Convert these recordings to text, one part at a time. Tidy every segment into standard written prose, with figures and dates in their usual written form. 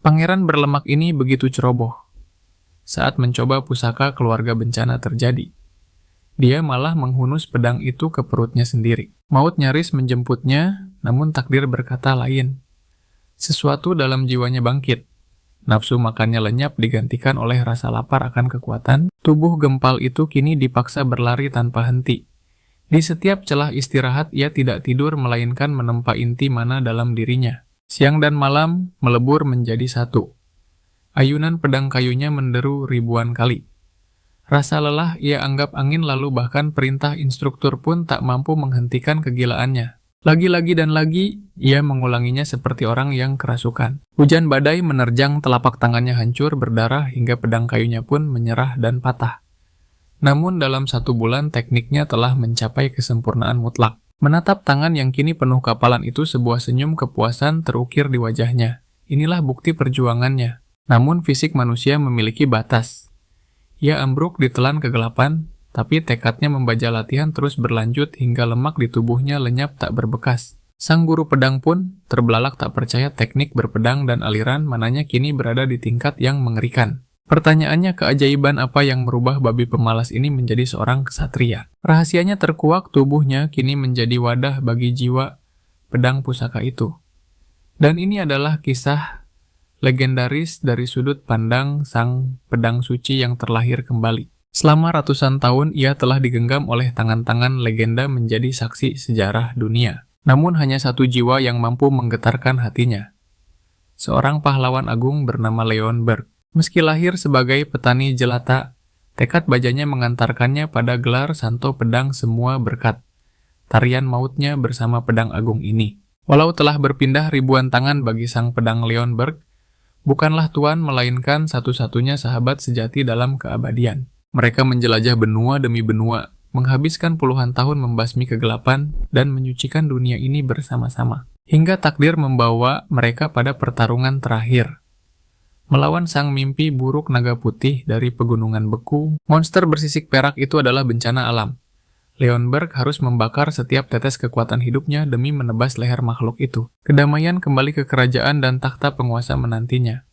Pangeran berlemak ini begitu ceroboh. Saat mencoba pusaka keluarga bencana terjadi, dia malah menghunus pedang itu ke perutnya sendiri. Maut nyaris menjemputnya, namun takdir berkata lain. Sesuatu dalam jiwanya bangkit. Nafsu makannya lenyap digantikan oleh rasa lapar akan kekuatan. Tubuh gempal itu kini dipaksa berlari tanpa henti. Di setiap celah istirahat ia tidak tidur melainkan menempa inti mana dalam dirinya. Siang dan malam melebur menjadi satu. Ayunan pedang kayunya menderu ribuan kali. Rasa lelah ia anggap angin lalu bahkan perintah instruktur pun tak mampu menghentikan kegilaannya. Lagi-lagi dan lagi, ia mengulanginya seperti orang yang kerasukan. Hujan badai menerjang telapak tangannya hancur berdarah hingga pedang kayunya pun menyerah dan patah. Namun dalam 1 bulan tekniknya telah mencapai kesempurnaan mutlak. Menatap tangan yang kini penuh kapalan itu sebuah senyum kepuasan terukir di wajahnya. Inilah bukti perjuangannya. Namun fisik manusia memiliki batas. Ia ambruk ditelan kegelapan, tapi tekadnya membaja latihan terus berlanjut hingga lemak di tubuhnya lenyap tak berbekas. Sang guru pedang pun terbelalak tak percaya teknik berpedang dan aliran mananya kini berada di tingkat yang mengerikan. Pertanyaannya, keajaiban apa yang merubah babi pemalas ini menjadi seorang ksatria? Rahasianya terkuak, tubuhnya kini menjadi wadah bagi jiwa pedang pusaka itu. Dan ini adalah kisah legendaris dari sudut pandang sang pedang suci yang terlahir kembali. Selama ratusan tahun ia telah digenggam oleh tangan-tangan legenda menjadi saksi sejarah dunia. Namun hanya satu jiwa yang mampu menggetarkan hatinya. Seorang pahlawan agung bernama Leon Berg. Meski lahir sebagai petani jelata, tekad bajanya mengantarkannya pada gelar Santo Pedang Semua Berkat. Tarian mautnya bersama pedang agung ini. Walau telah berpindah ribuan tangan bagi sang pedang Leon Berg, bukanlah Tuan melainkan satu-satunya sahabat sejati dalam keabadian. Mereka menjelajah benua demi benua, menghabiskan puluhan tahun membasmi kegelapan dan menyucikan dunia ini bersama-sama. Hingga takdir membawa mereka pada pertarungan terakhir. Melawan sang mimpi buruk naga putih dari pegunungan beku, monster bersisik perak itu adalah bencana alam. Leon Berg harus membakar setiap tetes kekuatan hidupnya demi menebas leher makhluk itu. Kedamaian kembali ke kerajaan dan takhta penguasa menantinya.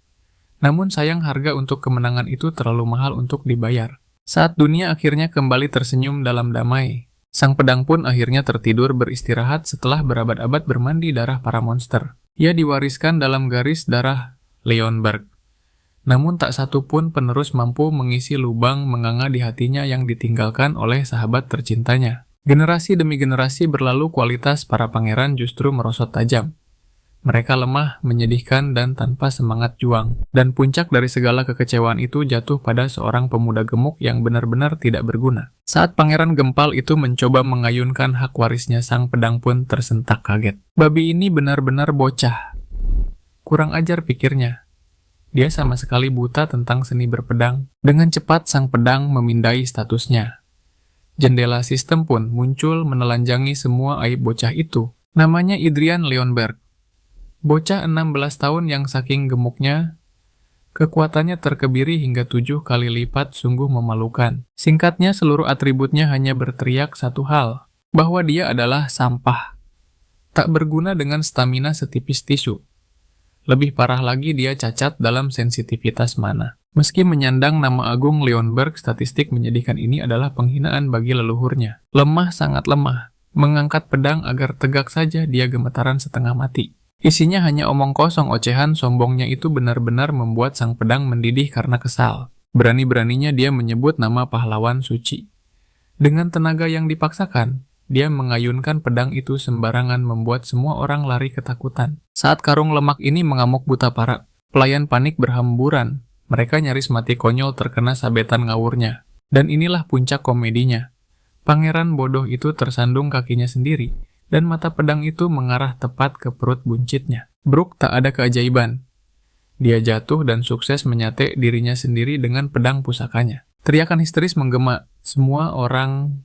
Namun sayang harga untuk kemenangan itu terlalu mahal untuk dibayar. Saat dunia akhirnya kembali tersenyum dalam damai, sang pedang pun akhirnya tertidur beristirahat setelah berabad-abad bermandi darah para monster. Ia diwariskan dalam garis darah Leon Berg. Namun tak satu pun penerus mampu mengisi lubang menganga di hatinya yang ditinggalkan oleh sahabat tercintanya. Generasi demi generasi berlalu, kualitas para pangeran justru merosot tajam. Mereka lemah, menyedihkan, dan tanpa semangat juang. Dan puncak dari segala kekecewaan itu jatuh pada seorang pemuda gemuk yang benar-benar tidak berguna. Saat pangeran gempal itu mencoba mengayunkan hak warisnya, sang pedang pun tersentak kaget. Babi ini benar-benar bocah. Kurang ajar, pikirnya. Dia sama sekali buta tentang seni berpedang. Dengan cepat sang pedang memindai statusnya. Jendela sistem pun muncul menelanjangi semua aib bocah itu. Namanya Idrian Leon Berg. Bocah 16 tahun yang saking gemuknya, kekuatannya terkebiri hingga 7 kali lipat, sungguh memalukan. Singkatnya, seluruh atributnya hanya berteriak satu hal, bahwa dia adalah sampah. Tak berguna dengan stamina setipis tisu. Lebih parah lagi, dia cacat dalam sensitivitas mana. Meski menyandang nama agung Leon Berg, statistik menyedihkan ini adalah penghinaan bagi leluhurnya. Lemah, sangat lemah. Mengangkat pedang agar tegak saja dia gemetaran setengah mati. Isinya hanya omong kosong, ocehan, sombongnya itu benar-benar membuat sang pedang mendidih karena kesal. Berani-beraninya dia menyebut nama pahlawan suci. Dengan tenaga yang dipaksakan, dia mengayunkan pedang itu sembarangan, membuat semua orang lari ketakutan. Saat karung lemak ini mengamuk buta parah, pelayan panik berhamburan. Mereka nyaris mati konyol terkena sabetan ngawurnya. Dan inilah puncak komedinya. Pangeran bodoh itu tersandung kakinya sendiri, dan mata pedang itu mengarah tepat ke perut buncitnya. Bruk, tak ada keajaiban. Dia jatuh dan sukses menyate dirinya sendiri dengan pedang pusakanya. Teriakan histeris menggema. Semua orang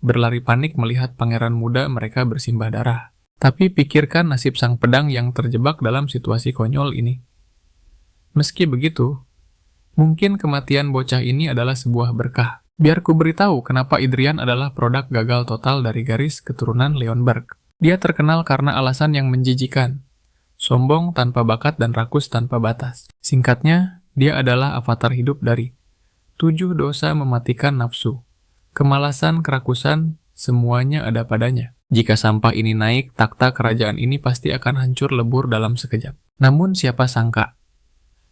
berlari panik melihat pangeran muda mereka bersimbah darah. Tapi pikirkan nasib sang pedang yang terjebak dalam situasi konyol ini. Meski begitu, mungkin kematian bocah ini adalah sebuah berkah. Biar ku beritahu kenapa Idrian adalah produk gagal total dari garis keturunan Leon Berg. Dia terkenal karena alasan yang menjijikan. sombong tanpa bakat dan rakus tanpa batas. Singkatnya, dia adalah avatar hidup dari 7 dosa mematikan nafsu. Kemalasan, kerakusan, semuanya ada padanya. Jika sampah ini naik, takhta kerajaan ini pasti akan hancur lebur dalam sekejap. Namun siapa sangka,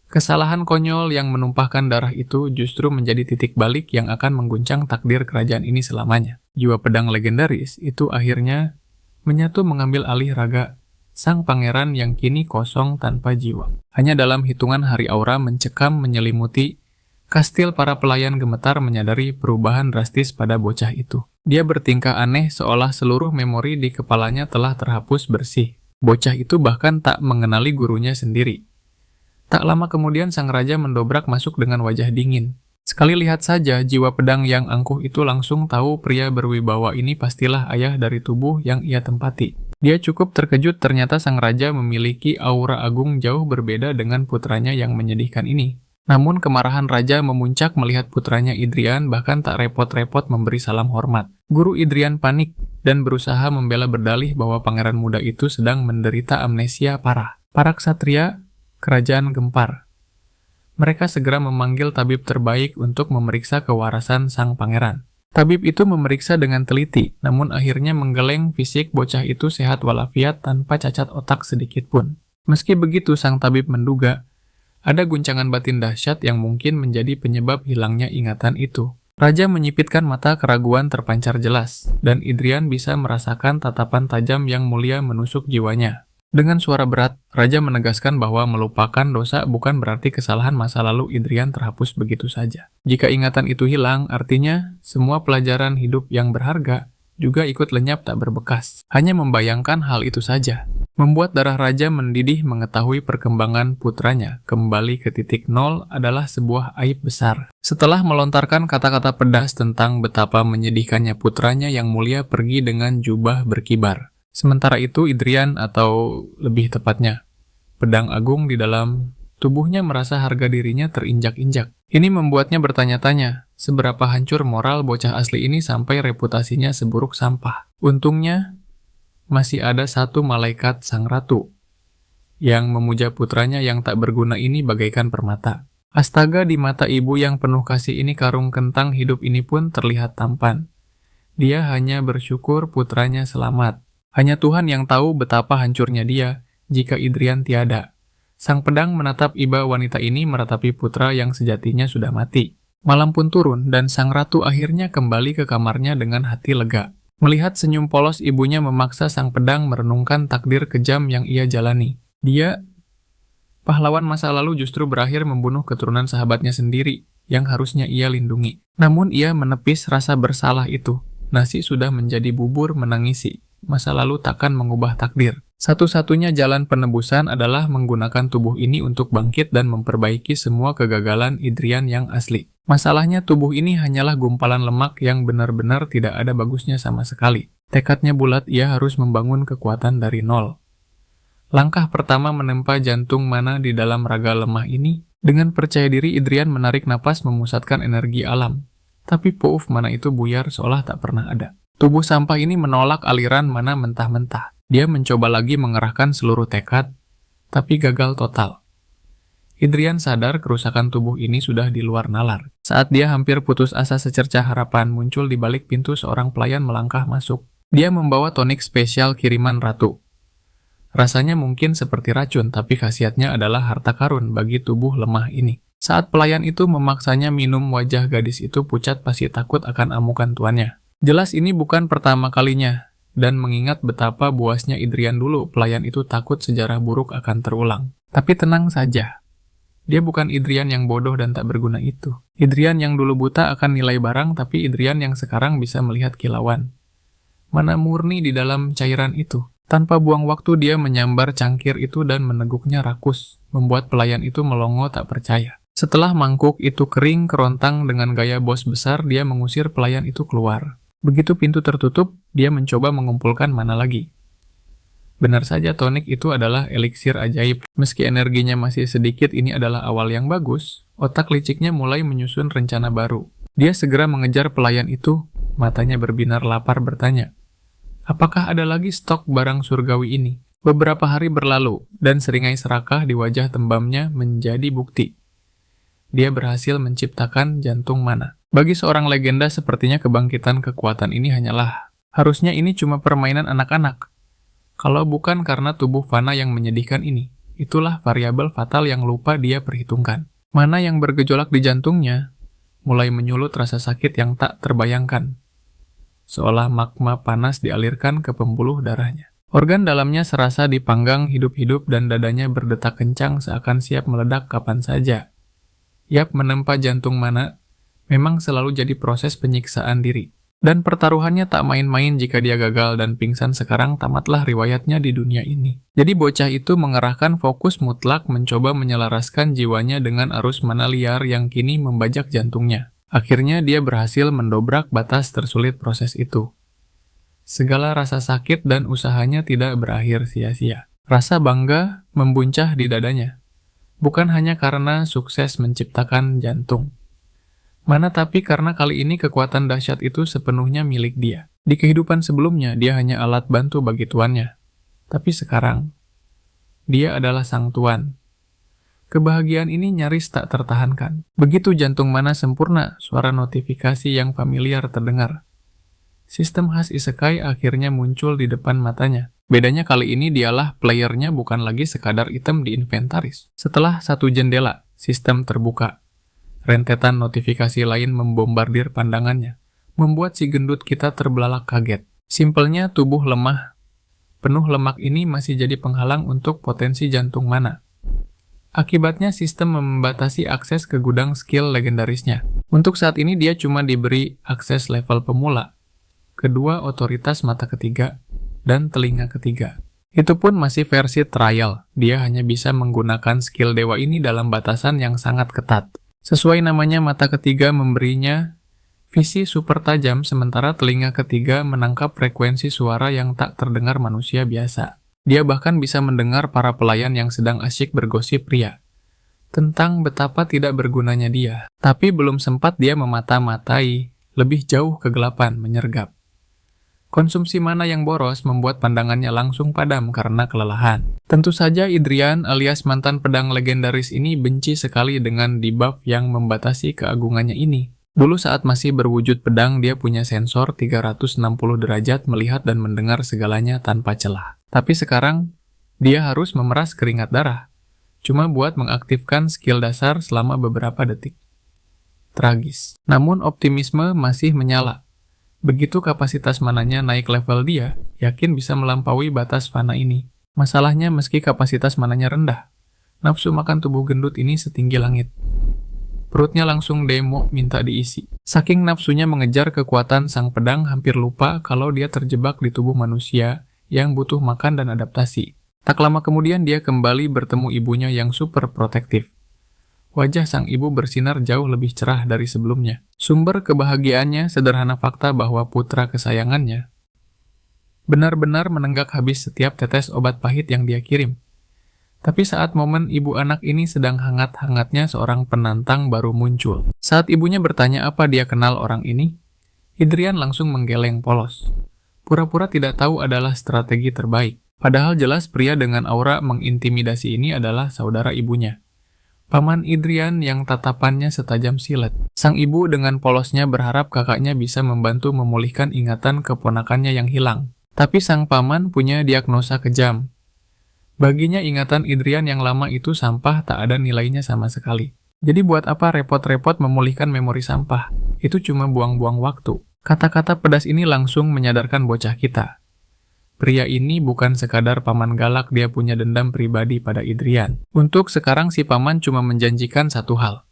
kesalahan konyol yang menumpahkan darah itu justru menjadi titik balik yang akan mengguncang takdir kerajaan ini selamanya. Jiwa pedang legendaris itu akhirnya menyatu mengambil alih raga sang pangeran yang kini kosong tanpa jiwa. Hanya dalam hitungan hari aura mencekam menyelimuti kastil, para pelayan gemetar menyadari perubahan drastis pada bocah itu. Dia bertingkah aneh seolah seluruh memori di kepalanya telah terhapus bersih. Bocah itu bahkan tak mengenali gurunya sendiri. Tak lama kemudian sang raja mendobrak masuk dengan wajah dingin. Sekali lihat saja jiwa pedang yang angkuh itu langsung tahu pria berwibawa ini pastilah ayah dari tubuh yang ia tempati. Dia cukup terkejut ternyata sang raja memiliki aura agung jauh berbeda dengan putranya yang menyedihkan ini. Namun kemarahan raja memuncak melihat putranya Idrian bahkan tak repot-repot memberi salam hormat. Guru Idrian panik dan berusaha membela berdalih bahwa pangeran muda itu sedang menderita amnesia parah. Para ksatria kerajaan gempar. Mereka segera memanggil tabib terbaik untuk memeriksa kewarasan sang pangeran. Tabib itu memeriksa dengan teliti, namun akhirnya menggeleng fisik bocah itu sehat walafiat tanpa cacat otak sedikit pun. Meski begitu, sang tabib menduga ada guncangan batin dahsyat yang mungkin menjadi penyebab hilangnya ingatan itu. Raja menyipitkan mata, keraguan terpancar jelas, dan Idrian bisa merasakan tatapan tajam yang mulia menusuk jiwanya. Dengan suara berat, Raja menegaskan bahwa melupakan dosa bukan berarti kesalahan masa lalu Idrian terhapus begitu saja. Jika ingatan itu hilang, artinya semua pelajaran hidup yang berharga juga ikut lenyap tak berbekas. Hanya membayangkan hal itu saja membuat darah raja mendidih. Mengetahui perkembangan putranya kembali ke titik nol adalah sebuah aib besar. Setelah melontarkan kata-kata pedas tentang betapa menyedihkannya putranya yang mulia pergi dengan jubah berkibar. Sementara itu Idrian, atau lebih tepatnya pedang agung di dalam tubuhnya, merasa harga dirinya terinjak-injak. Ini membuatnya bertanya-tanya, seberapa hancur moral bocah asli ini sampai reputasinya seburuk sampah. Untungnya masih ada satu malaikat sang ratu yang memuja putranya yang tak berguna ini bagaikan permata. Astaga, di mata ibu yang penuh kasih ini, karung kentang hidup ini pun terlihat tampan. Dia hanya bersyukur putranya selamat. Hanya Tuhan yang tahu betapa hancurnya dia jika Idrian tiada. Sang pedang menatap iba wanita ini meratapi putra yang sejatinya sudah mati. Malam pun turun dan sang ratu akhirnya kembali ke kamarnya dengan hati lega. Melihat senyum polos ibunya memaksa sang pedang merenungkan takdir kejam yang ia jalani. Dia, pahlawan masa lalu, justru berakhir membunuh keturunan sahabatnya sendiri yang harusnya ia lindungi. Namun ia menepis rasa bersalah itu. Nasi sudah menjadi bubur menangisi. Masa lalu takkan mengubah takdir. Satu-satunya jalan penebusan adalah menggunakan tubuh ini untuk bangkit dan memperbaiki semua kegagalan Idrian yang asli. Masalahnya tubuh ini hanyalah gumpalan lemak yang benar-benar tidak ada bagusnya sama sekali. Tekadnya bulat, ia harus membangun kekuatan dari nol. Langkah pertama menempa jantung mana di dalam raga lemah ini. Dengan percaya diri Idrian menarik napas memusatkan energi alam. Tapi puuf mana itu buyar seolah tak pernah ada. Tubuh sampah ini menolak aliran mana mentah-mentah. Dia mencoba lagi mengerahkan seluruh tekad, tapi gagal total. Idrian sadar kerusakan tubuh ini sudah di luar nalar. Saat dia hampir putus asa, secercah harapan muncul di balik pintu. Seorang pelayan melangkah masuk. Dia membawa tonik spesial kiriman ratu. Rasanya mungkin seperti racun, tapi khasiatnya adalah harta karun bagi tubuh lemah ini. Saat pelayan itu memaksanya minum, wajah gadis itu pucat, pasti takut akan amukan tuannya. Jelas ini bukan pertama kalinya. Dan mengingat betapa buasnya Idrian dulu, pelayan itu takut sejarah buruk akan terulang. Tapi tenang saja. Dia bukan Idrian yang bodoh dan tak berguna itu. Idrian yang dulu buta akan nilai barang, tapi Idrian yang sekarang bisa melihat kilauan. Mana murni di dalam cairan itu. Tanpa buang waktu dia menyambar cangkir itu dan meneguknya rakus, membuat pelayan itu melongo tak percaya. Setelah mangkuk itu kering kerontang dengan gaya bos besar, dia mengusir pelayan itu keluar. Begitu pintu tertutup, dia mencoba mengumpulkan mana lagi. Benar saja, tonik itu adalah eliksir ajaib. Meski energinya masih sedikit, ini adalah awal yang bagus. Otak liciknya mulai menyusun rencana baru. Dia segera mengejar pelayan itu, matanya berbinar lapar bertanya, apakah ada lagi stok barang surgawi ini? Beberapa hari berlalu, dan seringai serakah di wajah tembamnya menjadi bukti. Dia berhasil menciptakan jantung mana. Bagi seorang legenda, sepertinya kebangkitan kekuatan ini harusnya ini cuma permainan anak-anak. Kalau bukan karena tubuh Vanna yang menyedihkan ini, itulah variabel fatal yang lupa dia perhitungkan. Mana yang bergejolak di jantungnya, mulai menyulut rasa sakit yang tak terbayangkan. Seolah magma panas dialirkan ke pembuluh darahnya. Organ dalamnya serasa dipanggang hidup-hidup dan dadanya berdetak kencang seakan siap meledak kapan saja. Yap, menempa jantung Mana memang selalu jadi proses penyiksaan diri. Dan pertaruhannya tak main-main. Jika dia gagal dan pingsan sekarang, tamatlah riwayatnya di dunia ini. Jadi bocah itu mengerahkan fokus mutlak mencoba menyelaraskan jiwanya dengan arus mana liar yang kini membajak jantungnya. Akhirnya dia berhasil mendobrak batas tersulit proses itu. Segala rasa sakit dan usahanya tidak berakhir sia-sia. Rasa bangga membuncah di dadanya. Bukan hanya karena sukses menciptakan jantung Mana, tapi karena kali ini kekuatan dahsyat itu sepenuhnya milik dia. Di kehidupan sebelumnya, dia hanya alat bantu bagi tuannya. Tapi sekarang, dia adalah sang tuan. Kebahagiaan ini nyaris tak tertahankan. Begitu jantung Mana sempurna, suara notifikasi yang familiar terdengar. Sistem khas isekai akhirnya muncul di depan matanya. Bedanya kali ini dialah playernya, bukan lagi sekadar item di inventaris. Setelah satu jendela, sistem terbuka. Rentetan notifikasi lain membombardir pandangannya, membuat si gendut kita terbelalak kaget. Simpelnya, tubuh lemah, penuh lemak ini masih jadi penghalang untuk potensi jantung Mana. Akibatnya, sistem membatasi akses ke gudang skill legendarisnya. Untuk saat ini dia cuma diberi akses level pemula, kedua otoritas mata ketiga, dan telinga ketiga. Itu pun masih versi trial, dia hanya bisa menggunakan skill dewa ini dalam batasan yang sangat ketat. Sesuai namanya, mata ketiga memberinya visi super tajam, sementara telinga ketiga menangkap frekuensi suara yang tak terdengar manusia biasa. Dia bahkan bisa mendengar para pelayan yang sedang asyik bergosip pria tentang betapa tidak bergunanya dia. Tapi belum sempat dia memata-matai, lebih jauh kegelapan menyergap. Konsumsi mana yang boros membuat pandangannya langsung padam karena kelelahan. Tentu saja Idrian alias mantan pedang legendaris ini benci sekali dengan debuff yang membatasi keagungannya ini. Dulu saat masih berwujud pedang, dia punya sensor 360 derajat melihat dan mendengar segalanya tanpa celah. Tapi sekarang, dia harus memeras keringat darah, cuma buat mengaktifkan skill dasar selama beberapa detik. Tragis. Namun optimisme masih menyala. Begitu kapasitas mananya naik level, dia yakin bisa melampaui batas Vanna ini. Masalahnya, meski kapasitas mananya rendah, nafsu makan tubuh gendut ini setinggi langit. Perutnya langsung demo minta diisi. Saking nafsunya mengejar kekuatan sang pedang, hampir lupa kalau dia terjebak di tubuh manusia yang butuh makan dan adaptasi. Tak lama kemudian dia kembali bertemu ibunya yang super protektif. Wajah sang ibu bersinar jauh lebih cerah dari sebelumnya. Sumber kebahagiaannya sederhana fakta bahwa putra kesayangannya benar-benar menenggak habis setiap tetes obat pahit yang dia kirim. Tapi saat momen ibu anak ini sedang hangat-hangatnya, seorang penantang baru muncul. Saat ibunya bertanya apa dia kenal orang ini, Idrian langsung menggeleng polos. Pura-pura tidak tahu adalah strategi terbaik. Padahal jelas pria dengan aura mengintimidasi ini adalah saudara ibunya. Paman Idrian yang tatapannya setajam silet. Sang ibu dengan polosnya berharap kakaknya bisa membantu memulihkan ingatan keponakannya yang hilang. Tapi sang paman punya diagnosa kejam. Baginya ingatan Idrian yang lama itu sampah, tak ada nilainya sama sekali. Jadi buat apa repot-repot memulihkan memori sampah? Itu cuma buang-buang waktu. Kata-kata pedas ini langsung menyadarkan bocah kita. Pria ini bukan sekadar paman galak, dia punya dendam pribadi pada Idrian. Untuk sekarang si paman cuma menjanjikan satu hal.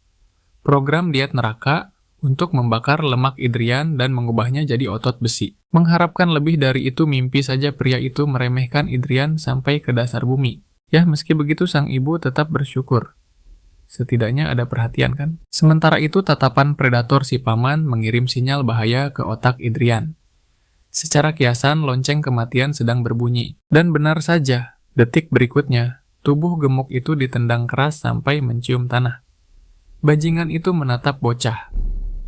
Program diet neraka untuk membakar lemak Idrian dan mengubahnya jadi otot besi. Mengharapkan lebih dari itu mimpi saja pria itu meremehkan Idrian sampai ke dasar bumi. Ya, meski begitu sang ibu tetap bersyukur. Setidaknya ada perhatian kan? Sementara itu tatapan predator si paman mengirim sinyal bahaya ke otak Idrian. Secara kiasan, lonceng kematian sedang berbunyi. Dan benar saja, detik berikutnya, tubuh gemuk itu ditendang keras sampai mencium tanah. Bajingan itu menatap bocah.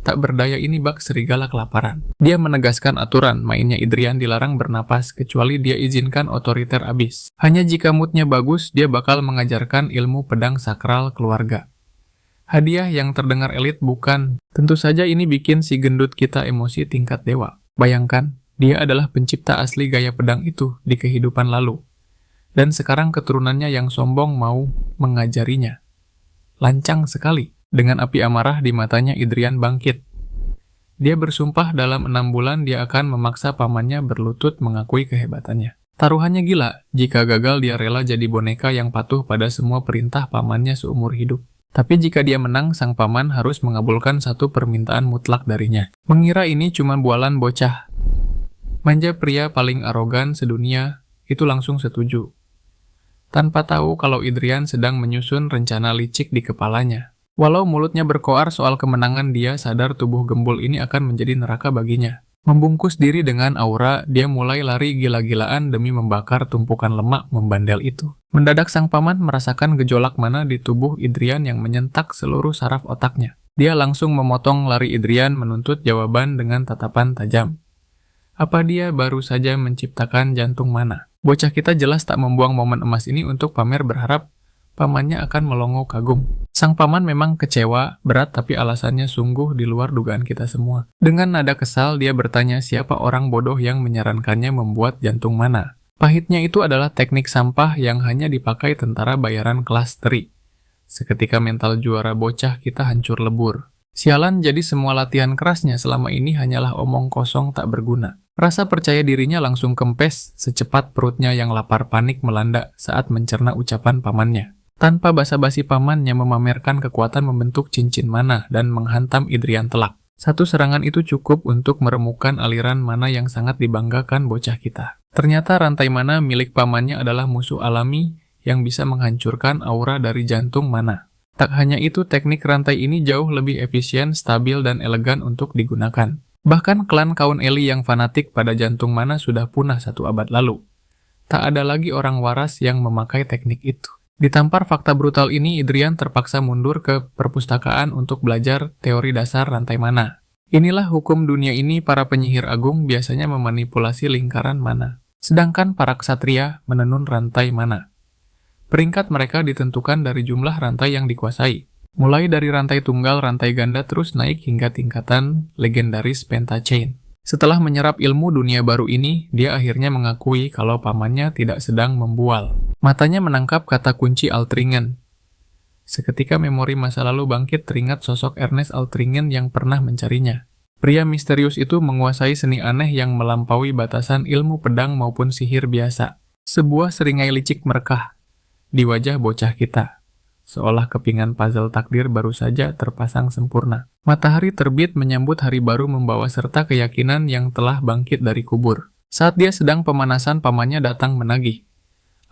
Tak berdaya ini bak serigala kelaparan. Dia menegaskan aturan, mainnya Idrian dilarang bernapas, kecuali dia izinkan otoriter abis. Hanya jika moodnya bagus, dia bakal mengajarkan ilmu pedang sakral keluarga. Hadiah yang terdengar elit bukan. Tentu saja ini bikin si gendut kita emosi tingkat dewa. Bayangkan, dia adalah pencipta asli gaya pedang itu di kehidupan lalu. Dan sekarang keturunannya yang sombong mau mengajarinya. Lancang sekali. Dengan api amarah di matanya Idrian bangkit. Dia bersumpah dalam 6 bulan dia akan memaksa pamannya berlutut mengakui kehebatannya. Taruhannya gila, jika gagal dia rela jadi boneka yang patuh pada semua perintah pamannya seumur hidup. Tapi jika dia menang, sang paman harus mengabulkan satu permintaan mutlak darinya. Mengira ini cuma bualan bocah. Manja pria paling arogan sedunia, itu langsung setuju. Tanpa tahu kalau Idrian sedang menyusun rencana licik di kepalanya. Walau mulutnya berkoar soal kemenangan, dia sadar tubuh gembul ini akan menjadi neraka baginya. Membungkus diri dengan aura, dia mulai lari gila-gilaan demi membakar tumpukan lemak membandel itu. Mendadak sang paman merasakan gejolak mana di tubuh Idrian yang menyentak seluruh saraf otaknya. Dia langsung memotong lari Idrian menuntut jawaban dengan tatapan tajam. Apa dia baru saja menciptakan jantung mana? Bocah kita jelas tak membuang momen emas ini untuk pamer berharap pamannya akan melongo kagum. Sang paman memang kecewa, berat tapi alasannya sungguh di luar dugaan kita semua. Dengan nada kesal, dia bertanya siapa orang bodoh yang menyarankannya membuat jantung mana. Pahitnya itu adalah teknik sampah yang hanya dipakai tentara bayaran kelas teri. Seketika mental juara bocah kita hancur lebur. Sialan, jadi semua latihan kerasnya selama ini hanyalah omong kosong tak berguna. Rasa percaya dirinya langsung kempes secepat perutnya yang lapar panik melanda saat mencerna ucapan pamannya. Tanpa basa-basi pamannya memamerkan kekuatan membentuk cincin mana dan menghantam Idrian telak. Satu serangan itu cukup untuk meremukan aliran mana yang sangat dibanggakan bocah kita. Ternyata rantai mana milik pamannya adalah musuh alami yang bisa menghancurkan aura dari jantung mana. Tak hanya itu, teknik rantai ini jauh lebih efisien, stabil, dan elegan untuk digunakan. Bahkan klan Kaun Eli yang fanatik pada jantung mana sudah punah 1 abad lalu. Tak ada lagi orang waras yang memakai teknik itu. Ditampar fakta brutal ini, Idrian terpaksa mundur ke perpustakaan untuk belajar teori dasar rantai mana. Inilah hukum dunia ini, para penyihir agung biasanya memanipulasi lingkaran mana. Sedangkan para ksatria menenun rantai mana. Peringkat mereka ditentukan dari jumlah rantai yang dikuasai. Mulai dari rantai tunggal, rantai ganda, terus naik hingga tingkatan legendaris pentachain. Setelah menyerap ilmu dunia baru ini, dia akhirnya mengakui kalau pamannya tidak sedang membual. Matanya menangkap kata kunci Altringen. Seketika memori masa lalu bangkit, teringat sosok Ernest Altringen yang pernah mencarinya. Pria misterius itu menguasai seni aneh yang melampaui batasan ilmu pedang maupun sihir biasa. Sebuah seringai licik merekah di wajah bocah kita. Seolah kepingan puzzle takdir baru saja terpasang sempurna. Matahari terbit menyambut hari baru membawa serta keyakinan yang telah bangkit dari kubur. Saat dia sedang pemanasan, pamannya datang menagih.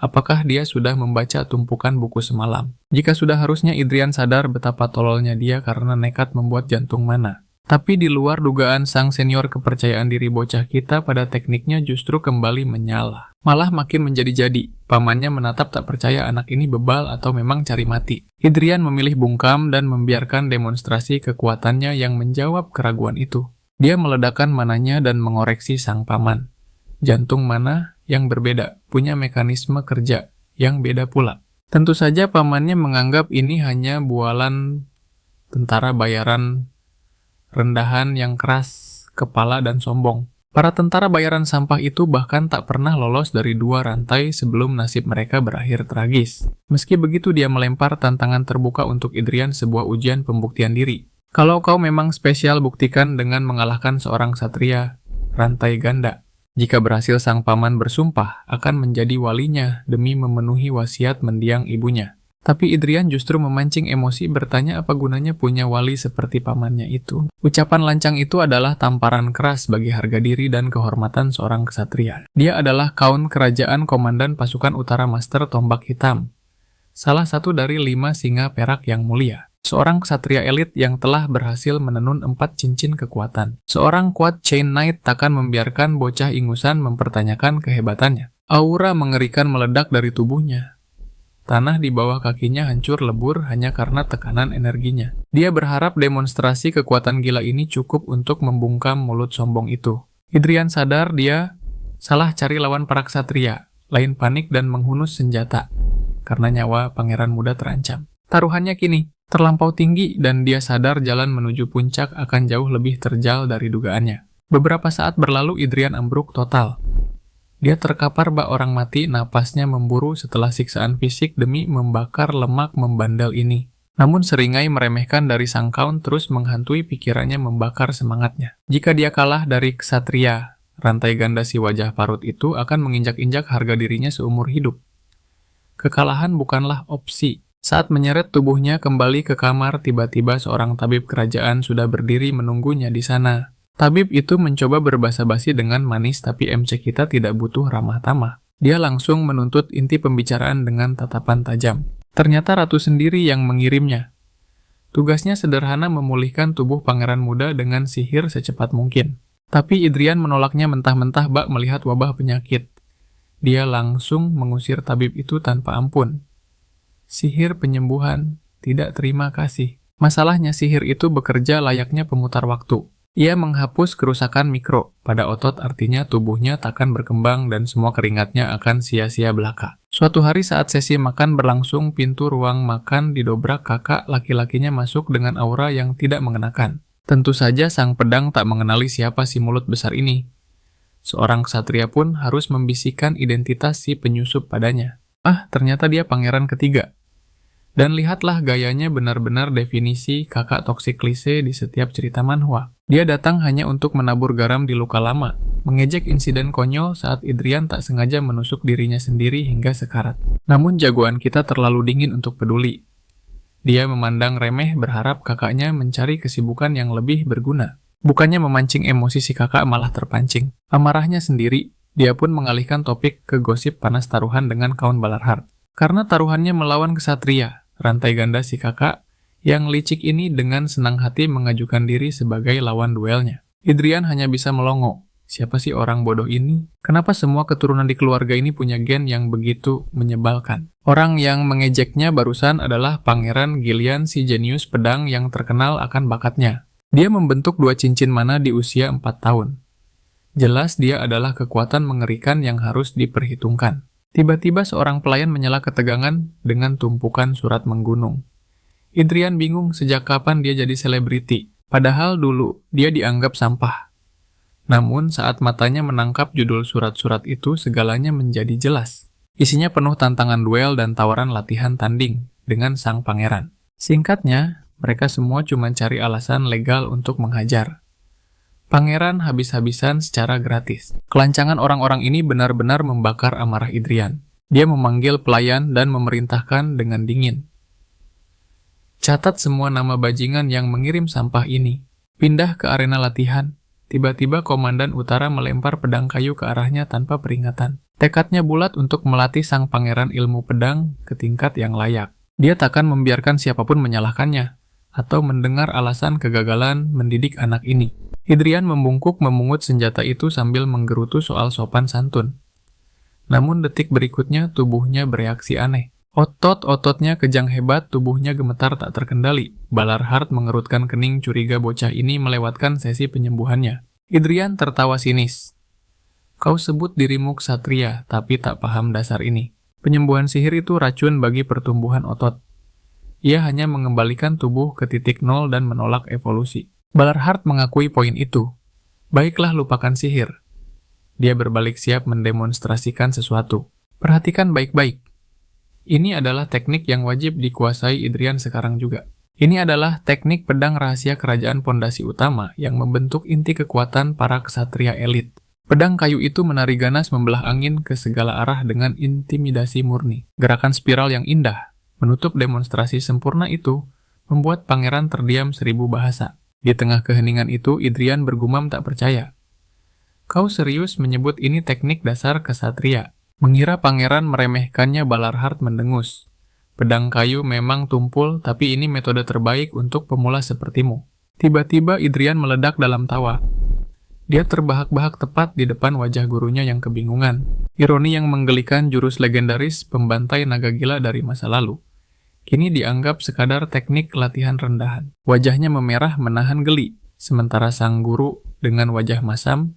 Apakah dia sudah membaca tumpukan buku semalam? Jika sudah, harusnya Idrian sadar betapa tololnya dia karena nekat membuat jantung mana. Tapi di luar dugaan, sang senior kepercayaan diri bocah kita pada tekniknya justru kembali menyala. Malah makin menjadi-jadi. Pamannya menatap tak percaya anak ini bebal atau memang cari mati. Idrian memilih bungkam dan membiarkan demonstrasi kekuatannya yang menjawab keraguan itu. Dia meledakkan mananya dan mengoreksi sang paman. Jantung mana yang berbeda, punya mekanisme kerja yang beda pula. Tentu saja pamannya menganggap ini hanya bualan tentara bayaran rendahan yang keras kepala dan sombong. Para tentara bayaran sampah itu bahkan tak pernah lolos dari 2 rantai sebelum nasib mereka berakhir tragis. Meski begitu, dia melempar tantangan terbuka untuk Idrian, sebuah ujian pembuktian diri. Kalau kau memang spesial, buktikan dengan mengalahkan seorang satria rantai ganda. Jika berhasil, sang paman bersumpah akan menjadi walinya demi memenuhi wasiat mendiang ibunya. Tapi Idrian justru memancing emosi, bertanya apa gunanya punya wali seperti pamannya itu. Ucapan lancang itu adalah tamparan keras bagi harga diri dan kehormatan seorang ksatria. Dia adalah kaun kerajaan komandan pasukan utara Master Tombak Hitam. Salah satu dari 5 singa perak yang mulia. Seorang ksatria elit yang telah berhasil menenun 4 cincin kekuatan. Seorang kuat Chain Knight takkan membiarkan bocah ingusan mempertanyakan kehebatannya. Aura mengerikan meledak dari tubuhnya. Tanah di bawah kakinya hancur lebur hanya karena tekanan energinya. Dia berharap demonstrasi kekuatan gila ini cukup untuk membungkam mulut sombong itu. Idrian sadar dia salah cari lawan para ksatria, lain panik dan menghunus senjata, karena nyawa pangeran muda terancam. Taruhannya kini terlampau tinggi dan dia sadar jalan menuju puncak akan jauh lebih terjal dari dugaannya. Beberapa saat berlalu Idrian ambruk total. Dia terkapar bak orang mati, napasnya memburu setelah siksaan fisik demi membakar lemak membandel ini. Namun seringai meremehkan dari sang kaun terus menghantui pikirannya membakar semangatnya. Jika dia kalah dari ksatria, rantai ganda si wajah parut itu akan menginjak-injak harga dirinya seumur hidup. Kekalahan bukanlah opsi. Saat menyeret tubuhnya kembali ke kamar, tiba-tiba seorang tabib kerajaan sudah berdiri menunggunya di sana. Tabib itu mencoba berbasa-basi dengan manis, tapi MC kita tidak butuh ramah tamah. Dia langsung menuntut inti pembicaraan dengan tatapan tajam. Ternyata ratu sendiri yang mengirimnya. Tugasnya sederhana, memulihkan tubuh pangeran muda dengan sihir secepat mungkin. Tapi Idrian menolaknya mentah-mentah bak melihat wabah penyakit. Dia langsung mengusir tabib itu tanpa ampun. Sihir penyembuhan, tidak terima kasih. Masalahnya sihir itu bekerja layaknya pemutar waktu. Ia menghapus kerusakan mikro pada otot, artinya tubuhnya takkan berkembang dan semua keringatnya akan sia-sia belaka. Suatu hari saat sesi makan berlangsung, pintu ruang makan didobrak. Kakak laki-lakinya masuk dengan aura yang tidak mengenakan. Tentu saja sang pedang tak mengenali siapa si mulut besar ini. Seorang ksatria pun harus membisikkan identitas si penyusup padanya. Ternyata dia pangeran ketiga. Dan lihatlah gayanya, benar-benar definisi kakak toksik klise di setiap cerita manhwa. Dia datang hanya untuk menabur garam di luka lama, mengejek insiden konyol saat Idrian tak sengaja menusuk dirinya sendiri hingga sekarat. Namun jagoan kita terlalu dingin untuk peduli. Dia memandang remeh, berharap kakaknya mencari kesibukan yang lebih berguna. Bukannya memancing emosi si kakak, malah terpancing. Amarahnya sendiri, dia pun mengalihkan topik ke gosip panas taruhan dengan kaun Balarhart. Karena taruhannya melawan ksatria, rantai ganda si kakak yang licik ini dengan senang hati mengajukan diri sebagai lawan duelnya. Idrian hanya bisa melongo. Siapa sih orang bodoh ini? Kenapa semua keturunan di keluarga ini punya gen yang begitu menyebalkan? Orang yang mengejeknya barusan adalah Pangeran Gillian, si jenius pedang yang terkenal akan bakatnya. Dia membentuk 2 cincin mana di usia 4 tahun. Jelas dia adalah kekuatan mengerikan yang harus diperhitungkan. Tiba-tiba seorang pelayan menyela ketegangan dengan tumpukan surat menggunung. Idrian bingung sejak kapan dia jadi selebriti, padahal dulu dia dianggap sampah. Namun saat matanya menangkap judul surat-surat itu, segalanya menjadi jelas. Isinya penuh tantangan duel dan tawaran latihan tanding dengan sang pangeran. Singkatnya, mereka semua cuma cari alasan legal untuk menghajar. Pangeran habis-habisan secara gratis. Kelancangan orang-orang ini benar-benar membakar amarah Idrian. Dia memanggil pelayan dan memerintahkan dengan dingin. Catat semua nama bajingan yang mengirim sampah ini. Pindah ke arena latihan. Tiba-tiba Komandan Utara melempar pedang kayu ke arahnya tanpa peringatan. Tekadnya bulat untuk melatih sang pangeran ilmu pedang ke tingkat yang layak. Dia takkan membiarkan siapapun menyalahkannya atau mendengar alasan kegagalan mendidik anak ini. Idrian membungkuk memungut senjata itu sambil menggerutu soal sopan santun. Namun detik berikutnya tubuhnya bereaksi aneh. Otot-ototnya kejang hebat, tubuhnya gemetar tak terkendali. Balarhart mengerutkan kening, curiga bocah ini melewatkan sesi penyembuhannya. Idrian tertawa sinis. Kau sebut dirimu ksatria, tapi tak paham dasar ini. Penyembuhan sihir itu racun bagi pertumbuhan otot. Ia hanya mengembalikan tubuh ke titik nol dan menolak evolusi. Balarhart mengakui poin itu. Baiklah, lupakan sihir. Dia berbalik siap mendemonstrasikan sesuatu. Perhatikan baik-baik. Ini adalah teknik yang wajib dikuasai Idrian sekarang juga. Ini adalah teknik pedang rahasia kerajaan pondasi utama yang membentuk inti kekuatan para ksatria elit. Pedang kayu itu menari ganas membelah angin ke segala arah dengan intimidasi murni. Gerakan spiral yang indah, menutup demonstrasi sempurna itu, membuat pangeran terdiam 1000 bahasa. Di tengah keheningan itu, Idrian bergumam tak percaya. Kau serius menyebut ini teknik dasar ksatria? Mengira pangeran meremehkannya, Balarhart mendengus. Pedang kayu memang tumpul, tapi ini metode terbaik untuk pemula sepertimu. Tiba-tiba Idrian meledak dalam tawa. Dia terbahak-bahak tepat di depan wajah gurunya yang kebingungan. Ironi yang menggelikan jurus legendaris pembantai naga gila dari masa lalu kini dianggap sekadar teknik latihan rendahan. Wajahnya memerah menahan geli, sementara sang guru dengan wajah masam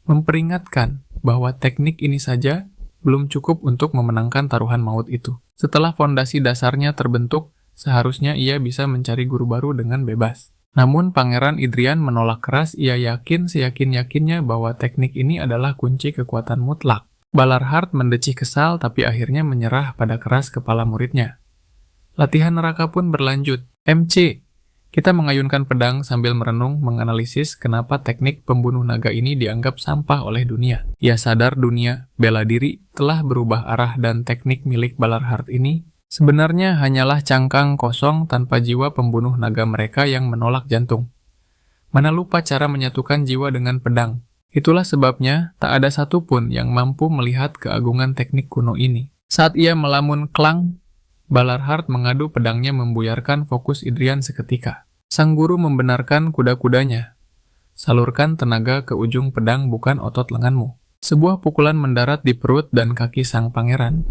memperingatkan bahwa teknik ini saja belum cukup untuk memenangkan taruhan maut itu. Setelah fondasi dasarnya terbentuk, seharusnya ia bisa mencari guru baru dengan bebas. Namun Pangeran Idrian menolak keras. Ia yakin seyakin-yakinnya bahwa teknik ini adalah kunci kekuatan mutlak. Balarhart mendecih kesal tapi akhirnya menyerah pada keras kepala muridnya. Latihan neraka pun berlanjut. MC, kita mengayunkan pedang sambil merenung menganalisis kenapa teknik pembunuh naga ini dianggap sampah oleh dunia. Ia sadar dunia bela diri telah berubah arah dan teknik milik Balarhart ini sebenarnya hanyalah cangkang kosong tanpa jiwa pembunuh naga mereka yang menolak jantung. Mana lupa cara menyatukan jiwa dengan pedang. Itulah sebabnya tak ada satupun yang mampu melihat keagungan teknik kuno ini. Saat ia melamun klang, Balarhart mengadu pedangnya membuyarkan fokus Idrian seketika. Sang guru membenarkan kuda-kudanya. Salurkan tenaga ke ujung pedang bukan otot lenganmu. Sebuah pukulan mendarat di perut dan kaki sang pangeran,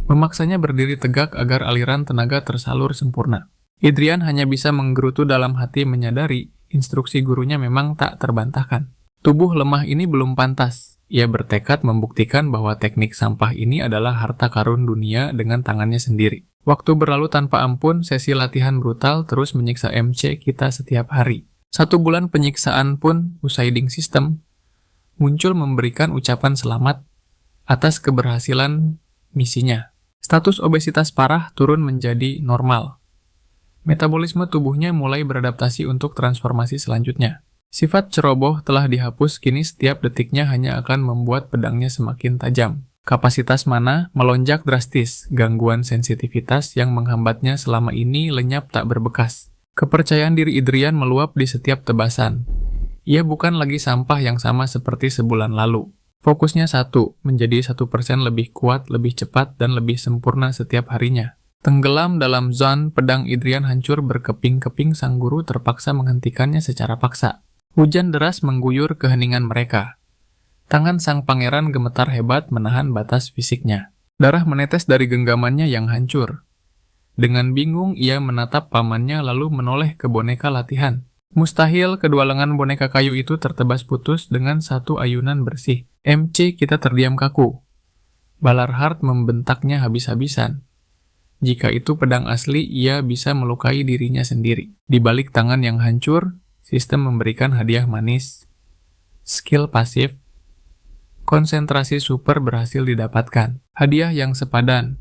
memaksanya berdiri tegak agar aliran tenaga tersalur sempurna. Idrian hanya bisa menggerutu dalam hati menyadari instruksi gurunya memang tak terbantahkan. Tubuh lemah ini belum pantas. Ia bertekad membuktikan bahwa teknik sampah ini adalah harta karun dunia dengan tangannya sendiri. Waktu berlalu tanpa ampun, sesi latihan brutal terus menyiksa MC kita setiap hari. 1 bulan penyiksaan pun, usai ding sistem, muncul memberikan ucapan selamat atas keberhasilan misinya. Status obesitas parah turun menjadi normal. Metabolisme tubuhnya mulai beradaptasi untuk transformasi selanjutnya. Sifat ceroboh telah dihapus, kini setiap detiknya hanya akan membuat pedangnya semakin tajam. Kapasitas mana melonjak drastis, gangguan sensitivitas yang menghambatnya selama ini lenyap tak berbekas. Kepercayaan diri Idrian meluap di setiap tebasan. Ia bukan lagi sampah yang sama seperti sebulan lalu. Fokusnya satu, menjadi 1% lebih kuat, lebih cepat, dan lebih sempurna setiap harinya. Tenggelam dalam zon pedang Idrian hancur berkeping-keping, sang guru terpaksa menghentikannya secara paksa. Hujan deras mengguyur keheningan mereka. Tangan sang pangeran gemetar hebat menahan batas fisiknya. Darah menetes dari genggamannya yang hancur. Dengan bingung, ia menatap pamannya lalu menoleh ke boneka latihan. Mustahil kedua lengan boneka kayu itu tertebas putus dengan satu ayunan bersih. MC kita terdiam kaku. Balarhart membentaknya habis-habisan. Jika itu pedang asli, ia bisa melukai dirinya sendiri. Di balik tangan yang hancur, sistem memberikan hadiah manis. Skill pasif. Konsentrasi super berhasil didapatkan. Hadiah yang sepadan.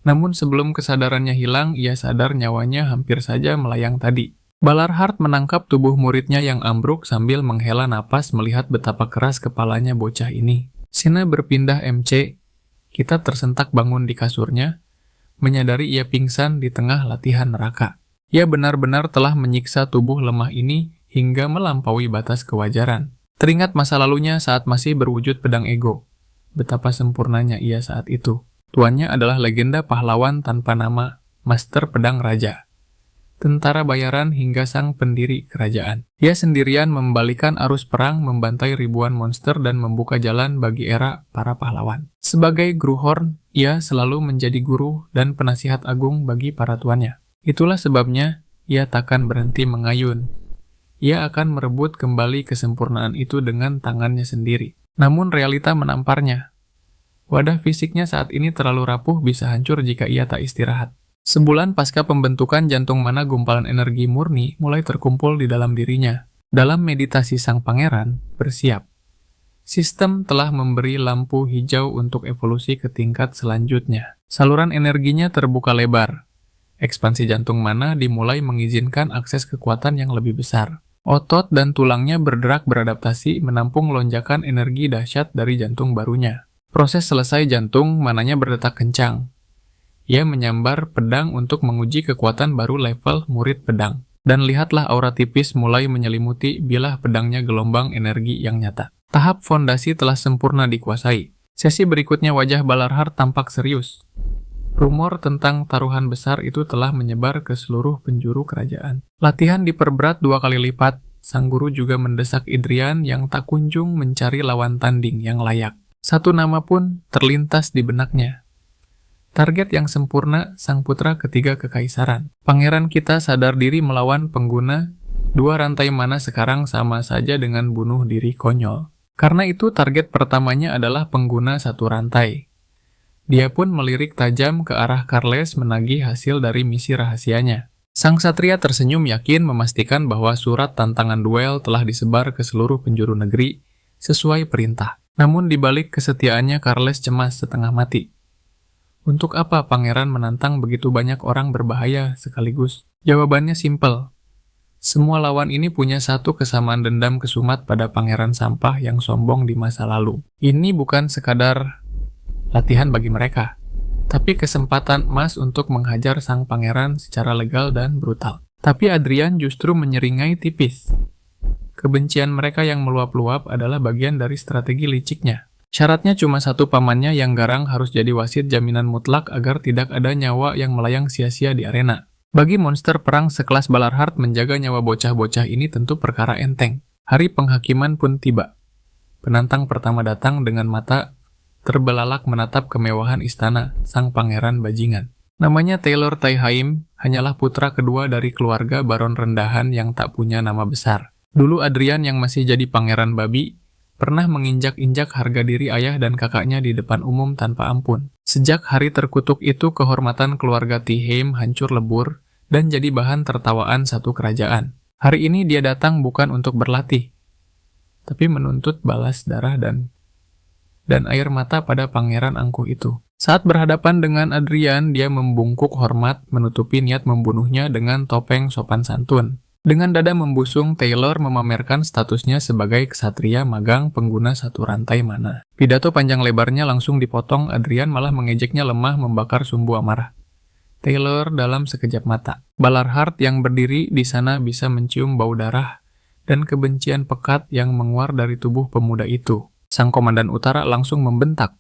Namun sebelum kesadarannya hilang, ia sadar nyawanya hampir saja melayang tadi. Balarhart menangkap tubuh muridnya yang ambruk sambil menghela napas melihat betapa keras kepalanya bocah ini. Sina berpindah MC. Kita tersentak bangun di kasurnya, menyadari ia pingsan di tengah latihan neraka. Ia benar-benar telah menyiksa tubuh lemah ini hingga melampaui batas kewajaran. Teringat masa lalunya saat masih berwujud pedang ego. Betapa sempurnanya ia saat itu. Tuannya adalah legenda pahlawan tanpa nama, Master Pedang Raja. Tentara bayaran hingga sang pendiri kerajaan. Ia sendirian membalikan arus perang, membantai ribuan monster dan membuka jalan bagi era para pahlawan. Sebagai Gruhorn, ia selalu menjadi guru dan penasihat agung bagi para tuannya. Itulah sebabnya ia takkan berhenti mengayun. Ia akan merebut kembali kesempurnaan itu dengan tangannya sendiri. Namun realita menamparnya. Wadah fisiknya saat ini terlalu rapuh, bisa hancur jika ia tak istirahat. Sebulan pasca pembentukan, jantung mana gumpalan energi murni mulai terkumpul di dalam dirinya. Dalam meditasi sang pangeran, bersiap. Sistem telah memberi lampu hijau untuk evolusi ke tingkat selanjutnya. Saluran energinya terbuka lebar. Ekspansi jantung mana dimulai mengizinkan akses kekuatan yang lebih besar. Otot dan tulangnya berderak beradaptasi menampung lonjakan energi dahsyat dari jantung barunya. Proses selesai, jantung mananya berdetak kencang. Ia menyambar pedang untuk menguji kekuatan baru level murid pedang. Dan lihatlah aura tipis mulai menyelimuti bilah pedangnya, gelombang energi yang nyata. Tahap fondasi telah sempurna dikuasai. Sesi berikutnya wajah Balarhart tampak serius. Rumor tentang taruhan besar itu telah menyebar ke seluruh penjuru kerajaan. Latihan diperberat 2 kali lipat, sang guru juga mendesak Adrian yang tak kunjung mencari lawan tanding yang layak. Satu nama pun terlintas di benaknya. Target yang sempurna, sang putra ketiga kekaisaran. Pangeran kita sadar diri melawan pengguna dua rantai mana sekarang sama saja dengan bunuh diri konyol. Karena itu target pertamanya adalah pengguna satu rantai. Dia pun melirik tajam ke arah Charles menagih hasil dari misi rahasianya. Sang satria tersenyum yakin memastikan bahwa surat tantangan duel telah disebar ke seluruh penjuru negeri sesuai perintah. Namun di balik kesetiaannya Charles cemas setengah mati. Untuk apa pangeran menantang begitu banyak orang berbahaya sekaligus? Jawabannya simpel. Semua lawan ini punya satu kesamaan dendam kesumat pada pangeran sampah yang sombong di masa lalu. Ini bukan sekadar latihan bagi mereka, tapi kesempatan emas untuk menghajar sang pangeran secara legal dan brutal. Tapi Adrian justru menyeringai tipis. Kebencian mereka yang meluap-luap adalah bagian dari strategi liciknya. Syaratnya cuma satu, pamannya yang garang harus jadi wasit jaminan mutlak agar tidak ada nyawa yang melayang sia-sia di arena. Bagi monster perang sekelas Balarhart, menjaga nyawa bocah-bocah ini tentu perkara enteng. Hari penghakiman pun tiba. Penantang pertama datang dengan mata terbelalak menatap kemewahan istana sang pangeran bajingan. Namanya Taylor Tayhaim, hanyalah putra kedua dari keluarga baron rendahan yang tak punya nama besar. Dulu Adrian yang masih jadi pangeran babi, pernah menginjak-injak harga diri ayah dan kakaknya di depan umum tanpa ampun. Sejak hari terkutuk itu, kehormatan keluarga Tayhaim hancur lebur dan jadi bahan tertawaan satu kerajaan. Hari ini dia datang bukan untuk berlatih, tapi menuntut balas darah dan air mata pada pangeran angkuh itu. Saat berhadapan dengan Adrian, dia membungkuk hormat, menutupi niat membunuhnya dengan topeng sopan santun. Dengan dada membusung, Taylor memamerkan statusnya sebagai ksatria magang pengguna satu rantai mana. Pidato panjang lebarnya langsung dipotong. Adrian malah mengejeknya lemah, membakar sumbu amarah Taylor dalam sekejap mata. Balarhart yang berdiri di sana bisa mencium bau darah dan kebencian pekat yang menguar dari tubuh pemuda itu. Sang komandan utara langsung membentak,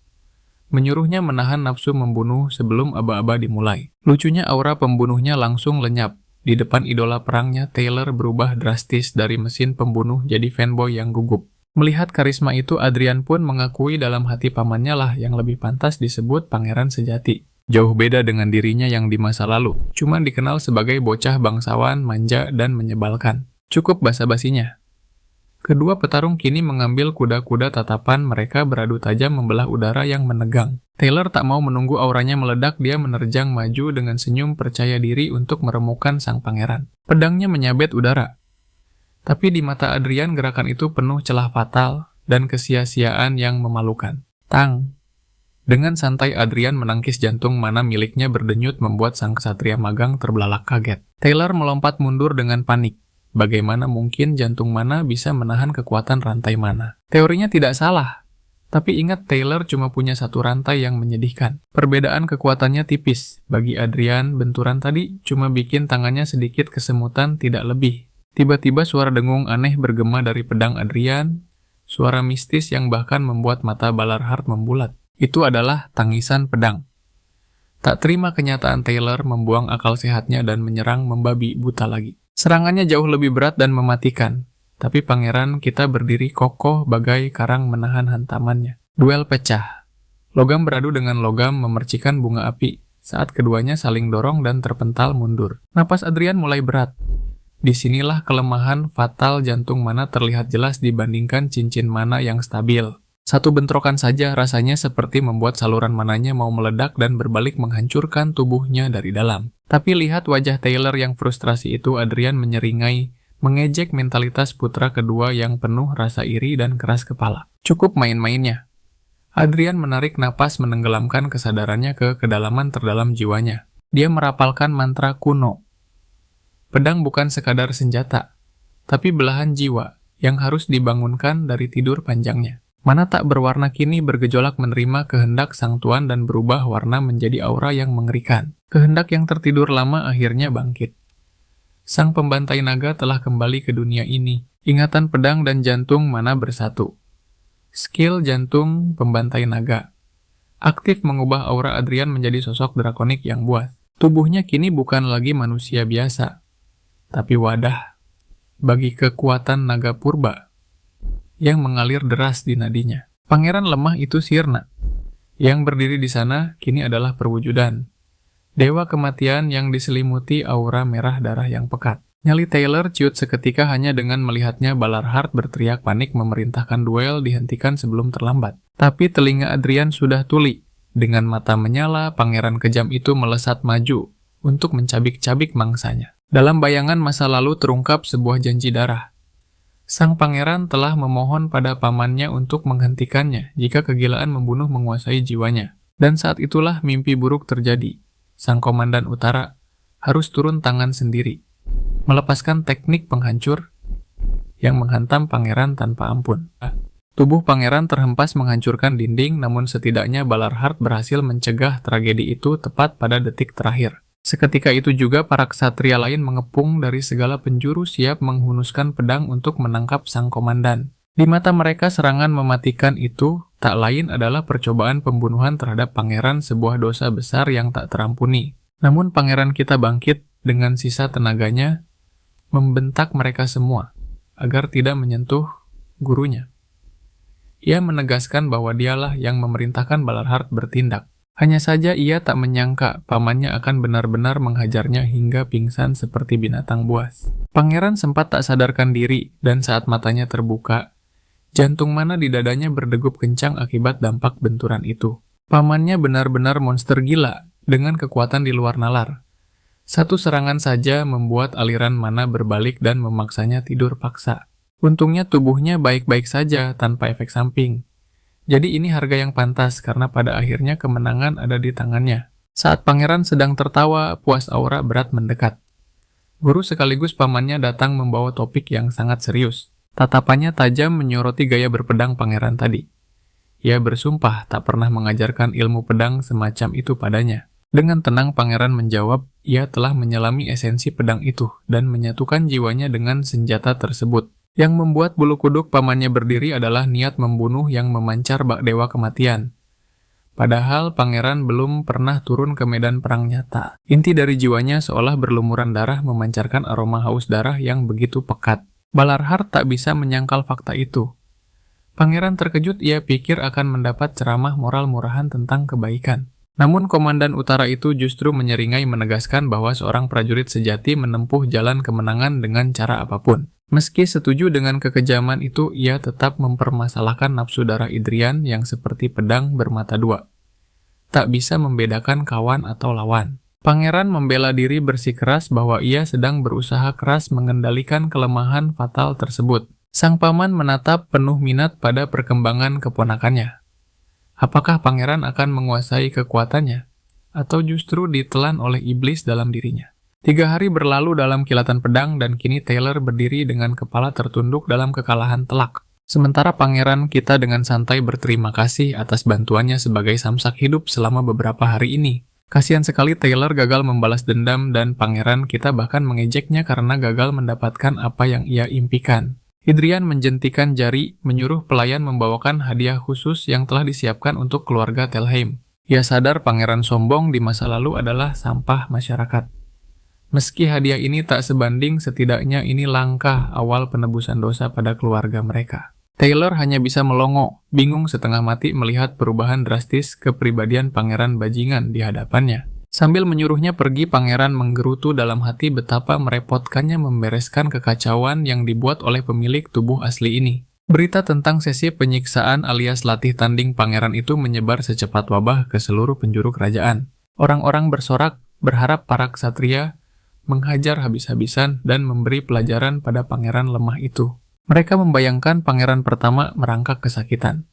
menyuruhnya menahan nafsu membunuh sebelum aba-aba dimulai. Lucunya aura pembunuhnya langsung lenyap. Di depan idola perangnya, Taylor berubah drastis dari mesin pembunuh jadi fanboy yang gugup. Melihat karisma itu, Adrian pun mengakui dalam hati pamannya lah yang lebih pantas disebut pangeran sejati. Jauh beda dengan dirinya yang di masa lalu, cuma dikenal sebagai bocah bangsawan, manja, dan menyebalkan. Cukup basa-basinya. Kedua petarung kini mengambil kuda-kuda tatapan, mereka beradu tajam membelah udara yang menegang. Taylor tak mau menunggu auranya meledak, dia menerjang maju dengan senyum percaya diri untuk meremukkan sang pangeran. Pedangnya menyabet udara. Tapi di mata Adrian gerakan itu penuh celah fatal dan kesia-siaan yang memalukan. Tang! Dengan santai Adrian menangkis jantung mana miliknya berdenyut membuat sang ksatria magang terbelalak kaget. Taylor melompat mundur dengan panik. Bagaimana mungkin jantung mana bisa menahan kekuatan rantai mana? Teorinya tidak salah. Tapi ingat, Taylor cuma punya satu rantai yang menyedihkan. Perbedaan kekuatannya tipis. Bagi Adrian, benturan tadi cuma bikin tangannya sedikit kesemutan, tidak lebih. Tiba-tiba suara dengung aneh bergema dari pedang Adrian. Suara mistis yang bahkan membuat mata Balarhart membulat. Itu adalah tangisan pedang. Tak terima kenyataan, Taylor membuang akal sehatnya dan menyerang membabi buta lagi. Serangannya jauh lebih berat dan mematikan. Tapi pangeran kita berdiri kokoh bagai karang menahan hantamannya. Duel pecah. Logam beradu dengan logam memercikan bunga api saat keduanya saling dorong dan terpental mundur. Napas Adrian mulai berat. Disinilah kelemahan fatal jantung mana terlihat jelas dibandingkan cincin mana yang stabil. Satu bentrokan saja rasanya seperti membuat saluran mananya mau meledak dan berbalik menghancurkan tubuhnya dari dalam. Tapi lihat wajah Taylor yang frustrasi itu, Adrian menyeringai, mengejek mentalitas putra kedua yang penuh rasa iri dan keras kepala. Cukup main-mainnya. Adrian menarik napas menenggelamkan kesadarannya ke kedalaman terdalam jiwanya. Dia merapalkan mantra kuno. Pedang bukan sekadar senjata, tapi belahan jiwa yang harus dibangunkan dari tidur panjangnya. Mana tak berwarna kini bergejolak menerima kehendak sang tuan dan berubah warna menjadi aura yang mengerikan. Kehendak yang tertidur lama akhirnya bangkit. Sang pembantai naga telah kembali ke dunia ini. Ingatan pedang dan jantung mana bersatu. Skill jantung pembantai naga aktif mengubah aura Adrian menjadi sosok drakonik yang buas. Tubuhnya kini bukan lagi manusia biasa, tapi wadah bagi kekuatan naga purba yang mengalir deras di nadinya. Pangeran lemah itu sirna. Yang berdiri di sana kini adalah perwujudan dewa kematian yang diselimuti aura merah darah yang pekat. Nyali Taylor ciut seketika hanya dengan melihatnya. Balarhart berteriak panik memerintahkan duel dihentikan sebelum terlambat. Tapi telinga Adrian sudah tuli. Dengan mata menyala, pangeran kejam itu melesat maju untuk mencabik-cabik mangsanya. Dalam bayangan masa lalu terungkap sebuah janji darah. Sang pangeran telah memohon pada pamannya untuk menghentikannya jika kegilaan membunuh menguasai jiwanya. Dan saat itulah mimpi buruk terjadi. Sang komandan utara harus turun tangan sendiri, melepaskan teknik penghancur yang menghantam pangeran tanpa ampun. Tubuh pangeran terhempas menghancurkan dinding, namun setidaknya Balarhart berhasil mencegah tragedi itu tepat pada detik terakhir. Seketika itu juga para ksatria lain mengepung dari segala penjuru siap menghunuskan pedang untuk menangkap sang komandan. Di mata mereka serangan mematikan itu tak lain adalah percobaan pembunuhan terhadap pangeran, sebuah dosa besar yang tak terampuni. Namun pangeran kita bangkit dengan sisa tenaganya, membentak mereka semua agar tidak menyentuh gurunya. Ia menegaskan bahwa dialah yang memerintahkan Balarhart bertindak. Hanya saja ia tak menyangka pamannya akan benar-benar menghajarnya hingga pingsan seperti binatang buas. Pangeran sempat tak sadarkan diri, dan saat matanya terbuka, jantung mana di dadanya berdegup kencang akibat dampak benturan itu. Pamannya benar-benar monster gila, dengan kekuatan di luar nalar. Satu serangan saja membuat aliran mana berbalik dan memaksanya tidur paksa. Untungnya tubuhnya baik-baik saja tanpa efek samping. Jadi ini harga yang pantas karena pada akhirnya kemenangan ada di tangannya. Saat pangeran sedang tertawa, puas aura berat mendekat. Guru sekaligus pamannya datang membawa topik yang sangat serius. Tatapannya tajam menyoroti gaya berpedang pangeran tadi. Ia bersumpah tak pernah mengajarkan ilmu pedang semacam itu padanya. Dengan tenang pangeran menjawab, ia telah menyelami esensi pedang itu dan menyatukan jiwanya dengan senjata tersebut. Yang membuat bulu kuduk pamannya berdiri adalah niat membunuh yang memancar bak dewa kematian. Padahal pangeran belum pernah turun ke medan perang nyata. Inti dari jiwanya seolah berlumuran darah memancarkan aroma haus darah yang begitu pekat. Balarhart tak bisa menyangkal fakta itu. Pangeran terkejut, ia pikir akan mendapat ceramah moral murahan tentang kebaikan. Namun komandan utara itu justru menyeringai menegaskan bahwa seorang prajurit sejati menempuh jalan kemenangan dengan cara apapun. Meski setuju dengan kekejaman itu, ia tetap mempermasalahkan nafsu darah Idrian yang seperti pedang bermata dua. Tak bisa membedakan kawan atau lawan. Pangeran membela diri bersikeras bahwa ia sedang berusaha keras mengendalikan kelemahan fatal tersebut. Sang paman menatap penuh minat pada perkembangan keponakannya. Apakah pangeran akan menguasai kekuatannya? Atau justru ditelan oleh iblis dalam dirinya? 3 hari berlalu dalam kilatan pedang dan kini Taylor berdiri dengan kepala tertunduk dalam kekalahan telak. Sementara pangeran kita dengan santai berterima kasih atas bantuannya sebagai samsak hidup selama beberapa hari ini. Kasihan sekali Taylor gagal membalas dendam dan pangeran kita bahkan mengejeknya karena gagal mendapatkan apa yang ia impikan. Idrian menjentikan jari, menyuruh pelayan membawakan hadiah khusus yang telah disiapkan untuk keluarga Telheim. Ia sadar pangeran sombong di masa lalu adalah sampah masyarakat. Meski hadiah ini tak sebanding, setidaknya ini langkah awal penebusan dosa pada keluarga mereka. Taylor hanya bisa melongo, bingung setengah mati melihat perubahan drastis kepribadian pangeran bajingan di hadapannya. Sambil menyuruhnya pergi, pangeran menggerutu dalam hati betapa merepotkannya membereskan kekacauan yang dibuat oleh pemilik tubuh asli ini. Berita tentang sesi penyiksaan alias latih tanding pangeran itu menyebar secepat wabah ke seluruh penjuru kerajaan. Orang-orang bersorak, berharap para ksatria menghajar habis-habisan dan memberi pelajaran pada pangeran lemah itu. Mereka membayangkan pangeran pertama merangkak kesakitan.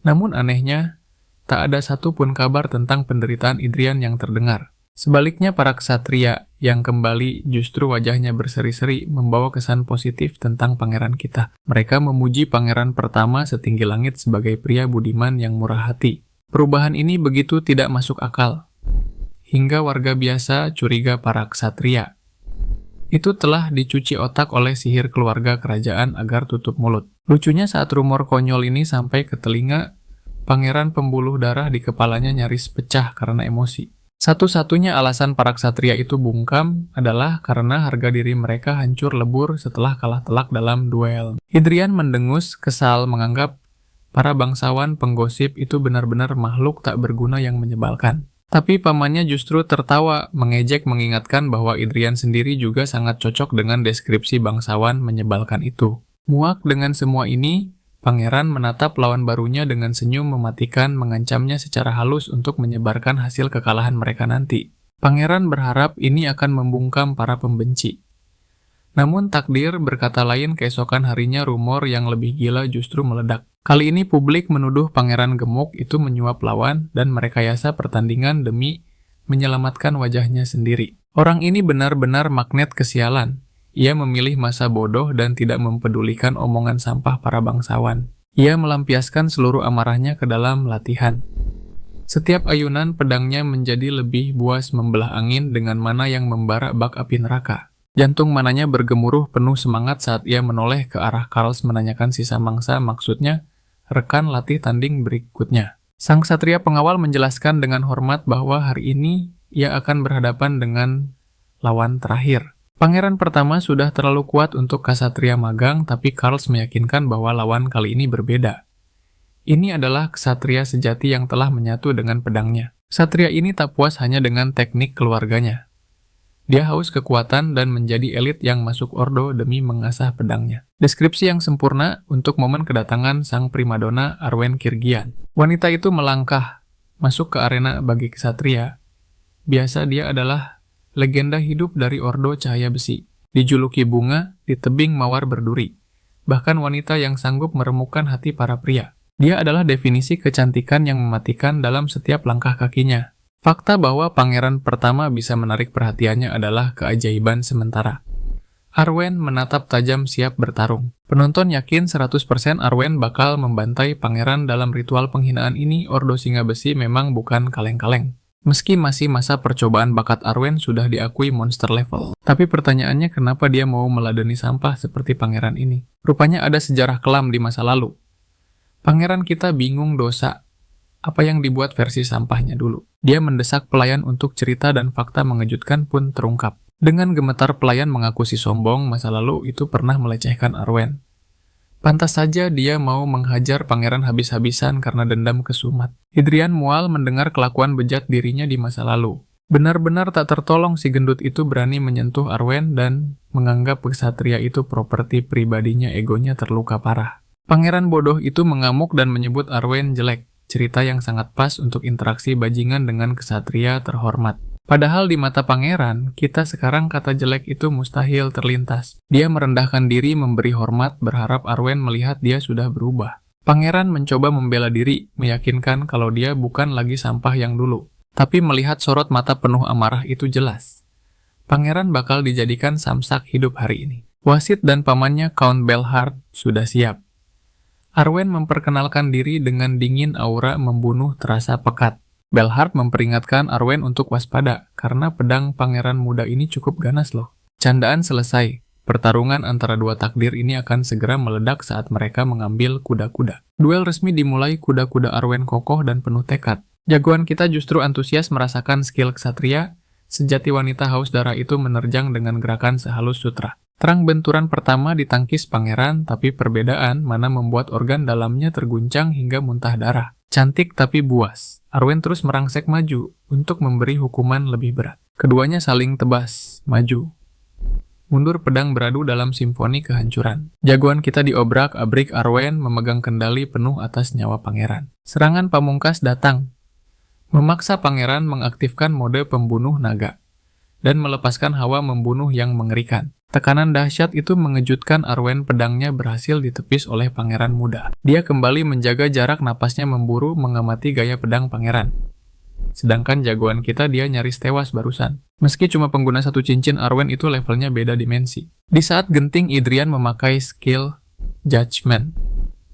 Namun anehnya, tak ada satupun kabar tentang penderitaan Idrian yang terdengar. Sebaliknya para ksatria yang kembali justru wajahnya berseri-seri membawa kesan positif tentang pangeran kita. Mereka memuji pangeran pertama setinggi langit sebagai pria budiman yang murah hati. Perubahan ini begitu tidak masuk akal. Hingga warga biasa curiga para ksatria. Itu telah dicuci otak oleh sihir keluarga kerajaan agar tutup mulut. Lucunya saat rumor konyol ini sampai ke telinga, pangeran pembuluh darah di kepalanya nyaris pecah karena emosi. Satu-satunya alasan para ksatria itu bungkam adalah karena harga diri mereka hancur lebur setelah kalah telak dalam duel. Hadrian mendengus, kesal, menganggap para bangsawan penggosip itu benar-benar makhluk tak berguna yang menyebalkan. Tapi pamannya justru tertawa, mengejek mengingatkan bahwa Hadrian sendiri juga sangat cocok dengan deskripsi bangsawan menyebalkan itu. Muak dengan semua ini, pangeran menatap lawan barunya dengan senyum mematikan, mengancamnya secara halus untuk menyebarkan hasil kekalahan mereka nanti. Pangeran berharap ini akan membungkam para pembenci. Namun takdir berkata lain, keesokan harinya rumor yang lebih gila justru meledak. Kali ini publik menuduh Pangeran Gemuk itu menyuap lawan dan merekayasa pertandingan demi menyelamatkan wajahnya sendiri. Orang ini benar-benar magnet kesialan. Ia memilih masa bodoh dan tidak mempedulikan omongan sampah para bangsawan. Ia melampiaskan seluruh amarahnya ke dalam latihan. Setiap ayunan pedangnya menjadi lebih buas membelah angin dengan mana yang membara bak api neraka. Jantung mananya bergemuruh penuh semangat saat ia menoleh ke arah Karls menanyakan sisa mangsa, maksudnya rekan latih tanding berikutnya. Sang ksatria pengawal menjelaskan dengan hormat bahwa hari ini ia akan berhadapan dengan lawan terakhir. Pangeran pertama sudah terlalu kuat untuk ksatria magang, tapi Karls meyakinkan bahwa lawan kali ini berbeda. Ini adalah ksatria sejati yang telah menyatu dengan pedangnya. Ksatria ini tak puas hanya dengan teknik keluarganya. Dia haus kekuatan dan menjadi elit yang masuk ordo demi mengasah pedangnya. Deskripsi yang sempurna untuk momen kedatangan sang primadona Arwen Kirgian. Wanita itu melangkah masuk ke arena bagi ksatria. Biasa dia adalah legenda hidup dari ordo cahaya besi. Dijuluki bunga di tebing mawar berduri. Bahkan wanita yang sanggup meremukkan hati para pria. Dia adalah definisi kecantikan yang mematikan dalam setiap langkah kakinya. Fakta bahwa pangeran pertama bisa menarik perhatiannya adalah keajaiban sementara. Arwen menatap tajam siap bertarung. Penonton yakin 100% Arwen bakal membantai pangeran dalam ritual penghinaan ini. Ordo Singa Besi memang bukan kaleng-kaleng. Meski masih masa percobaan, bakat Arwen sudah diakui monster level. Tapi pertanyaannya, kenapa dia mau meladeni sampah seperti pangeran ini? Rupanya ada sejarah kelam di masa lalu. Pangeran kita bingung dosa. Apa yang dibuat versi sampahnya dulu. Dia mendesak pelayan untuk cerita dan fakta mengejutkan pun terungkap. Dengan gemetar pelayan mengaku si sombong masa lalu itu pernah melecehkan Arwen. Pantas saja dia mau menghajar pangeran habis-habisan karena dendam kesumat. Hadrian mual mendengar kelakuan bejat dirinya di masa lalu. Benar-benar tak tertolong si gendut itu berani menyentuh Arwen dan menganggap ksatria itu properti pribadinya, egonya terluka parah. Pangeran bodoh itu mengamuk dan menyebut Arwen jelek. Cerita yang sangat pas untuk interaksi bajingan dengan ksatria terhormat. Padahal di mata pangeran, kita sekarang kata jelek itu mustahil terlintas. Dia merendahkan diri, memberi hormat, berharap Arwen melihat dia sudah berubah. Pangeran mencoba membela diri, meyakinkan kalau dia bukan lagi sampah yang dulu. Tapi melihat sorot mata penuh amarah itu jelas. Pangeran bakal dijadikan samsak hidup hari ini. Wasit dan pamannya Count Belhard sudah siap. Arwen memperkenalkan diri dengan dingin, aura membunuh terasa pekat. Belhard memperingatkan Arwen untuk waspada, karena pedang pangeran muda ini cukup ganas loh. Candaan selesai. Pertarungan antara dua takdir ini akan segera meledak saat mereka mengambil kuda-kuda. Duel resmi dimulai, kuda-kuda Arwen kokoh dan penuh tekad. Jagoan kita justru antusias merasakan skill ksatria. Sejati wanita haus darah itu menerjang dengan gerakan sehalus sutra. Terang benturan pertama ditangkis pangeran, tapi perbedaan mana membuat organ dalamnya terguncang hingga muntah darah. Cantik tapi buas. Arwen terus merangsek maju untuk memberi hukuman lebih berat. Keduanya saling tebas, maju. Mundur pedang beradu dalam simfoni kehancuran. Jagoan kita diobrak-abrik, Arwen memegang kendali penuh atas nyawa pangeran. Serangan pamungkas datang. Memaksa pangeran mengaktifkan mode pembunuh naga dan melepaskan hawa membunuh yang mengerikan. Tekanan dahsyat itu mengejutkan Arwen, pedangnya berhasil ditepis oleh pangeran muda. Dia kembali menjaga jarak, napasnya memburu, mengamati gaya pedang pangeran. Sedangkan jagoan kita dia nyaris tewas barusan. Meski cuma pengguna satu cincin, Arwen itu levelnya beda dimensi. Di saat genting, Hadrian memakai skill Judgment.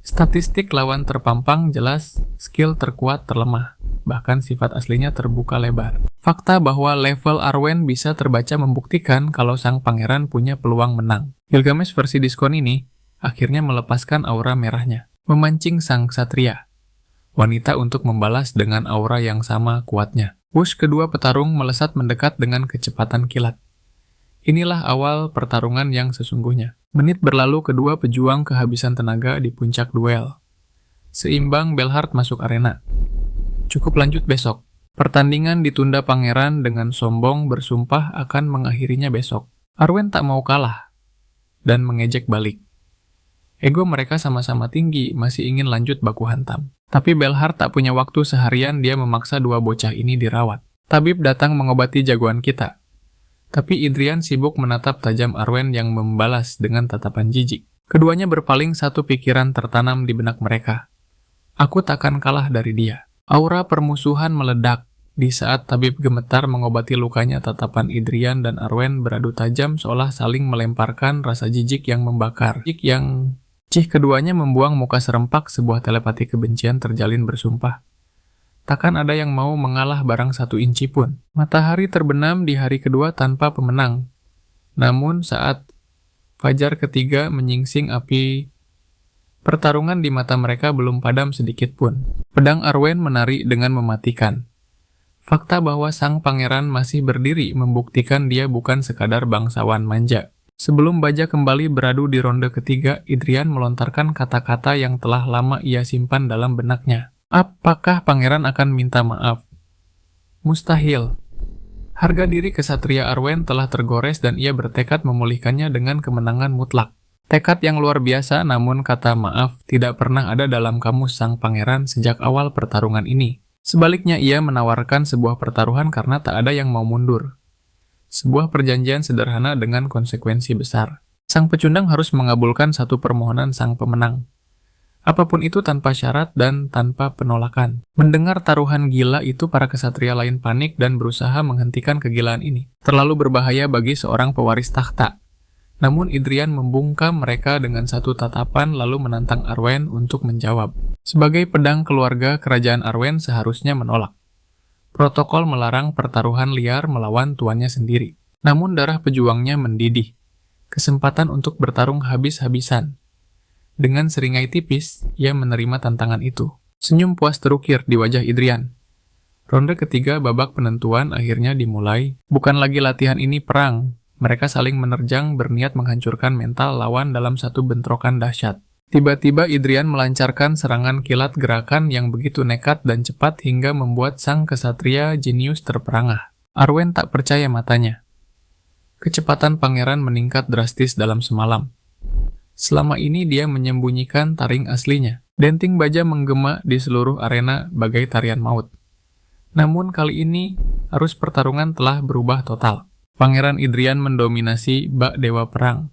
Statistik lawan terpampang jelas, skill terkuat terlemah. Bahkan sifat aslinya terbuka lebar. Fakta bahwa level Arwen bisa terbaca membuktikan kalau sang pangeran punya peluang menang. Gilgamesh versi diskon ini akhirnya melepaskan aura merahnya, memancing sang ksatria wanita untuk membalas dengan aura yang sama kuatnya. Wush kedua petarung melesat mendekat dengan kecepatan kilat. Inilah awal pertarungan yang sesungguhnya. Menit berlalu, kedua pejuang kehabisan tenaga di puncak duel. Seimbang, Belhart masuk arena. Cukup lanjut besok. Pertandingan ditunda. Pangeran dengan sombong bersumpah akan mengakhirinya besok. Arwen tak mau kalah dan mengejek balik. Ego mereka sama-sama tinggi, masih ingin lanjut baku hantam. Tapi Belhart tak punya waktu, seharian dia memaksa dua bocah ini dirawat. Tabib datang mengobati jagoan kita. Tapi Idrian sibuk menatap tajam Arwen yang membalas dengan tatapan jijik. Keduanya berpaling, satu pikiran tertanam di benak mereka. Aku takkan kalah dari dia. Aura permusuhan meledak. Di saat tabib gemetar mengobati lukanya, tatapan Idrian dan Arwen beradu tajam seolah saling melemparkan rasa jijik yang membakar. Keduanya membuang muka serempak, sebuah telepati kebencian terjalin bersumpah. Takkan ada yang mau mengalah barang 1 inci pun. Matahari terbenam di hari kedua tanpa pemenang. Namun saat fajar ketiga menyingsing api, pertarungan di mata mereka belum padam sedikit pun. Pedang Arwen menari dengan mematikan. Fakta bahwa sang pangeran masih berdiri membuktikan dia bukan sekadar bangsawan manja. Sebelum baja kembali beradu di ronde ketiga, Idrian melontarkan kata-kata yang telah lama ia simpan dalam benaknya. Apakah pangeran akan minta maaf? Mustahil. Harga diri kesatria Arwen telah tergores dan ia bertekad memulihkannya dengan kemenangan mutlak. Tekad yang luar biasa, namun kata maaf tidak pernah ada dalam kamus sang pangeran sejak awal pertarungan ini. Sebaliknya, ia menawarkan sebuah pertaruhan karena tak ada yang mau mundur. Sebuah perjanjian sederhana dengan konsekuensi besar. Sang pecundang harus mengabulkan satu permohonan sang pemenang. Apapun itu tanpa syarat dan tanpa penolakan. Mendengar taruhan gila itu, para kesatria lain panik dan berusaha menghentikan kegilaan ini. Terlalu berbahaya bagi seorang pewaris takhta. Namun Idrian membungkam mereka dengan satu tatapan lalu menantang Arwen untuk menjawab. Sebagai pedang keluarga, kerajaan Arwen seharusnya menolak. Protokol melarang pertaruhan liar melawan tuannya sendiri. Namun darah pejuangnya mendidih. Kesempatan untuk bertarung habis-habisan. Dengan seringai tipis, ia menerima tantangan itu. Senyum puas terukir di wajah Idrian. Ronde ketiga babak penentuan akhirnya dimulai. Bukan lagi latihan ini perang. Mereka saling menerjang berniat menghancurkan mental lawan dalam satu bentrokan dahsyat. Tiba-tiba Idrian melancarkan serangan kilat, gerakan yang begitu nekat dan cepat hingga membuat sang kesatria jenius terperangah. Arwen tak percaya matanya. Kecepatan pangeran meningkat drastis dalam semalam. Selama ini dia menyembunyikan taring aslinya. Denting baja menggema di seluruh arena bagai tarian maut. Namun kali ini arus pertarungan telah berubah total. Pangeran Idrian mendominasi bak dewa perang.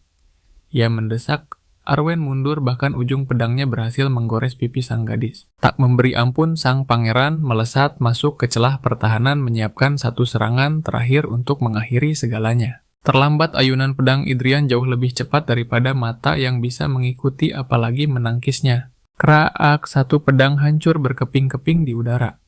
Ia mendesak Arwen mundur, bahkan ujung pedangnya berhasil menggores pipi sang gadis. Tak memberi ampun, sang pangeran melesat masuk ke celah pertahanan, menyiapkan satu serangan terakhir untuk mengakhiri segalanya. Terlambat, ayunan pedang Idrian jauh lebih cepat daripada mata yang bisa mengikuti apalagi menangkisnya. Kraak, satu pedang hancur berkeping-keping di udara.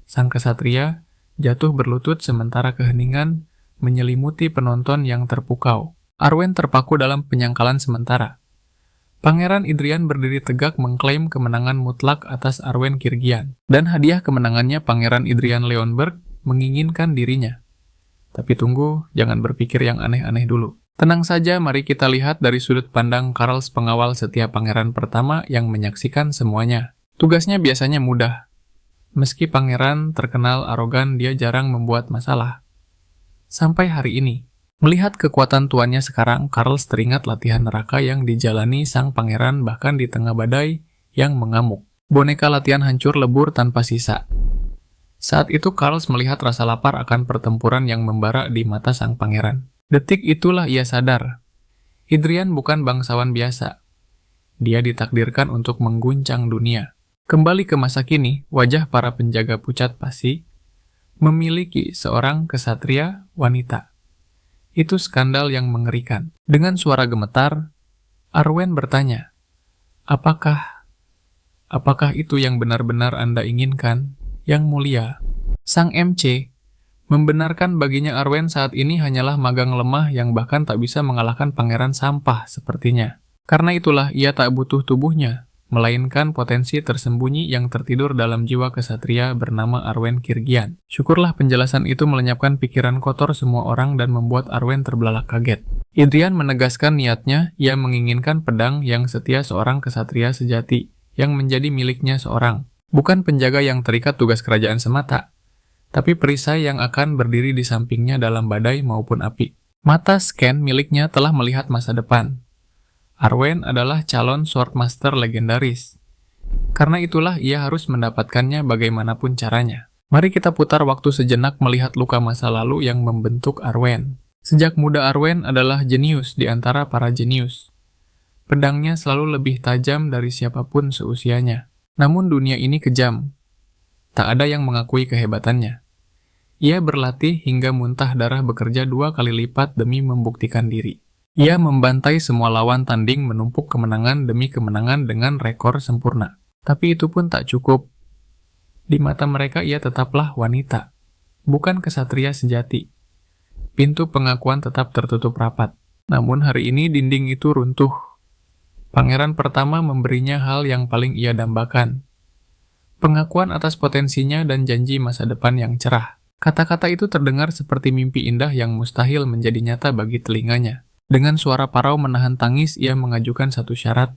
Sang kesatria jatuh berlutut sementara keheningan menyelimuti penonton yang terpukau. Arwen terpaku dalam penyangkalan sementara. Pangeran Idrian berdiri tegak mengklaim kemenangan mutlak atas Arwen Kirgian. Dan hadiah kemenangannya, Pangeran Idrian Leonberg menginginkan dirinya. Tapi tunggu, jangan berpikir yang aneh-aneh dulu. Tenang saja, mari kita lihat dari sudut pandang Karls, pengawal setia pangeran pertama yang menyaksikan semuanya. Tugasnya biasanya mudah. Meski pangeran terkenal arogan, dia jarang membuat masalah. Sampai hari ini, melihat kekuatan tuannya sekarang, Karls teringat latihan neraka yang dijalani sang pangeran bahkan di tengah badai yang mengamuk. Boneka latihan hancur lebur tanpa sisa. Saat itu Karls melihat rasa lapar akan pertempuran yang membara di mata sang pangeran. Detik itulah ia sadar. Idrian bukan bangsawan biasa. Dia ditakdirkan untuk mengguncang dunia. Kembali ke masa kini, wajah para penjaga pucat pasi memiliki seorang kesatria wanita. Itu skandal yang mengerikan. Dengan suara gemetar, Arwen bertanya, Apakah itu yang benar-benar Anda inginkan, Yang Mulia? Sang MC membenarkan baginya Arwen saat ini hanyalah magang lemah yang bahkan tak bisa mengalahkan pangeran sampah sepertinya. Karena itulah ia tak butuh tubuhnya, melainkan potensi tersembunyi yang tertidur dalam jiwa kesatria bernama Arwen Kirgian. Syukurlah penjelasan itu melenyapkan pikiran kotor semua orang dan membuat Arwen terbelalak kaget. Idrian menegaskan niatnya, ia menginginkan pedang yang setia seorang kesatria sejati, yang menjadi miliknya seorang. Bukan penjaga yang terikat tugas kerajaan semata, tapi perisai yang akan berdiri di sampingnya dalam badai maupun api. Mata scan miliknya telah melihat masa depan. Arwen adalah calon Swordmaster legendaris. Karena itulah ia harus mendapatkannya bagaimanapun caranya. Mari kita putar waktu sejenak melihat luka masa lalu yang membentuk Arwen. Sejak muda Arwen adalah jenius di antara para jenius. Pedangnya selalu lebih tajam dari siapapun seusianya. Namun dunia ini kejam. Tak ada yang mengakui kehebatannya. Ia berlatih hingga muntah darah bekerja 2 kali lipat demi membuktikan diri. Ia membantai semua lawan tanding menumpuk kemenangan demi kemenangan dengan rekor sempurna. Tapi itu pun tak cukup. Di mata mereka ia tetaplah wanita, bukan kesatria sejati. Pintu pengakuan tetap tertutup rapat. Namun hari ini dinding itu runtuh. Pangeran pertama memberinya hal yang paling ia dambakan. Pengakuan atas potensinya dan janji masa depan yang cerah. Kata-kata itu terdengar seperti mimpi indah yang mustahil menjadi nyata bagi telinganya. Dengan suara parau menahan tangis, ia mengajukan satu syarat.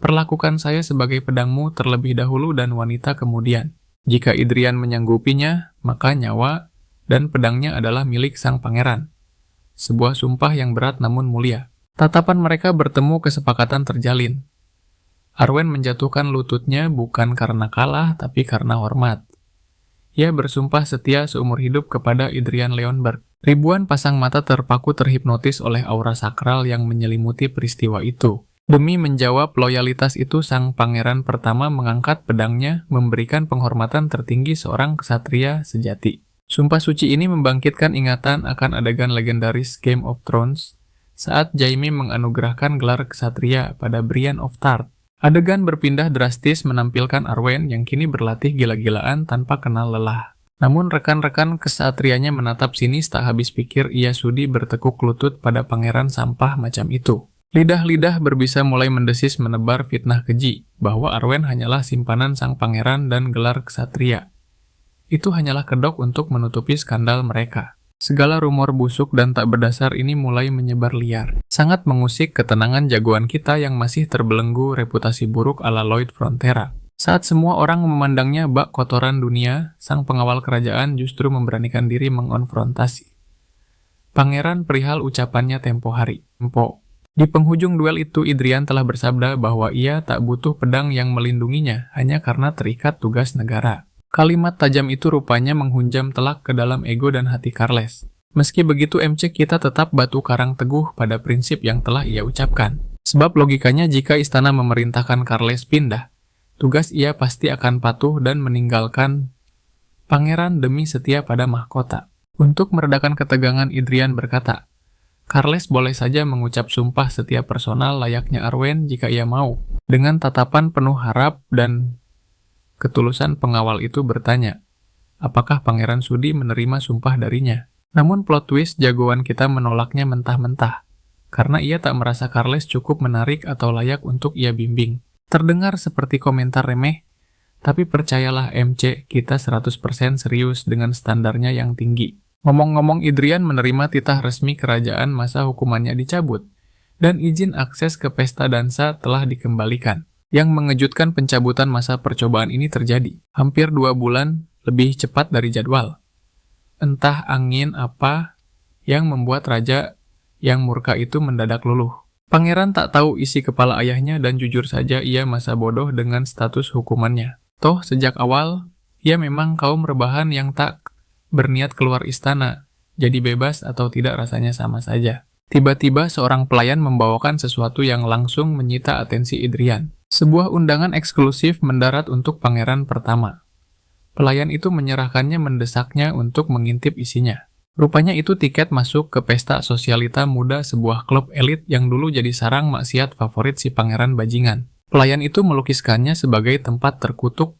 Perlakukan saya sebagai pedangmu terlebih dahulu dan wanita kemudian. Jika Idrian menyanggupinya, maka nyawa dan pedangnya adalah milik sang pangeran. Sebuah sumpah yang berat namun mulia. Tatapan mereka bertemu, kesepakatan terjalin. Arwen menjatuhkan lututnya bukan karena kalah, tapi karena hormat. Ia bersumpah setia seumur hidup kepada Idrian Leonberg. Ribuan pasang mata terpaku terhipnotis oleh aura sakral yang menyelimuti peristiwa itu. Demi menjawab loyalitas itu, sang pangeran pertama mengangkat pedangnya, memberikan penghormatan tertinggi seorang kesatria sejati. Sumpah suci ini membangkitkan ingatan akan adegan legendaris Game of Thrones saat Jaime menganugerahkan gelar kesatria pada Brienne of Tarth. Adegan berpindah drastis menampilkan Arwen yang kini berlatih gila-gilaan tanpa kenal lelah. Namun rekan-rekan kesatrianya menatap sinis, tak habis pikir ia sudi bertekuk lutut pada pangeran sampah macam itu. Lidah-lidah berbisa mulai mendesis menebar fitnah keji bahwa Arwen hanyalah simpanan sang pangeran dan gelar kesatria. Itu hanyalah kedok untuk menutupi skandal mereka. Segala rumor busuk dan tak berdasar ini mulai menyebar liar. Sangat mengusik ketenangan jagoan kita yang masih terbelenggu reputasi buruk ala Lloyd Frontera. Saat semua orang memandangnya bak kotoran dunia, sang pengawal kerajaan justru memberanikan diri mengonfrontasi pangeran perihal ucapannya tempo hari. Di penghujung duel itu, Idrian telah bersabda bahwa ia tak butuh pedang yang melindunginya hanya karena terikat tugas negara. Kalimat tajam itu rupanya menghunjam telak ke dalam ego dan hati Karles. Meski begitu, MC kita tetap batu karang teguh pada prinsip yang telah ia ucapkan. Sebab logikanya jika istana memerintahkan Karles pindah, tugas ia pasti akan patuh dan meninggalkan pangeran demi setia pada mahkota. Untuk meredakan ketegangan, Idrian berkata, Karles boleh saja mengucap sumpah setia personal layaknya Arwen jika ia mau. Dengan tatapan penuh harap dan ketulusan, pengawal itu bertanya, apakah pangeran sudi menerima sumpah darinya? Namun plot twist, jagoan kita menolaknya mentah-mentah, karena ia tak merasa Karles cukup menarik atau layak untuk ia bimbing. Terdengar seperti komentar remeh, tapi percayalah MC, kita 100% serius dengan standarnya yang tinggi. Ngomong-ngomong, Idrian menerima titah resmi kerajaan masa hukumannya dicabut, dan izin akses ke pesta dansa telah dikembalikan. Yang mengejutkan, pencabutan masa percobaan ini terjadi hampir 2 bulan lebih cepat dari jadwal. Entah angin apa yang membuat raja yang murka itu mendadak luluh. Pangeran tak tahu isi kepala ayahnya dan jujur saja ia masa bodoh dengan status hukumannya. Toh sejak awal, ia memang kaum rebahan yang tak berniat keluar istana, jadi bebas atau tidak rasanya sama saja. Tiba-tiba seorang pelayan membawakan sesuatu yang langsung menyita atensi Idrian. Sebuah undangan eksklusif mendarat untuk pangeran pertama. Pelayan itu menyerahkannya mendesaknya untuk mengintip isinya. Rupanya itu tiket masuk ke pesta sosialita muda sebuah klub elit yang dulu jadi sarang maksiat favorit si pangeran bajingan. Pelayan itu melukiskannya sebagai tempat terkutuk,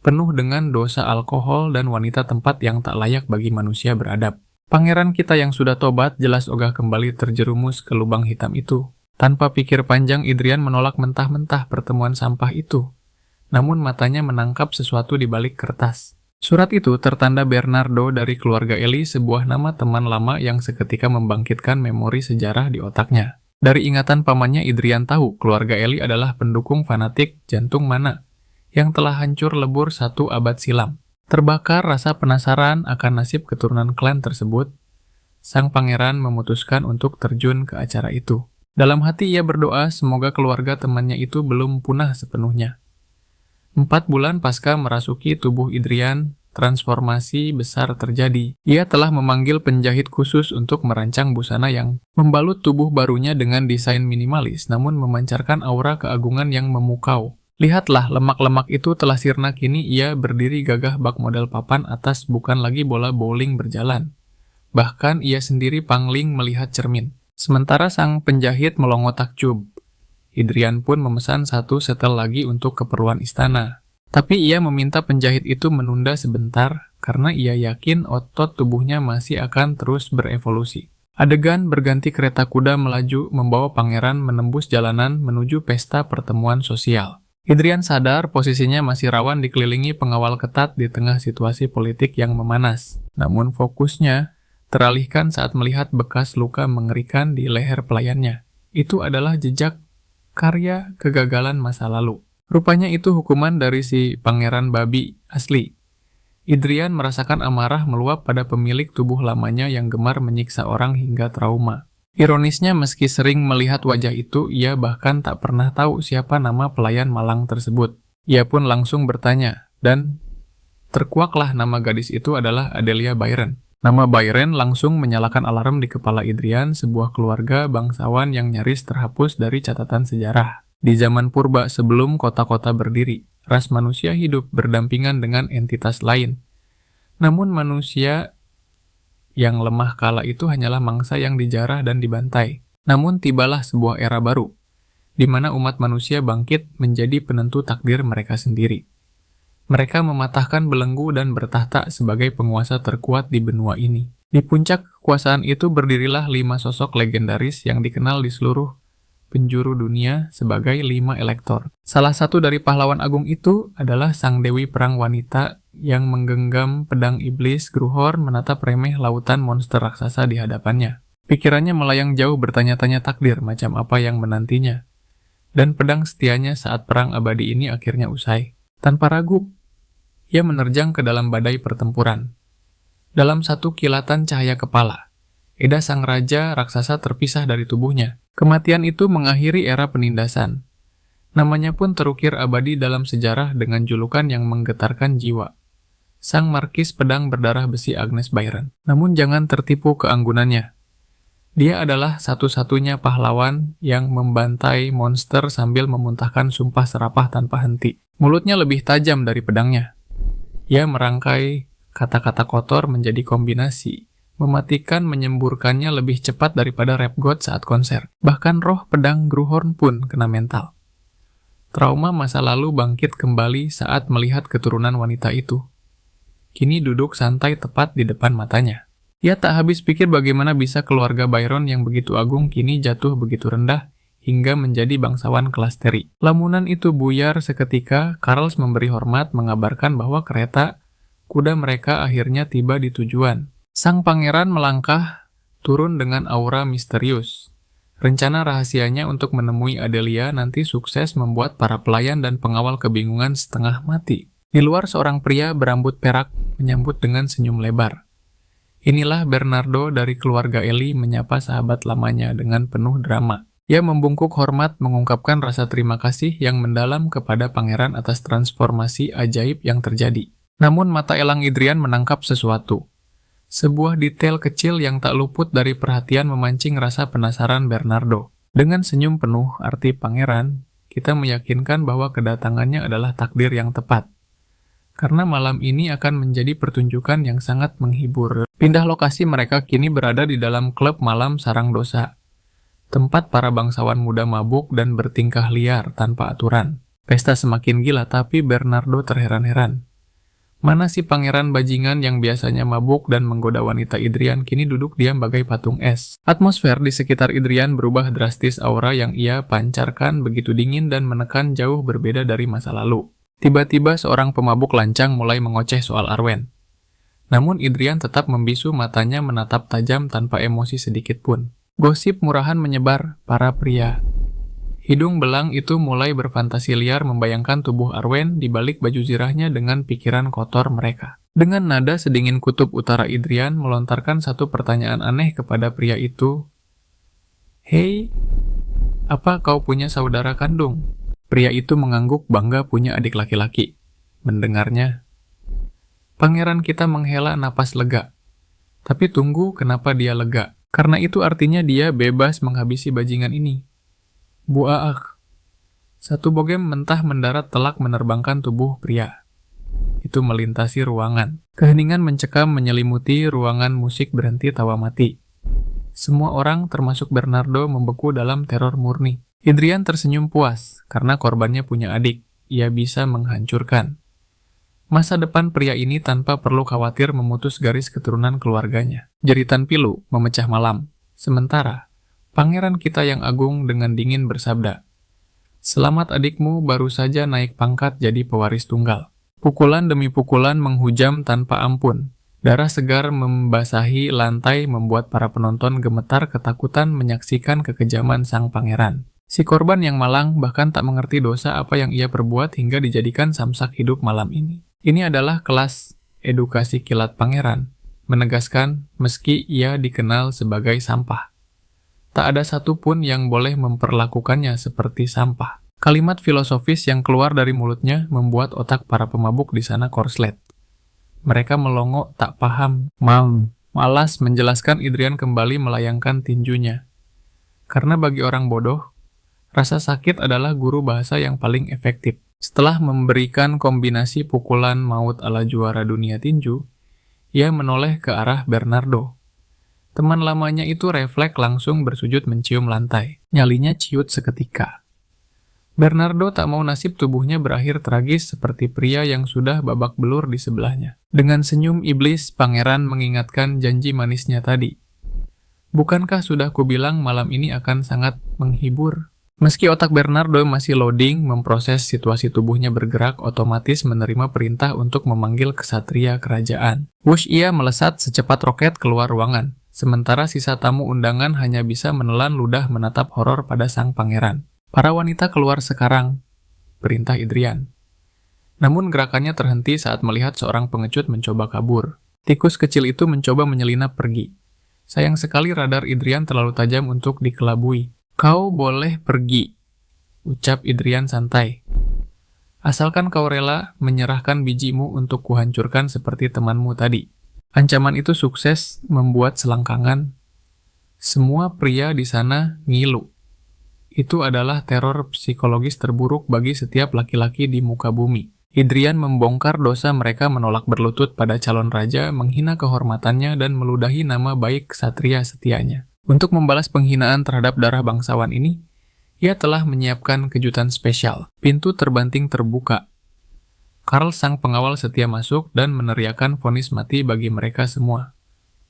penuh dengan dosa alkohol dan wanita, tempat yang tak layak bagi manusia beradab. Pangeran kita yang sudah tobat jelas ogah kembali terjerumus ke lubang hitam itu. Tanpa pikir panjang, Idrian menolak mentah-mentah pertemuan sampah itu. Namun matanya menangkap sesuatu di balik kertas. Surat itu tertanda Bernardo dari keluarga Eli, sebuah nama teman lama yang seketika membangkitkan memori sejarah di otaknya. Dari ingatan pamannya, Idrian tahu keluarga Eli adalah pendukung fanatik jantung mana yang telah hancur lebur 1 abad silam. Terbakar rasa penasaran akan nasib keturunan klan tersebut, sang pangeran memutuskan untuk terjun ke acara itu. Dalam hati ia berdoa semoga keluarga temannya itu belum punah sepenuhnya. 4 bulan pasca merasuki tubuh Idrian, transformasi besar terjadi. Ia telah memanggil penjahit khusus untuk merancang busana yang membalut tubuh barunya dengan desain minimalis, namun memancarkan aura keagungan yang memukau. Lihatlah, lemak-lemak itu telah sirna, kini ia berdiri gagah bak model papan atas, bukan lagi bola bowling berjalan. Bahkan ia sendiri pangling melihat cermin. Sementara sang penjahit melongo takjub. Idrian pun memesan 1 setel lagi untuk keperluan istana. Tapi ia meminta penjahit itu menunda sebentar, karena ia yakin otot tubuhnya masih akan terus berevolusi. Adegan berganti kereta kuda melaju membawa pangeran menembus jalanan menuju pesta pertemuan sosial. Idrian sadar posisinya masih rawan dikelilingi pengawal ketat di tengah situasi politik yang memanas. Namun fokusnya teralihkan saat melihat bekas luka mengerikan di leher pelayannya. Itu adalah jejak karya kegagalan masa lalu. Rupanya itu hukuman dari si pangeran babi asli. Idrian merasakan amarah meluap pada pemilik tubuh lamanya yang gemar menyiksa orang hingga trauma. Ironisnya, meski sering melihat wajah itu, ia bahkan tak pernah tahu siapa nama pelayan malang tersebut. Ia pun langsung bertanya, dan terkuaklah nama gadis itu adalah Adelia Byron. Nama Byron langsung menyalakan alarm di kepala Idrian, sebuah keluarga bangsawan yang nyaris terhapus dari catatan sejarah. Di zaman purba sebelum kota-kota berdiri, ras manusia hidup berdampingan dengan entitas lain. Namun manusia yang lemah kala itu hanyalah mangsa yang dijarah dan dibantai. Namun tibalah sebuah era baru, di mana umat manusia bangkit menjadi penentu takdir mereka sendiri. Mereka mematahkan belenggu dan bertahta sebagai penguasa terkuat di benua ini. Di puncak kekuasaan itu berdirilah 5 sosok legendaris yang dikenal di seluruh penjuru dunia sebagai 5 elektor. Salah satu dari pahlawan agung itu adalah sang dewi perang wanita yang menggenggam pedang iblis Gruhorn, menatap remeh lautan monster raksasa di hadapannya. Pikirannya melayang jauh, bertanya-tanya takdir macam apa yang menantinya. Dan pedang setianya saat perang abadi ini akhirnya usai. Tanpa ragu, ia menerjang ke dalam badai pertempuran. Dalam satu kilatan cahaya kepala, Eda sang raja raksasa terpisah dari tubuhnya. Kematian itu mengakhiri era penindasan. Namanya pun terukir abadi dalam sejarah dengan julukan yang menggetarkan jiwa. Sang Markis Pedang Berdarah Besi Agnes Byron. Namun jangan tertipu keanggunannya. Dia adalah satu-satunya pahlawan yang membantai monster sambil memuntahkan sumpah serapah tanpa henti. Mulutnya lebih tajam dari pedangnya. Ia merangkai kata-kata kotor menjadi kombinasi, mematikan menyemburkannya lebih cepat daripada rap god saat konser. Bahkan roh pedang Gruhorn pun kena mental. Trauma masa lalu bangkit kembali saat melihat keturunan wanita itu. Kini duduk santai tepat di depan matanya. Ia tak habis pikir bagaimana bisa keluarga Byron yang begitu agung kini jatuh begitu rendah hingga menjadi bangsawan kelas teri. Lamunan itu buyar seketika. Karls memberi hormat, mengabarkan bahwa kereta kuda mereka akhirnya tiba di tujuan. Sang pangeran melangkah turun dengan aura misterius. Rencana rahasianya untuk menemui Adelia nanti sukses membuat para pelayan dan pengawal kebingungan setengah mati. Di luar, seorang pria berambut perak menyambut dengan senyum lebar. Inilah Bernardo dari keluarga Eli menyapa sahabat lamanya dengan penuh drama. Ia membungkuk hormat, mengungkapkan rasa terima kasih yang mendalam kepada pangeran atas transformasi ajaib yang terjadi. Namun mata elang Idrian menangkap sesuatu. Sebuah detail kecil yang tak luput dari perhatian memancing rasa penasaran Bernardo. Dengan senyum penuh arti pangeran, kita meyakinkan bahwa kedatangannya adalah takdir yang tepat. Karena malam ini akan menjadi pertunjukan yang sangat menghibur. Pindah lokasi, mereka kini berada di dalam klub malam Sarang Dosa. Tempat para bangsawan muda mabuk dan bertingkah liar tanpa aturan. Pesta semakin gila, tapi Bernardo terheran-heran. Mana si pangeran bajingan yang biasanya mabuk dan menggoda wanita Idrian kini duduk diam bagai patung es. Atmosfer di sekitar Idrian berubah drastis, aura yang ia pancarkan begitu dingin dan menekan jauh berbeda dari masa lalu. Tiba-tiba seorang pemabuk lancang mulai mengoceh soal Arwen. Namun Idrian tetap membisu, matanya menatap tajam tanpa emosi sedikit pun. Gosip murahan menyebar, para pria. Hidung belang itu mulai berfantasi liar membayangkan tubuh Arwen di balik baju zirahnya dengan pikiran kotor mereka. Dengan nada sedingin kutub utara, Idrian melontarkan satu pertanyaan aneh kepada pria itu. "Hei, apa kau punya saudara kandung?" Pria itu mengangguk, bangga punya adik laki-laki. Mendengarnya, pangeran kita menghela napas lega. Tapi tunggu, kenapa dia lega? Karena itu artinya dia bebas menghabisi bajingan ini. Buaak. Satu bogem mentah mendarat telak menerbangkan tubuh pria. Itu melintasi ruangan. Keheningan mencekam menyelimuti ruangan, musik berhenti, tawa mati. Semua orang, termasuk Bernardo, membeku dalam teror murni. Idrian tersenyum puas, karena korbannya punya adik. Ia bisa menghancurkan masa depan pria ini tanpa perlu khawatir memutus garis keturunan keluarganya. Jeritan pilu memecah malam. Sementara pangeran kita yang agung dengan dingin bersabda, "Selamat adikmu baru saja naik pangkat jadi pewaris tunggal." Pukulan demi pukulan menghujam tanpa ampun. Darah segar membasahi lantai membuat para penonton gemetar ketakutan menyaksikan kekejaman sang pangeran. Si korban yang malang bahkan tak mengerti dosa apa yang ia perbuat hingga dijadikan samsak hidup malam ini. Ini adalah kelas edukasi kilat pangeran, menegaskan meski ia dikenal sebagai sampah, tak ada satupun yang boleh memperlakukannya seperti sampah. Kalimat filosofis yang keluar dari mulutnya membuat otak para pemabuk di sana korslet. Mereka melongo tak paham. Malas menjelaskan, Idrian kembali melayangkan tinjunya. Karena bagi orang bodoh, rasa sakit adalah guru bahasa yang paling efektif. Setelah memberikan kombinasi pukulan maut ala juara dunia tinju, ia menoleh ke arah Bernardo. Teman lamanya itu refleks langsung bersujud mencium lantai. Nyalinya ciut seketika. Bernardo tak mau nasib tubuhnya berakhir tragis seperti pria yang sudah babak belur di sebelahnya. Dengan senyum iblis, pangeran mengingatkan janji manisnya tadi. Bukankah sudah kubilang malam ini akan sangat menghibur? Meski otak Bernardo masih loading, memproses situasi tubuhnya bergerak, otomatis menerima perintah untuk memanggil kesatria kerajaan. Wush, ia melesat secepat roket keluar ruangan. Sementara sisa tamu undangan hanya bisa menelan ludah menatap horor pada sang pangeran. "Para wanita keluar sekarang," perintah Idrian. Namun gerakannya terhenti saat melihat seorang pengecut mencoba kabur. Tikus kecil itu mencoba menyelinap pergi. Sayang sekali radar Idrian terlalu tajam untuk dikelabui. "Kau boleh pergi," ucap Idrian santai. "Asalkan kau rela menyerahkan bijimu untuk kuhancurkan seperti temanmu tadi." Ancaman itu sukses membuat selangkangan semua pria di sana ngilu. Itu adalah teror psikologis terburuk bagi setiap laki-laki di muka bumi. Idrian membongkar dosa mereka menolak berlutut pada calon raja, menghina kehormatannya, dan meludahi nama baik ksatria setianya. Untuk membalas penghinaan terhadap darah bangsawan ini, ia telah menyiapkan kejutan spesial. Pintu terbanting terbuka. Karl sang pengawal setia masuk dan meneriakkan vonis mati bagi mereka semua.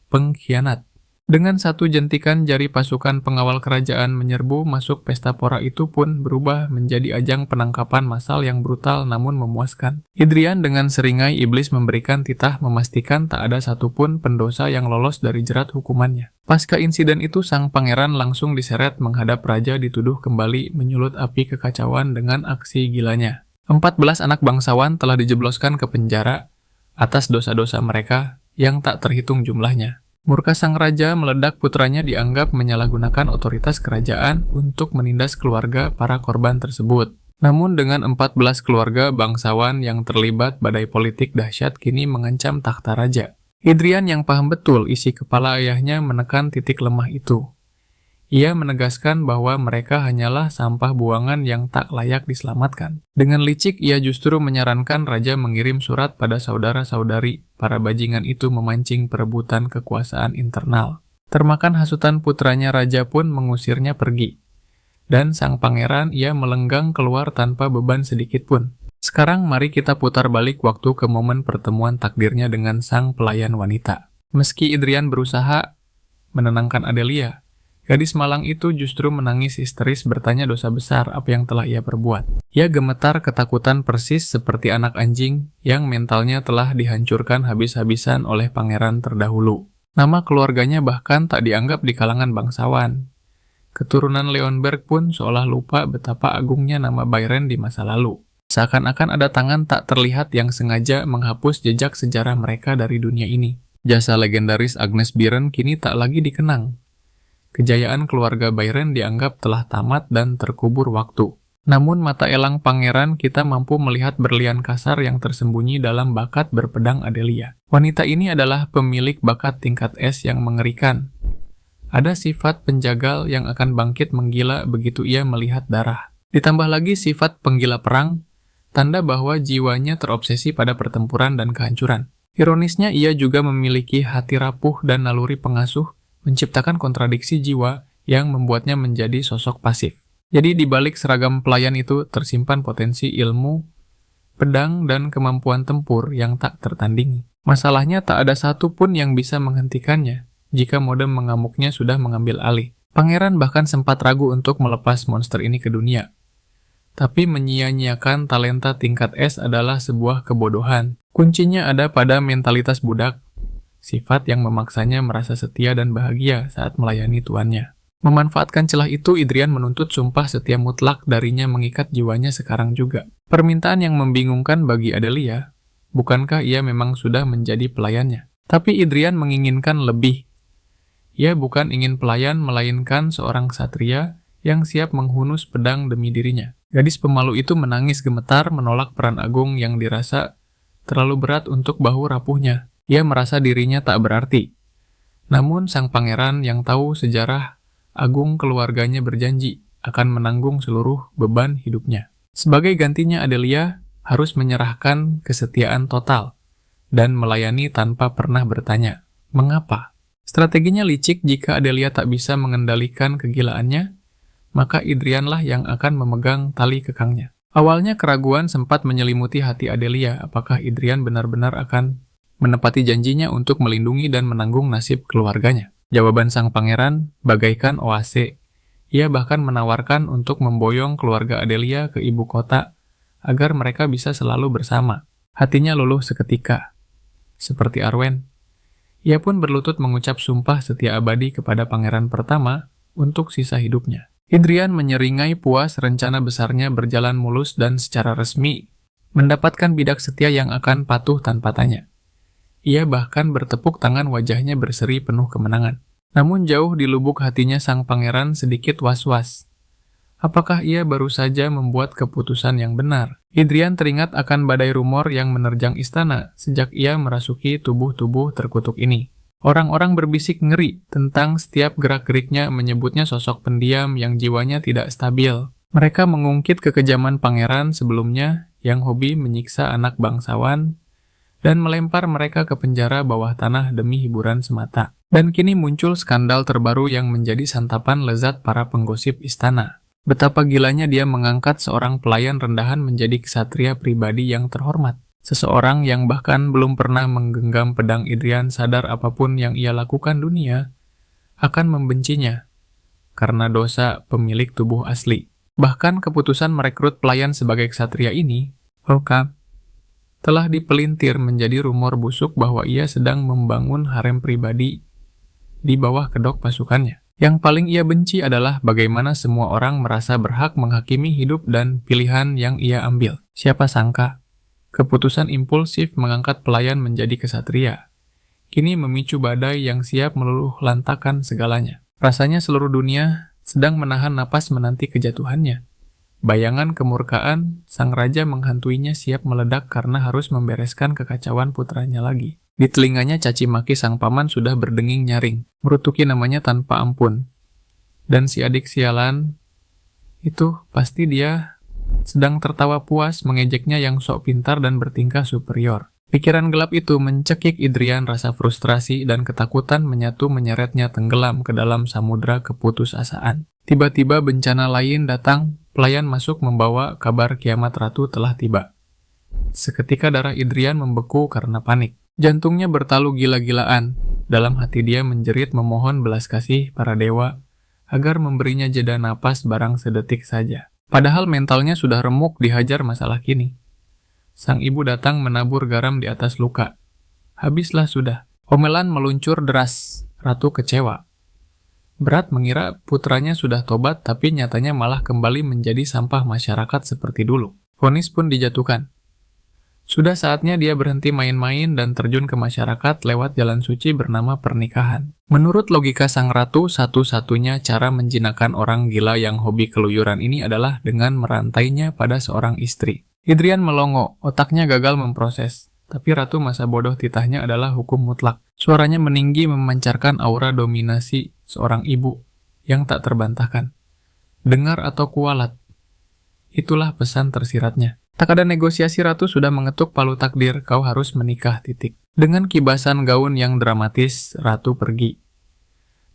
Pengkhianat. Dengan satu jentikan jari pasukan pengawal kerajaan menyerbu masuk pesta pora itu pun berubah menjadi ajang penangkapan massal yang brutal namun memuaskan. Idrian dengan seringai iblis memberikan titah memastikan tak ada satupun pendosa yang lolos dari jerat hukumannya. Pasca insiden itu, sang pangeran langsung diseret menghadap raja, dituduh kembali menyulut api kekacauan dengan aksi gilanya. 14 anak bangsawan telah dijebloskan ke penjara atas dosa-dosa mereka yang tak terhitung jumlahnya. Murka sang raja meledak, putranya dianggap menyalahgunakan otoritas kerajaan untuk menindas keluarga para korban tersebut. Namun dengan 14 keluarga bangsawan yang terlibat badai politik dahsyat kini mengancam takhta raja. Idrian yang paham betul isi kepala ayahnya menekan titik lemah itu. Ia menegaskan bahwa mereka hanyalah sampah buangan yang tak layak diselamatkan. Dengan licik, ia justru menyarankan raja mengirim surat pada saudara-saudari para bajingan itu memancing perebutan kekuasaan internal. Termakan hasutan putranya, raja pun mengusirnya pergi. Dan sang pangeran ia melenggang keluar tanpa beban sedikit pun. Sekarang mari kita putar balik waktu ke momen pertemuan takdirnya dengan sang pelayan wanita. Meski Idrian berusaha menenangkan Adelia, gadis malang itu justru menangis histeris bertanya dosa besar apa yang telah ia perbuat. Ia gemetar ketakutan persis seperti anak anjing yang mentalnya telah dihancurkan habis-habisan oleh pangeran terdahulu. Nama keluarganya bahkan tak dianggap di kalangan bangsawan. Keturunan Leonberg pun seolah lupa betapa agungnya nama Byron di masa lalu. Seakan-akan ada tangan tak terlihat yang sengaja menghapus jejak sejarah mereka dari dunia ini. Jasa legendaris Agnes Biren kini tak lagi dikenang. Kejayaan keluarga Byron dianggap telah tamat dan terkubur waktu. Namun mata elang pangeran kita mampu melihat berlian kasar yang tersembunyi dalam bakat berpedang Adelia. Wanita ini adalah pemilik bakat tingkat S yang mengerikan. Ada sifat penjagal yang akan bangkit menggila begitu ia melihat darah. Ditambah lagi sifat penggila perang, tanda bahwa jiwanya terobsesi pada pertempuran dan kehancuran. Ironisnya ia juga memiliki hati rapuh dan naluri pengasuh, menciptakan kontradiksi jiwa yang membuatnya menjadi sosok pasif. Jadi di balik seragam pelayan itu tersimpan potensi ilmu, pedang, dan kemampuan tempur yang tak tertandingi. Masalahnya tak ada satu pun yang bisa menghentikannya jika mode mengamuknya sudah mengambil alih. Pangeran bahkan sempat ragu untuk melepas monster ini ke dunia. Tapi menyia-nyiakan talenta tingkat S adalah sebuah kebodohan. Kuncinya ada pada mentalitas budak, sifat yang memaksanya merasa setia dan bahagia saat melayani tuannya. Memanfaatkan celah itu, Idrian menuntut sumpah setia mutlak darinya mengikat jiwanya sekarang juga. Permintaan yang membingungkan bagi Adelia, bukankah ia memang sudah menjadi pelayannya? Tapi Idrian menginginkan lebih. Ia bukan ingin pelayan, melainkan seorang ksatria yang siap menghunus pedang demi dirinya. Gadis pemalu itu menangis gemetar menolak peran agung yang dirasa terlalu berat untuk bahu rapuhnya. Ia merasa dirinya tak berarti. Namun sang pangeran yang tahu sejarah agung keluarganya berjanji akan menanggung seluruh beban hidupnya. Sebagai gantinya Adelia harus menyerahkan kesetiaan total dan melayani tanpa pernah bertanya, mengapa? Strateginya licik. Jika Adelia tak bisa mengendalikan kegilaannya, maka Idrianlah yang akan memegang tali kekangnya. Awalnya keraguan sempat menyelimuti hati Adelia, apakah Idrian benar-benar akan menepati janjinya untuk melindungi dan menanggung nasib keluarganya. Jawaban sang pangeran bagaikan oase. Ia bahkan menawarkan untuk memboyong keluarga Adelia ke ibu kota agar mereka bisa selalu bersama. Hatinya luluh seketika. Seperti Arwen, ia pun berlutut mengucap sumpah setia abadi kepada pangeran pertama untuk sisa hidupnya. Idrian menyeringai puas rencana besarnya berjalan mulus dan secara resmi mendapatkan bidak setia yang akan patuh tanpa tanya. Ia bahkan bertepuk tangan, wajahnya berseri penuh kemenangan. Namun jauh di lubuk hatinya sang pangeran sedikit was-was. Apakah ia baru saja membuat keputusan yang benar? Idrian teringat akan badai rumor yang menerjang istana sejak ia merasuki tubuh-tubuh terkutuk ini. Orang-orang berbisik ngeri tentang setiap gerak-geriknya, menyebutnya sosok pendiam yang jiwanya tidak stabil. Mereka mengungkit kekejaman pangeran sebelumnya yang hobi menyiksa anak bangsawan dan melempar mereka ke penjara bawah tanah demi hiburan semata. Dan kini muncul skandal terbaru yang menjadi santapan lezat para penggosip istana. Betapa gilanya dia mengangkat seorang pelayan rendahan menjadi ksatria pribadi yang terhormat. Seseorang yang bahkan belum pernah menggenggam pedang Idrian sadar apapun yang ia lakukan dunia akan membencinya karena dosa pemilik tubuh asli. Bahkan keputusan merekrut pelayan sebagai ksatria ini, telah dipelintir menjadi rumor busuk bahwa ia sedang membangun harem pribadi di bawah kedok pasukannya. Yang paling ia benci adalah bagaimana semua orang merasa berhak menghakimi hidup dan pilihan yang ia ambil. Siapa sangka keputusan impulsif mengangkat pelayan menjadi ksatria kini memicu badai yang siap meluluh lantakan segalanya. Rasanya seluruh dunia sedang menahan napas menanti kejatuhannya. Bayangan kemurkaan sang raja menghantuinya siap meledak karena harus membereskan kekacauan putranya lagi. Di telinganya caci maki sang paman sudah berdenging nyaring, merutuki namanya tanpa ampun. Dan si adik sialan itu pasti dia sedang tertawa puas mengejeknya yang sok pintar dan bertingkah superior. Pikiran gelap itu mencekik Idrian, rasa frustrasi dan ketakutan menyatu menyeretnya tenggelam ke dalam samudra keputusasaan. Tiba-tiba bencana lain datang, pelayan masuk membawa kabar kiamat ratu telah tiba. Seketika darah Idrian membeku karena panik. Jantungnya bertalu gila-gilaan. Dalam hati dia menjerit memohon belas kasih para dewa agar memberinya jeda napas barang sedetik saja. Padahal mentalnya sudah remuk dihajar masalah kini. Sang ibu datang menabur garam di atas luka. Habislah sudah. Omelan meluncur deras. Ratu kecewa. Berat mengira putranya sudah tobat, tapi nyatanya malah kembali menjadi sampah masyarakat seperti dulu. Vonis pun dijatuhkan. Sudah saatnya dia berhenti main-main dan terjun ke masyarakat lewat jalan suci bernama pernikahan. Menurut logika sang ratu, satu-satunya cara menjinakkan orang gila yang hobi keluyuran ini adalah dengan merantainya pada seorang istri. Idrian melongo, otaknya gagal memproses. Tapi ratu masa bodoh titahnya adalah hukum mutlak. Suaranya meninggi memancarkan aura dominasi seorang ibu yang tak terbantahkan. Dengar atau kualat. Itulah pesan tersiratnya. Tak ada negosiasi, ratu sudah mengetuk palu takdir, kau harus menikah, titik. Dengan kibasan gaun yang dramatis, ratu pergi.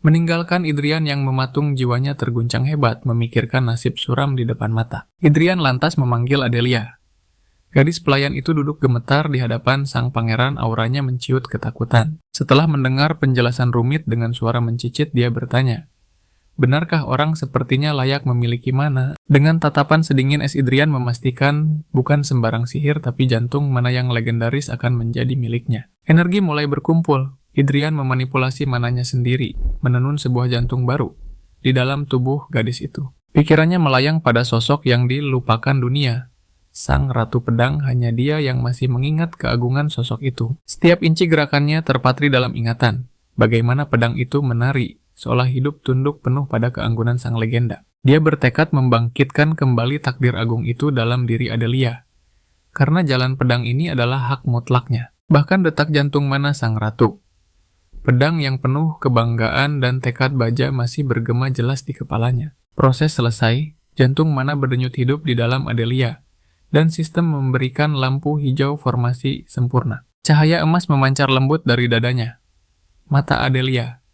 Meninggalkan Idrian yang mematung, jiwanya terguncang hebat, memikirkan nasib suram di depan mata. Idrian lantas memanggil Adelia. Gadis pelayan itu duduk gemetar di hadapan sang pangeran, auranya menciut ketakutan. Setelah mendengar penjelasan rumit dengan suara mencicit, dia bertanya, benarkah orang sepertinya layak memiliki mana? Dengan tatapan sedingin es, Idrian memastikan bukan sembarang sihir, tapi jantung mana yang legendaris akan menjadi miliknya. Energi mulai berkumpul. Idrian memanipulasi mananya sendiri, menenun sebuah jantung baru di dalam tubuh gadis itu. Pikirannya melayang pada sosok yang dilupakan dunia. Sang Ratu Pedang, hanya dia yang masih mengingat keagungan sosok itu. Setiap inci gerakannya terpatri dalam ingatan. Bagaimana pedang itu menari, seolah hidup tunduk penuh pada keanggunan sang legenda. Dia bertekad membangkitkan kembali takdir agung itu dalam diri Adelia. Karena jalan pedang ini adalah hak mutlaknya. Bahkan detak jantung mana sang ratu. Pedang yang penuh kebanggaan dan tekad baja masih bergema jelas di kepalanya. Proses selesai, jantung mana berdenyut hidup di dalam Adelia. Dan sistem memberikan lampu hijau formasi sempurna. Cahaya emas memancar lembut dari dadanya. Mata Adelia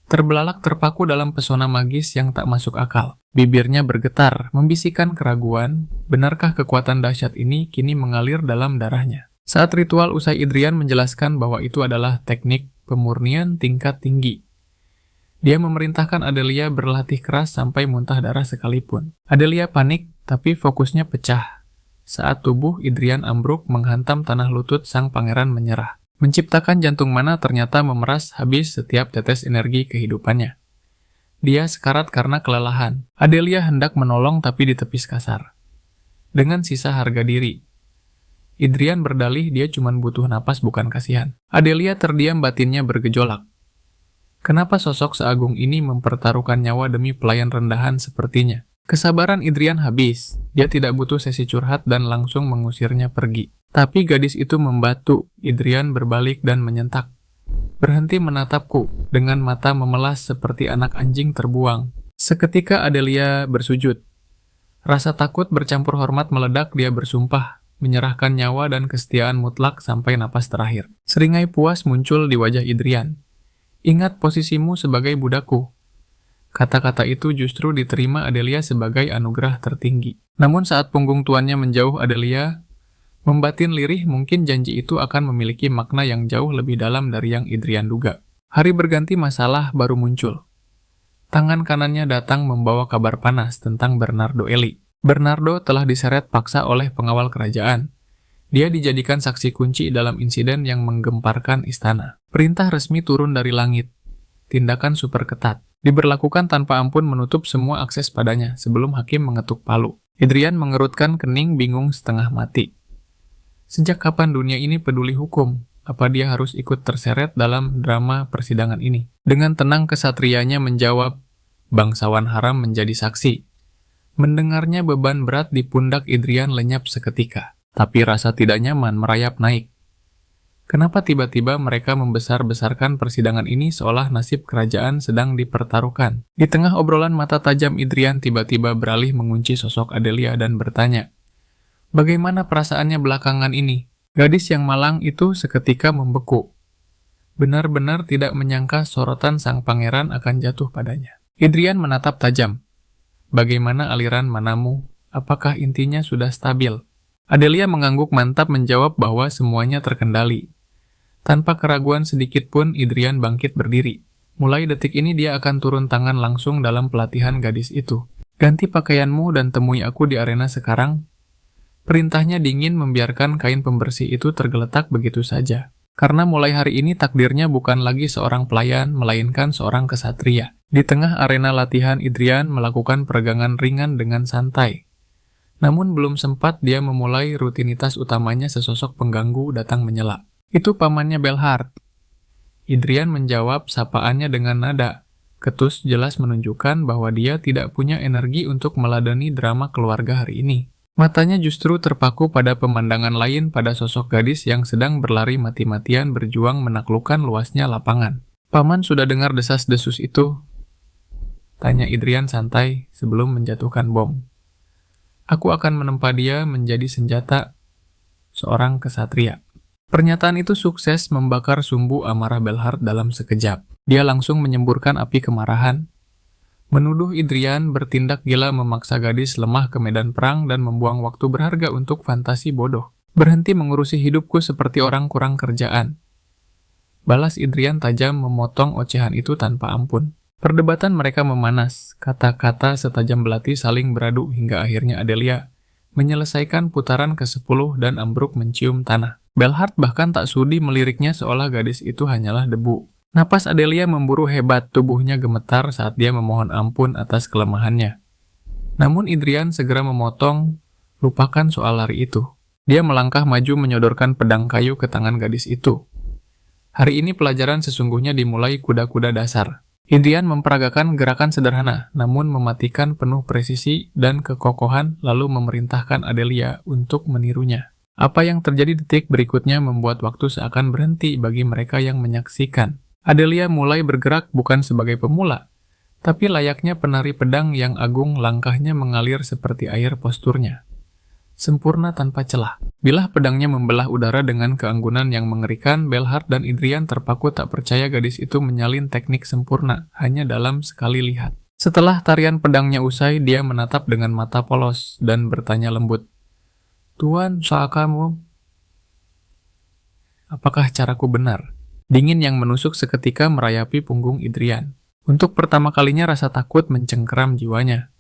terbelalak terpaku dalam pesona magis yang tak masuk akal. Bibirnya bergetar, membisikkan keraguan, benarkah kekuatan dahsyat ini kini mengalir dalam darahnya? Saat ritual usai, Idrian menjelaskan bahwa itu adalah teknik pemurnian tingkat tinggi. Dia memerintahkan Adelia berlatih keras sampai muntah darah sekalipun. Adelia panik, tapi fokusnya pecah. Saat tubuh Idrian ambruk menghantam tanah lutut, sang pangeran menyerah. Menciptakan jantung mana ternyata memeras habis setiap tetes energi kehidupannya. Dia sekarat karena kelelahan. Adelia hendak menolong tapi ditepis kasar. Dengan sisa harga diri. Idrian berdalih dia cuma butuh napas bukan kasihan. Adelia terdiam, batinnya bergejolak. Kenapa sosok seagung ini mempertaruhkan nyawa demi pelayan rendahan sepertinya? Kesabaran Idrian habis. Dia tidak butuh sesi curhat dan langsung mengusirnya pergi. Tapi gadis itu membatu. Idrian berbalik dan menyentak. Berhenti menatapku, dengan mata memelas seperti anak anjing terbuang. Seketika Adelia bersujud. Rasa takut bercampur hormat meledak, dia bersumpah, menyerahkan nyawa dan kesetiaan mutlak sampai napas terakhir. Seringai puas muncul di wajah Idrian. Ingat posisimu sebagai budakku. Kata-kata itu justru diterima Adelia sebagai anugerah tertinggi. Namun saat punggung tuannya menjauh, Adelia membatin lirih, mungkin janji itu akan memiliki makna yang jauh lebih dalam dari yang Idrian duga. Hari berganti, masalah baru muncul. Tangan kanannya datang membawa kabar panas tentang Bernardo Eli. Bernardo telah diseret paksa oleh pengawal kerajaan. Dia dijadikan saksi kunci dalam insiden yang menggemparkan istana. Perintah resmi turun dari langit. Tindakan super ketat. Diberlakukan tanpa ampun, menutup semua akses padanya sebelum hakim mengetuk palu. Idrian mengerutkan kening, bingung setengah mati. Sejak kapan dunia ini peduli hukum? Apa dia harus ikut terseret dalam drama persidangan ini? Dengan tenang kesatrianya menjawab, bangsawan haram menjadi saksi. Mendengarnya beban berat di pundak Idrian lenyap seketika. Tapi rasa tidak nyaman merayap naik. Kenapa tiba-tiba mereka membesar-besarkan persidangan ini seolah nasib kerajaan sedang dipertaruhkan? Di tengah obrolan mata tajam, Idrian tiba-tiba beralih mengunci sosok Adelia dan bertanya, bagaimana perasaannya belakangan ini? Gadis yang malang itu seketika membeku. Benar-benar tidak menyangka sorotan sang pangeran akan jatuh padanya. Idrian menatap tajam. Bagaimana aliran manamu? Apakah intinya sudah stabil? Adelia mengangguk mantap menjawab bahwa semuanya terkendali. Tanpa keraguan sedikit pun, Idrian bangkit berdiri. Mulai detik ini dia akan turun tangan langsung dalam pelatihan gadis itu. Ganti pakaianmu dan temui aku di arena sekarang. Perintahnya dingin membiarkan kain pembersih itu tergeletak begitu saja. Karena mulai hari ini takdirnya bukan lagi seorang pelayan, melainkan seorang kesatria. Di tengah arena latihan, Idrian melakukan peregangan ringan dengan santai. Namun belum sempat dia memulai rutinitas utamanya, sesosok pengganggu datang menyela. Itu pamannya Belhard. Idrian menjawab sapaannya dengan nada ketus, jelas menunjukkan bahwa dia tidak punya energi untuk meladeni drama keluarga hari ini. Matanya justru terpaku pada pemandangan lain, pada sosok gadis yang sedang berlari mati-matian berjuang menaklukkan luasnya lapangan. Paman sudah dengar desas-desus itu? Tanya Idrian santai sebelum menjatuhkan bom. Aku akan menempa dia menjadi senjata seorang kesatria. Pernyataan itu sukses membakar sumbu amarah Belhard dalam sekejap. Dia langsung menyemburkan api kemarahan, menuduh Idrian bertindak gila memaksa gadis lemah ke medan perang dan membuang waktu berharga untuk fantasi bodoh. Berhenti mengurusi hidupku seperti orang kurang kerjaan. Balas Idrian tajam memotong ocehan itu tanpa ampun. Perdebatan mereka memanas, kata-kata setajam belati saling beradu hingga akhirnya Adelia menyelesaikan putaran ke-10 dan ambruk mencium tanah. Belhard bahkan tak sudi meliriknya seolah gadis itu hanyalah debu. Napas Adelia memburu hebat, tubuhnya gemetar saat dia memohon ampun atas kelemahannya. Namun Idrian segera memotong, lupakan soal lari itu. Dia melangkah maju menyodorkan pedang kayu ke tangan gadis itu. Hari ini pelajaran sesungguhnya dimulai kuda-kuda dasar. Idrian memperagakan gerakan sederhana, namun mematikan penuh presisi dan kekokohan, lalu memerintahkan Adelia untuk menirunya. Apa yang terjadi detik berikutnya membuat waktu seakan berhenti bagi mereka yang menyaksikan. Adelia mulai bergerak bukan sebagai pemula, tapi layaknya penari pedang yang agung, langkahnya mengalir seperti air posturnya. Sempurna tanpa celah. Bilah pedangnya membelah udara dengan keanggunan yang mengerikan, Belhard dan Idrian terpaku tak percaya gadis itu menyalin teknik sempurna hanya dalam sekali lihat. Setelah tarian pedangnya usai, dia menatap dengan mata polos dan bertanya lembut, "Tuan, usaha kamu? Apakah caraku benar?" Dingin yang menusuk seketika merayapi punggung Idrian. Untuk pertama kalinya rasa takut mencengkeram jiwanya.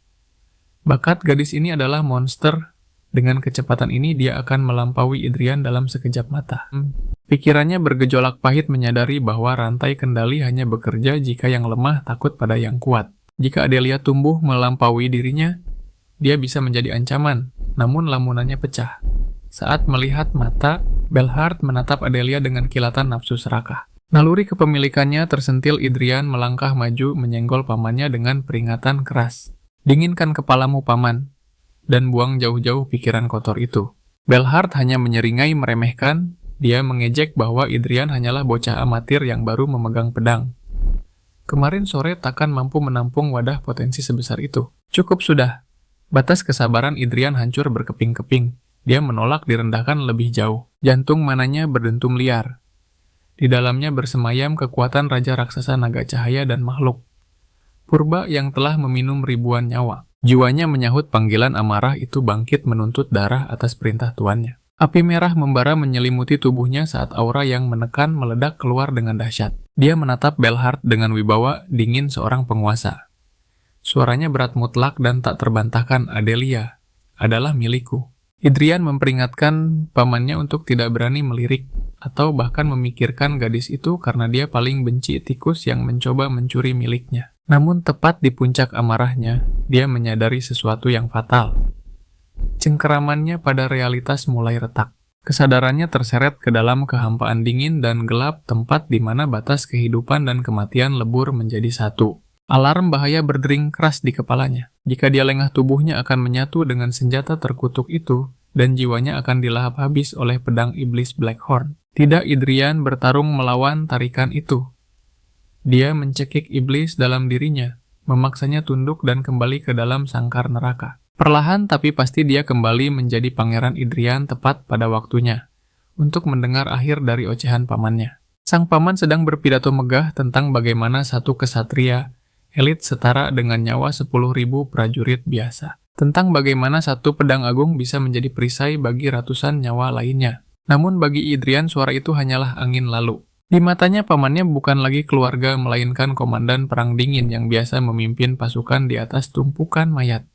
Bakat gadis ini adalah monster. Dengan kecepatan ini dia akan melampaui Idrian dalam sekejap mata. Pikirannya bergejolak pahit menyadari bahwa rantai kendali hanya bekerja jika yang lemah takut pada yang kuat. Jika Adelia tumbuh melampaui dirinya, dia bisa menjadi ancaman, namun lamunannya pecah. Saat melihat mata, Belhard menatap Adelia dengan kilatan nafsu serakah. Naluri kepemilikannya tersentil. Idrian melangkah maju menyenggol pamannya dengan peringatan keras. "Dinginkan kepalamu, paman, dan buang jauh-jauh pikiran kotor itu." Belhard hanya menyeringai meremehkan. Dia mengejek bahwa Idrian hanyalah bocah amatir yang baru memegang pedang. Kemarin sore takkan mampu menampung wadah potensi sebesar itu. Cukup sudah. Batas kesabaran Idrian hancur berkeping-keping. Dia menolak direndahkan lebih jauh. Jantung mananya berdentum liar. Di dalamnya bersemayam kekuatan Raja Raksasa Naga Cahaya dan makhluk purba yang telah meminum ribuan nyawa. Jiwanya menyahut panggilan amarah itu, bangkit menuntut darah atas perintah tuannya. Api merah membara menyelimuti tubuhnya saat aura yang menekan meledak keluar dengan dahsyat. Dia menatap Belhard dengan wibawa dingin seorang penguasa. Suaranya berat mutlak dan tak terbantahkan, "Adelia adalah milikku." Idrian memperingatkan pamannya untuk tidak berani melirik atau bahkan memikirkan gadis itu karena dia paling benci tikus yang mencoba mencuri miliknya. Namun tepat di puncak amarahnya, dia menyadari sesuatu yang fatal. Cengkeramannya pada realitas mulai retak. Kesadarannya terseret ke dalam kehampaan dingin dan gelap, tempat di mana batas kehidupan dan kematian lebur menjadi satu. Alarm bahaya berdering keras di kepalanya. Jika dia lengah, tubuhnya akan menyatu dengan senjata terkutuk itu, dan jiwanya akan dilahap habis oleh pedang iblis Blackhorn. Tidak, Idrian bertarung melawan tarikan itu. Dia mencekik iblis dalam dirinya, memaksanya tunduk dan kembali ke dalam sangkar neraka. Perlahan tapi pasti dia kembali menjadi Pangeran Idrian tepat pada waktunya, untuk mendengar akhir dari ocehan pamannya. Sang paman sedang berpidato megah tentang bagaimana satu kesatria elit setara dengan nyawa 10.000 prajurit biasa. tentang bagaimana satu pedang agung bisa menjadi perisai bagi ratusan nyawa lainnya. Namun bagi Idrian suara itu hanyalah angin lalu. Di matanya pamannya bukan lagi keluarga melainkan komandan perang dingin yang biasa memimpin pasukan di atas tumpukan mayat.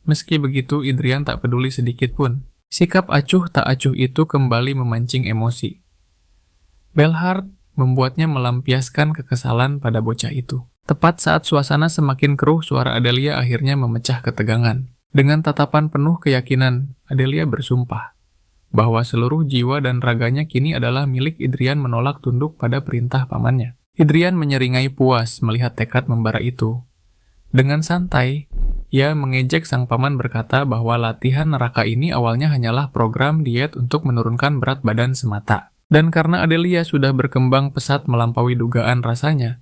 Meski begitu Idrian tak peduli sedikit pun. Sikap acuh tak acuh itu kembali memancing emosi. Belhard membuatnya melampiaskan kekesalan pada bocah itu. Tepat saat suasana semakin keruh, suara Adelia akhirnya memecah ketegangan. Dengan tatapan penuh keyakinan, Adelia bersumpah bahwa seluruh jiwa dan raganya kini adalah milik Idrian menolak tunduk pada perintah pamannya. Idrian menyeringai puas melihat tekad membara itu. Dengan santai, ia mengejek sang paman berkata bahwa latihan neraka ini awalnya hanyalah program diet untuk menurunkan berat badan semata. Dan karena Adelia sudah berkembang pesat melampaui dugaan rasanya,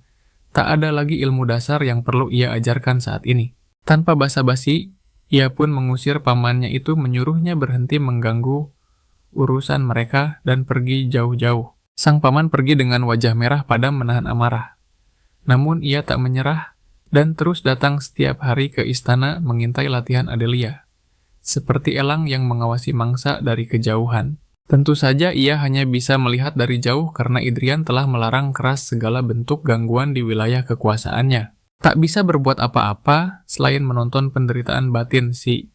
tak ada lagi ilmu dasar yang perlu ia ajarkan saat ini. Tanpa basa-basi, ia pun mengusir pamannya itu menyuruhnya berhenti mengganggu urusan mereka dan pergi jauh-jauh. Sang paman pergi dengan wajah merah padam menahan amarah. Namun ia tak menyerah dan terus datang setiap hari ke istana mengintai latihan Adelia, seperti elang yang mengawasi mangsa dari kejauhan. Tentu saja ia hanya bisa melihat dari jauh karena Idrian telah melarang keras segala bentuk gangguan di wilayah kekuasaannya. Tak bisa berbuat apa-apa selain menonton penderitaan batin si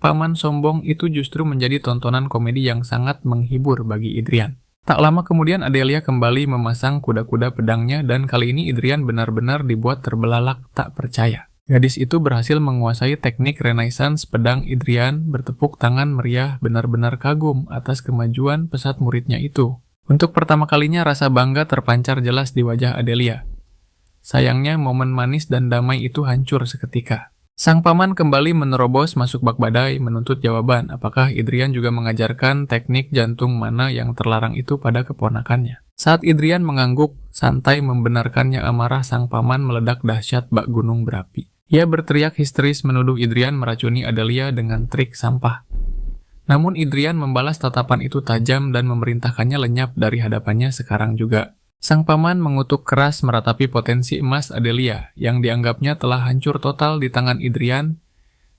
paman sombong itu justru menjadi tontonan komedi yang sangat menghibur bagi Idrian. Tak lama kemudian Adelia kembali memasang kuda-kuda pedangnya dan kali ini Idrian benar-benar dibuat terbelalak tak percaya. Gadis itu berhasil menguasai teknik Renaissance pedang. Idrian bertepuk tangan meriah benar-benar kagum atas kemajuan pesat muridnya itu. Untuk pertama kalinya rasa bangga terpancar jelas di wajah Adelia. Sayangnya momen manis dan damai itu hancur seketika. Sang paman kembali menerobos masuk bak badai menuntut jawaban apakah Idrian juga mengajarkan teknik jantung mana yang terlarang itu pada keponakannya. Saat Idrian mengangguk, santai membenarkannya amarah sang paman meledak dahsyat bak gunung berapi. Ia berteriak histeris menuduh Idrian meracuni Adelia dengan trik sampah. Namun Idrian membalas tatapan itu tajam dan memerintahkannya lenyap dari hadapannya sekarang juga. Sang paman mengutuk keras meratapi potensi emas Adelia yang dianggapnya telah hancur total di tangan Idrian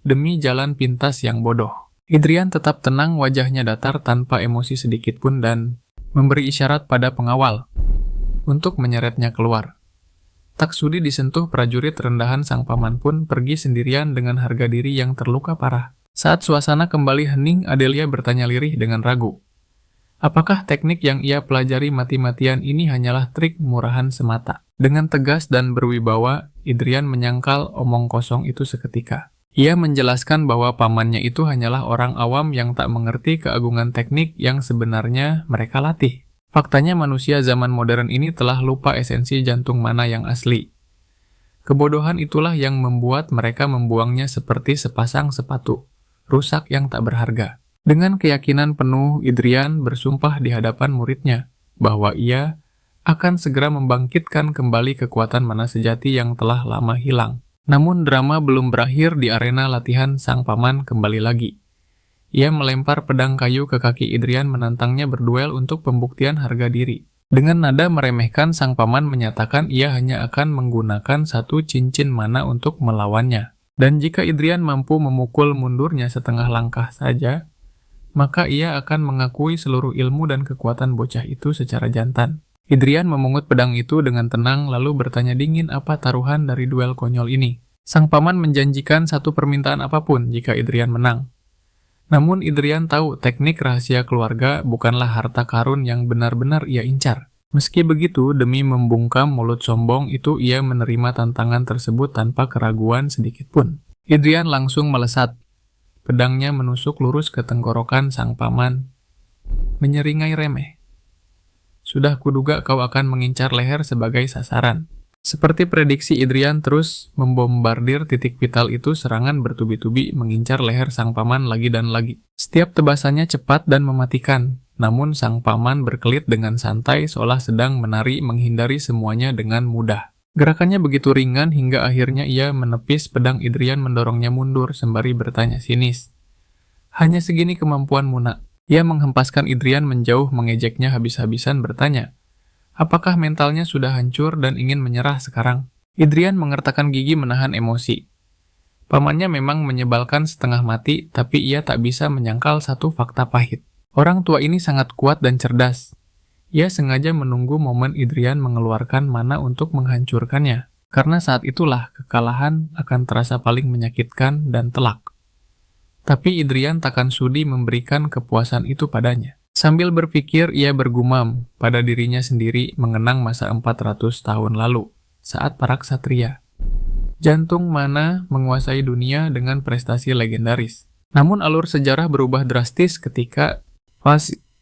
demi jalan pintas yang bodoh. Idrian tetap tenang, wajahnya datar tanpa emosi sedikit pun dan memberi isyarat pada pengawal untuk menyeretnya keluar. Tak sudi disentuh prajurit rendahan sang paman pun pergi sendirian dengan harga diri yang terluka parah. Saat suasana kembali hening, Adelia bertanya lirih dengan ragu. Apakah teknik yang ia pelajari mati-matian ini hanyalah trik murahan semata? Dengan tegas dan berwibawa, Idrian menyangkal omong kosong itu seketika. Ia menjelaskan bahwa pamannya itu hanyalah orang awam yang tak mengerti keagungan teknik yang sebenarnya mereka latih. Faktanya manusia zaman modern ini telah lupa esensi jantung mana yang asli. Kebodohan itulah yang membuat mereka membuangnya seperti sepasang sepatu rusak yang tak berharga. Dengan keyakinan penuh, Idrian bersumpah di hadapan muridnya bahwa ia akan segera membangkitkan kembali kekuatan mana sejati yang telah lama hilang. Namun drama belum berakhir. Di arena latihan, sang paman kembali lagi. Ia melempar pedang kayu ke kaki Idrian menantangnya berduel untuk pembuktian harga diri. Dengan nada meremehkan, sang paman menyatakan ia hanya akan menggunakan satu cincin mana untuk melawannya. Dan jika Idrian mampu memukul mundurnya setengah langkah saja, maka ia akan mengakui seluruh ilmu dan kekuatan bocah itu secara jantan. Idrian memungut pedang itu dengan tenang lalu bertanya dingin apa taruhan dari duel konyol ini. Sang paman menjanjikan satu permintaan apapun jika Idrian menang. Namun Idrian tahu teknik rahasia keluarga bukanlah harta karun yang benar-benar ia incar. Meski begitu, demi membungkam mulut sombong itu ia menerima tantangan tersebut tanpa keraguan sedikit pun. Idrian langsung melesat. Pedangnya menusuk lurus ke tenggorokan sang paman, menyeringai remeh. Sudah kuduga kau akan mengincar leher sebagai sasaran. Seperti prediksi Idrian terus membombardir titik vital itu, serangan bertubi-tubi mengincar leher sang paman lagi dan lagi. Setiap tebasannya cepat dan mematikan, namun sang paman berkelit dengan santai seolah sedang menari menghindari semuanya dengan mudah. Gerakannya begitu ringan hingga akhirnya ia menepis pedang Idrian mendorongnya mundur sembari bertanya sinis. Hanya segini kemampuanmu nak. Ia menghempaskan Idrian menjauh mengejeknya habis-habisan bertanya. Apakah mentalnya sudah hancur dan ingin menyerah sekarang? Idrian mengertakkan gigi menahan emosi. Pamannya memang menyebalkan setengah mati, tapi ia tak bisa menyangkal satu fakta pahit. Orang tua ini sangat kuat dan cerdas. Ia sengaja menunggu momen Idrian mengeluarkan mana untuk menghancurkannya, karena saat itulah kekalahan akan terasa paling menyakitkan dan telak. Tapi Idrian takkan sudi memberikan kepuasan itu padanya. Sambil berpikir, ia bergumam pada dirinya sendiri mengenang masa 400 tahun lalu, saat para ksatria. Jantung mana menguasai dunia dengan prestasi legendaris. Namun alur sejarah berubah drastis ketika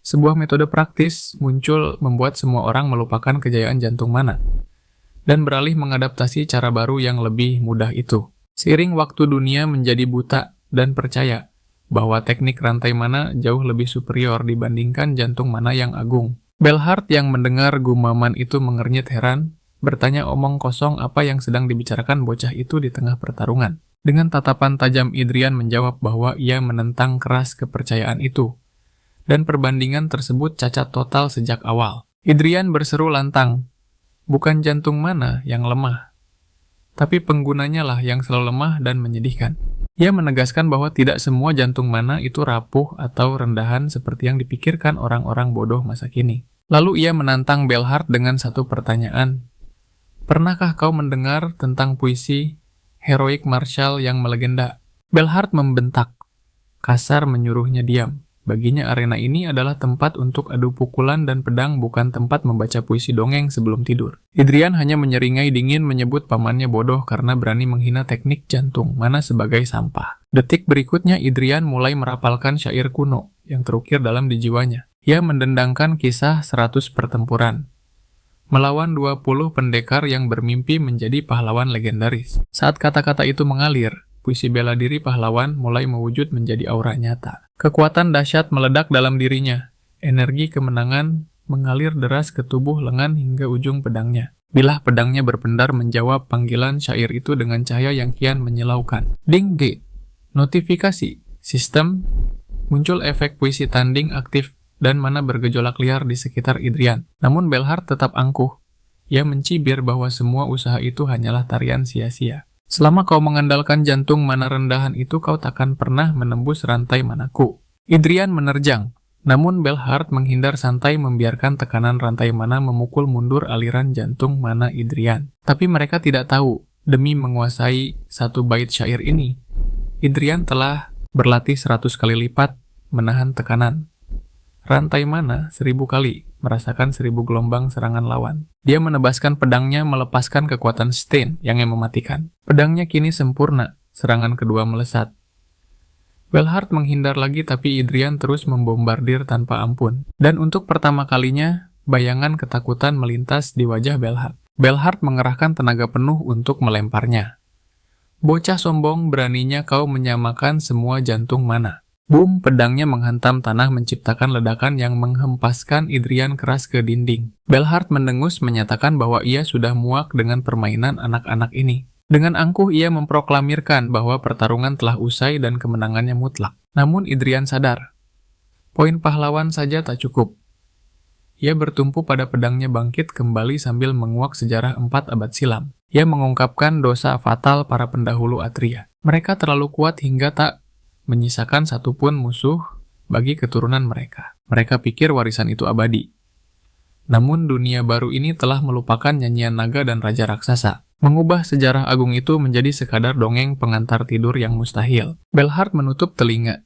sebuah metode praktis muncul membuat semua orang melupakan kejayaan jantung mana dan beralih mengadaptasi cara baru yang lebih mudah itu. Seiring waktu dunia menjadi buta dan percaya bahwa teknik rantai mana jauh lebih superior dibandingkan jantung mana yang agung. Belhard yang mendengar gumaman itu mengernyit heran, bertanya omong kosong apa yang sedang dibicarakan bocah itu di tengah pertarungan. Dengan tatapan tajam Idrian menjawab bahwa ia menentang keras kepercayaan itu, dan perbandingan tersebut cacat total sejak awal. Idrian berseru lantang, bukan jantung mana yang lemah, tapi penggunanya lah yang selalu lemah dan menyedihkan. Ia menegaskan bahwa tidak semua jantung mana itu rapuh atau rendahan seperti yang dipikirkan orang-orang bodoh masa kini. Lalu ia menantang Belhard dengan satu pertanyaan. Pernahkah kau mendengar tentang puisi heroik martial yang melegenda? Belhard membentak, kasar menyuruhnya diam. Baginya arena ini adalah tempat untuk adu pukulan dan pedang, bukan tempat membaca puisi dongeng sebelum tidur. Idrian hanya menyeringai dingin menyebut pamannya bodoh karena berani menghina teknik jantung mana sebagai sampah. Detik berikutnya Idrian mulai merapalkan syair kuno yang terukir dalam di jiwanya. Ia mendendangkan kisah 100 pertempuran melawan 20 pendekar yang bermimpi menjadi pahlawan legendaris. Saat kata-kata itu mengalir, puisi bela diri pahlawan mulai mewujud menjadi aura nyata. Kekuatan dahsyat meledak dalam dirinya. Energi kemenangan mengalir deras ke tubuh lengan hingga ujung pedangnya. Bilah pedangnya berpendar menjawab panggilan syair itu dengan cahaya yang kian menyilaukan. Ding G. Notifikasi. Sistem. Muncul efek puisi tanding aktif dan mana bergejolak liar di sekitar Idrian. Namun Belhard tetap angkuh. Ia mencibir bahwa semua usaha itu hanyalah tarian sia-sia. Selama kau mengandalkan jantung mana rendahan itu, kau takkan pernah menembus rantai manaku. Idrian menerjang. Namun Belhard menghindar santai membiarkan tekanan rantai mana memukul mundur aliran jantung mana Idrian. Tapi mereka tidak tahu, demi menguasai satu bait syair ini, Idrian telah berlatih 100 kali lipat menahan tekanan. Rantai mana 1000 kali merasakan 1000 gelombang serangan lawan. Dia menebaskan pedangnya melepaskan kekuatan Stein yang mematikan. Pedangnya kini sempurna, serangan kedua melesat. Belhard menghindar lagi tapi Idrian terus membombardir tanpa ampun. Dan untuk pertama kalinya, bayangan ketakutan melintas di wajah Belhard. Belhard mengerahkan tenaga penuh untuk melemparnya. Bocah sombong, beraninya kau menyamakan semua jantung mana. Boom, pedangnya menghantam tanah menciptakan ledakan yang menghempaskan Idrian keras ke dinding. Belhard mendengus menyatakan bahwa ia sudah muak dengan permainan anak-anak ini. Dengan angkuh ia memproklamirkan bahwa pertarungan telah usai dan kemenangannya mutlak. Namun Idrian sadar, poin pahlawan saja tak cukup. Ia bertumpu pada pedangnya bangkit kembali sambil menguak sejarah 4 abad silam. Ia mengungkapkan dosa fatal para pendahulu Atria. Mereka terlalu kuat hingga tak menyisakan satupun musuh bagi keturunan mereka. Mereka pikir warisan itu abadi. Namun dunia baru ini telah melupakan nyanyian naga dan raja raksasa, mengubah sejarah agung itu menjadi sekadar dongeng pengantar tidur yang mustahil. Belhard menutup telinga.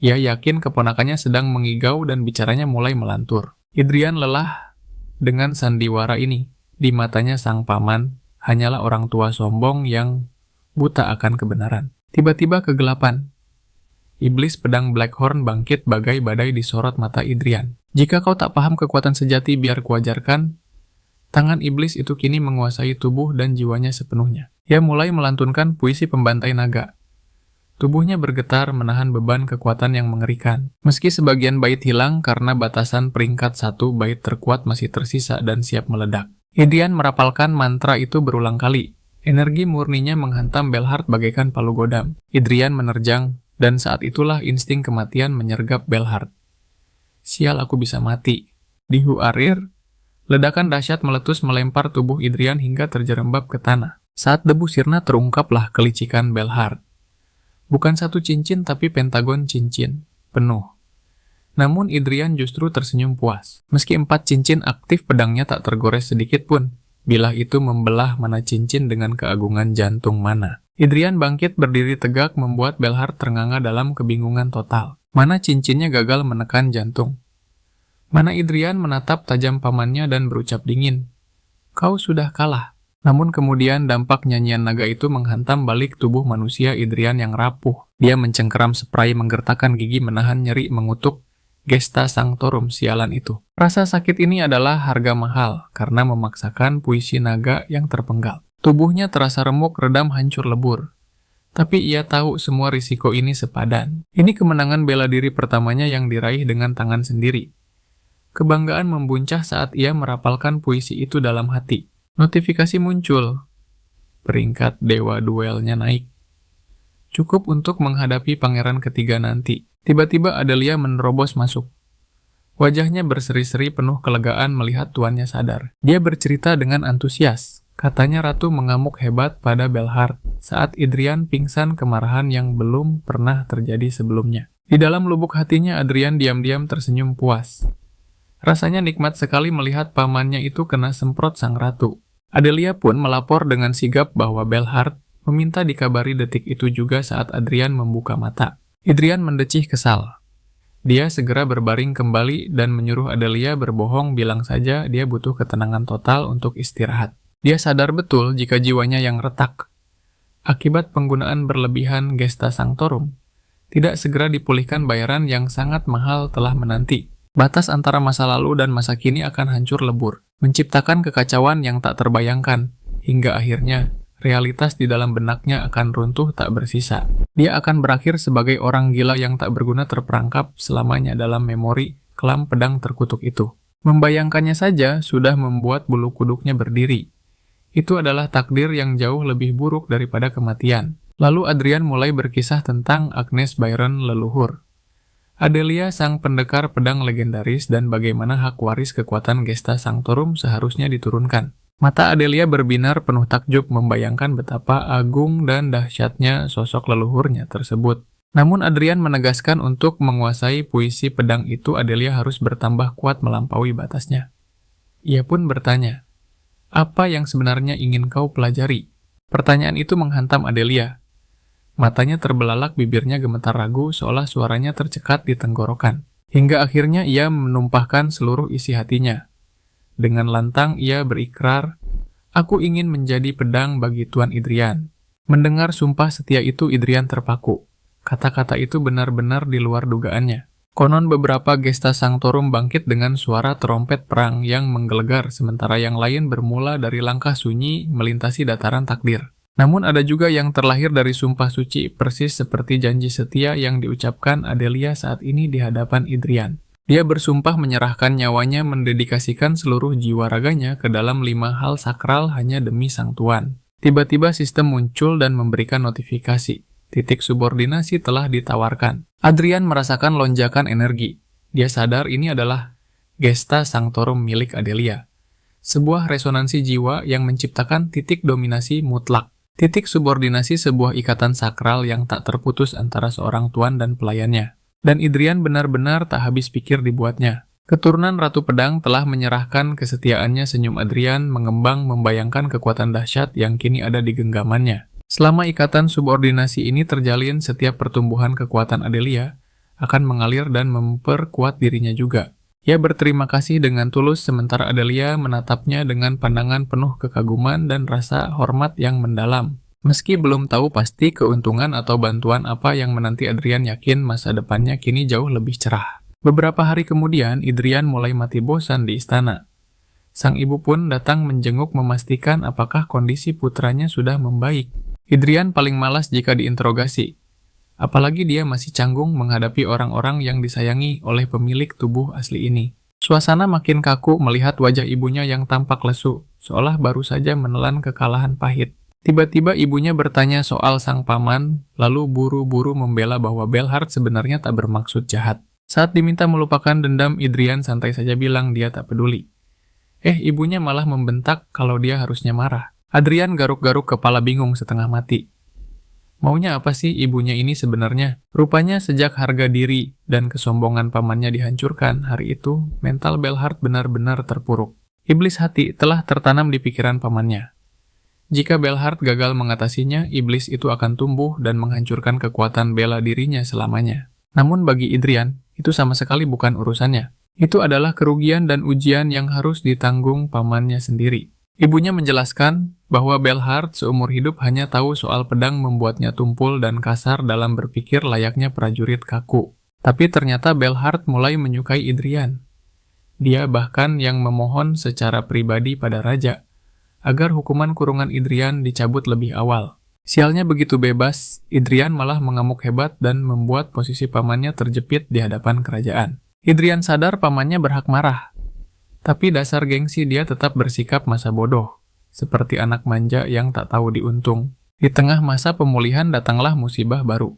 Ia yakin keponakannya sedang mengigau dan bicaranya mulai melantur. Idrian lelah dengan sandiwara ini. Di matanya sang paman hanyalah orang tua sombong yang buta akan kebenaran. Tiba-tiba kegelapan. Iblis pedang Blackhorn bangkit bagai badai di sorot mata Idrian. Jika kau tak paham kekuatan sejati, biar kuajarkan. Tangan iblis itu kini menguasai tubuh dan jiwanya sepenuhnya. Ia mulai melantunkan puisi pembantai naga. Tubuhnya bergetar menahan beban kekuatan yang mengerikan. Meski sebagian bait hilang karena batasan peringkat 1 bait terkuat masih tersisa dan siap meledak. Idrian merapalkan mantra itu berulang kali. Energi murninya menghantam Belhard bagaikan palu godam. Idrian menerjang. Dan saat itulah insting kematian menyergap Belhard. Sial, aku bisa mati. Di Huarir, ledakan dahsyat meletus melempar tubuh Idrian hingga terjerembab ke tanah. Saat debu sirna terungkaplah kelicikan Belhard. Bukan satu cincin tapi pentagon cincin, penuh. Namun Idrian justru tersenyum puas. Meski 4 cincin aktif pedangnya tak tergores sedikit pun. Bilah itu membelah mana cincin dengan keagungan jantung mana. Idrian bangkit berdiri tegak membuat Belhard ternganga dalam kebingungan total. Mana cincinnya gagal menekan jantung. Mana Idrian menatap tajam pamannya dan berucap dingin. Kau sudah kalah. Namun kemudian dampak nyanyian naga itu menghantam balik tubuh manusia Idrian yang rapuh. Dia mencengkeram spray menggertakkan gigi menahan nyeri mengutuk Gesta Sanctorum sialan itu. Rasa sakit ini adalah harga mahal karena memaksakan puisi naga yang terpenggal. Tubuhnya terasa remuk, redam, hancur lebur. Tapi ia tahu semua risiko ini sepadan. Ini kemenangan bela diri pertamanya yang diraih dengan tangan sendiri. Kebanggaan membuncah saat ia merapalkan puisi itu dalam hati. Notifikasi muncul. Peringkat dewa duelnya naik. Cukup untuk menghadapi pangeran ketiga nanti. Tiba-tiba Adelia menerobos masuk. Wajahnya berseri-seri penuh kelegaan melihat tuannya sadar. Dia bercerita dengan antusias. Katanya Ratu mengamuk hebat pada Belhard saat Idrian pingsan kemarahan yang belum pernah terjadi sebelumnya. Di dalam lubuk hatinya Adrian diam-diam tersenyum puas. Rasanya nikmat sekali melihat pamannya itu kena semprot sang ratu. Adelia pun melapor dengan sigap bahwa Belhard meminta dikabari detik itu juga saat Adrian membuka mata. Idrian mendecih kesal. Dia segera berbaring kembali dan menyuruh Adelia berbohong bilang saja dia butuh ketenangan total untuk istirahat. Dia sadar betul jika jiwanya yang retak. Akibat penggunaan berlebihan Gesta Sanctorum, tidak segera dipulihkan bayaran yang sangat mahal telah menanti. Batas antara masa lalu dan masa kini akan hancur lebur, menciptakan kekacauan yang tak terbayangkan, hingga akhirnya realitas di dalam benaknya akan runtuh tak bersisa. Dia akan berakhir sebagai orang gila yang tak berguna terperangkap selamanya dalam memori kelam pedang terkutuk itu. Membayangkannya saja sudah membuat bulu kuduknya berdiri. Itu adalah takdir yang jauh lebih buruk daripada kematian. Lalu Adrian mulai berkisah tentang Agnes Byron leluhur. Adelia sang pendekar pedang legendaris dan bagaimana hak waris kekuatan Gesta Sanctorum seharusnya diturunkan. Mata Adelia berbinar penuh takjub membayangkan betapa agung dan dahsyatnya sosok leluhurnya tersebut. Namun Adrian menegaskan untuk menguasai puisi pedang itu Adelia harus bertambah kuat melampaui batasnya. Ia pun bertanya, apa yang sebenarnya ingin kau pelajari? Pertanyaan itu menghantam Adelia. Matanya terbelalak, bibirnya gemetar ragu, seolah suaranya tercekat di tenggorokan. Hingga akhirnya ia menumpahkan seluruh isi hatinya. Dengan lantang ia berikrar, aku ingin menjadi pedang bagi Tuan Idrian. Mendengar sumpah setia itu Idrian terpaku. Kata-kata itu benar-benar di luar dugaannya. Konon beberapa Gesta Sanctorum bangkit dengan suara trompet perang yang menggelegar, sementara yang lain bermula dari langkah sunyi melintasi dataran takdir. Namun ada juga yang terlahir dari sumpah suci, persis seperti janji setia yang diucapkan Adelia saat ini di hadapan Idrian. Dia bersumpah menyerahkan nyawanya, mendedikasikan seluruh jiwa raganya ke dalam 5 hal sakral hanya demi sang tuan. Tiba-tiba sistem muncul dan memberikan notifikasi. Titik subordinasi telah ditawarkan. Adrian merasakan lonjakan energi. Dia sadar ini adalah Gesta Sanctorum milik Adelia. Sebuah resonansi jiwa yang menciptakan titik dominasi mutlak. Titik subordinasi sebuah ikatan sakral yang tak terputus antara seorang tuan dan pelayannya. Dan Idrian benar-benar tak habis pikir dibuatnya. Keturunan Ratu Pedang telah menyerahkan kesetiaannya. Senyum Adrian mengembang membayangkan kekuatan dahsyat yang kini ada di genggamannya. Selama ikatan subordinasi ini terjalin, setiap pertumbuhan kekuatan Adelia akan mengalir dan memperkuat dirinya juga. Ia berterima kasih dengan tulus sementara Adelia menatapnya dengan pandangan penuh kekaguman dan rasa hormat yang mendalam. Meski belum tahu pasti keuntungan atau bantuan apa yang menanti Adrian, yakin masa depannya kini jauh lebih cerah. Beberapa hari kemudian, Idrian mulai mati bosan di istana. Sang ibu pun datang menjenguk memastikan apakah kondisi putranya sudah membaik. Idrian paling malas jika diinterogasi. Apalagi dia masih canggung menghadapi orang-orang yang disayangi oleh pemilik tubuh asli ini. Suasana makin kaku melihat wajah ibunya yang tampak lesu, seolah baru saja menelan kekalahan pahit. Tiba-tiba ibunya bertanya soal sang paman, lalu buru-buru membela bahwa Belhard sebenarnya tak bermaksud jahat. Saat diminta melupakan dendam, Idrian santai saja bilang dia tak peduli. Ibunya malah membentak kalau dia harusnya marah. Adrian garuk-garuk kepala bingung setengah mati. Maunya apa sih ibunya ini sebenarnya? Rupanya sejak harga diri dan kesombongan pamannya dihancurkan, hari itu mental Belhard benar-benar terpuruk. Iblis hati telah tertanam di pikiran pamannya. Jika Belhard gagal mengatasinya, iblis itu akan tumbuh dan menghancurkan kekuatan bela dirinya selamanya. Namun bagi Adrian, itu sama sekali bukan urusannya. Itu adalah kerugian dan ujian yang harus ditanggung pamannya sendiri. Ibunya menjelaskan bahwa Belhard seumur hidup hanya tahu soal pedang membuatnya tumpul dan kasar dalam berpikir layaknya prajurit kaku. Tapi ternyata Belhard mulai menyukai Adrian. Dia bahkan yang memohon secara pribadi pada raja agar hukuman kurungan Adrian dicabut lebih awal. Sialnya begitu bebas, Adrian malah mengamuk hebat dan membuat posisi pamannya terjepit di hadapan kerajaan. Adrian sadar pamannya berhak marah. Tapi dasar gengsi dia tetap bersikap masa bodoh, seperti anak manja yang tak tahu diuntung. Di tengah masa pemulihan datanglah musibah baru.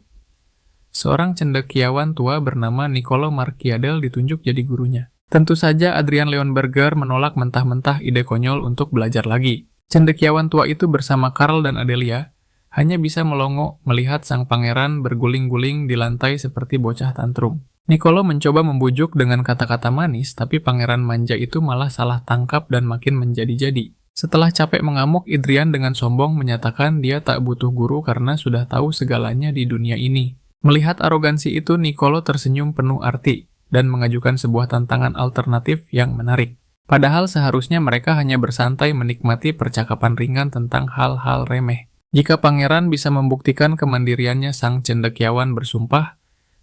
Seorang cendekiawan tua bernama Niccolo Marchiadel ditunjuk jadi gurunya. Tentu saja Adrian Leonberger menolak mentah-mentah ide konyol untuk belajar lagi. Cendekiawan tua itu bersama Karl dan Adelia hanya bisa melongo melihat sang pangeran berguling-guling di lantai seperti bocah tantrum. Niccolo mencoba membujuk dengan kata-kata manis, tapi pangeran manja itu malah salah tangkap dan makin menjadi-jadi. Setelah capek mengamuk, Adrian dengan sombong menyatakan dia tak butuh guru karena sudah tahu segalanya di dunia ini. Melihat arogansi itu, Niccolo tersenyum penuh arti dan mengajukan sebuah tantangan alternatif yang menarik. Padahal seharusnya mereka hanya bersantai menikmati percakapan ringan tentang hal-hal remeh. Jika pangeran bisa membuktikan kemandiriannya, sang cendekiawan bersumpah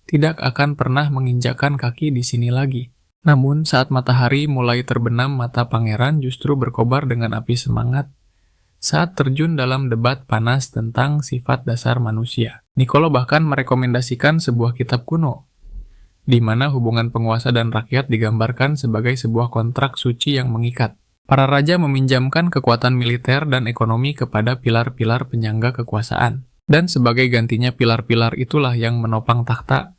tidak akan pernah menginjakkan kaki di sini lagi. Namun, saat matahari mulai terbenam, mata pangeran justru berkobar dengan api semangat saat terjun dalam debat panas tentang sifat dasar manusia. Niccolo bahkan merekomendasikan sebuah kitab kuno, di mana hubungan penguasa dan rakyat digambarkan sebagai sebuah kontrak suci yang mengikat. Para raja meminjamkan kekuatan militer dan ekonomi kepada pilar-pilar penyangga kekuasaan. Dan sebagai gantinya pilar-pilar itulah yang menopang takhta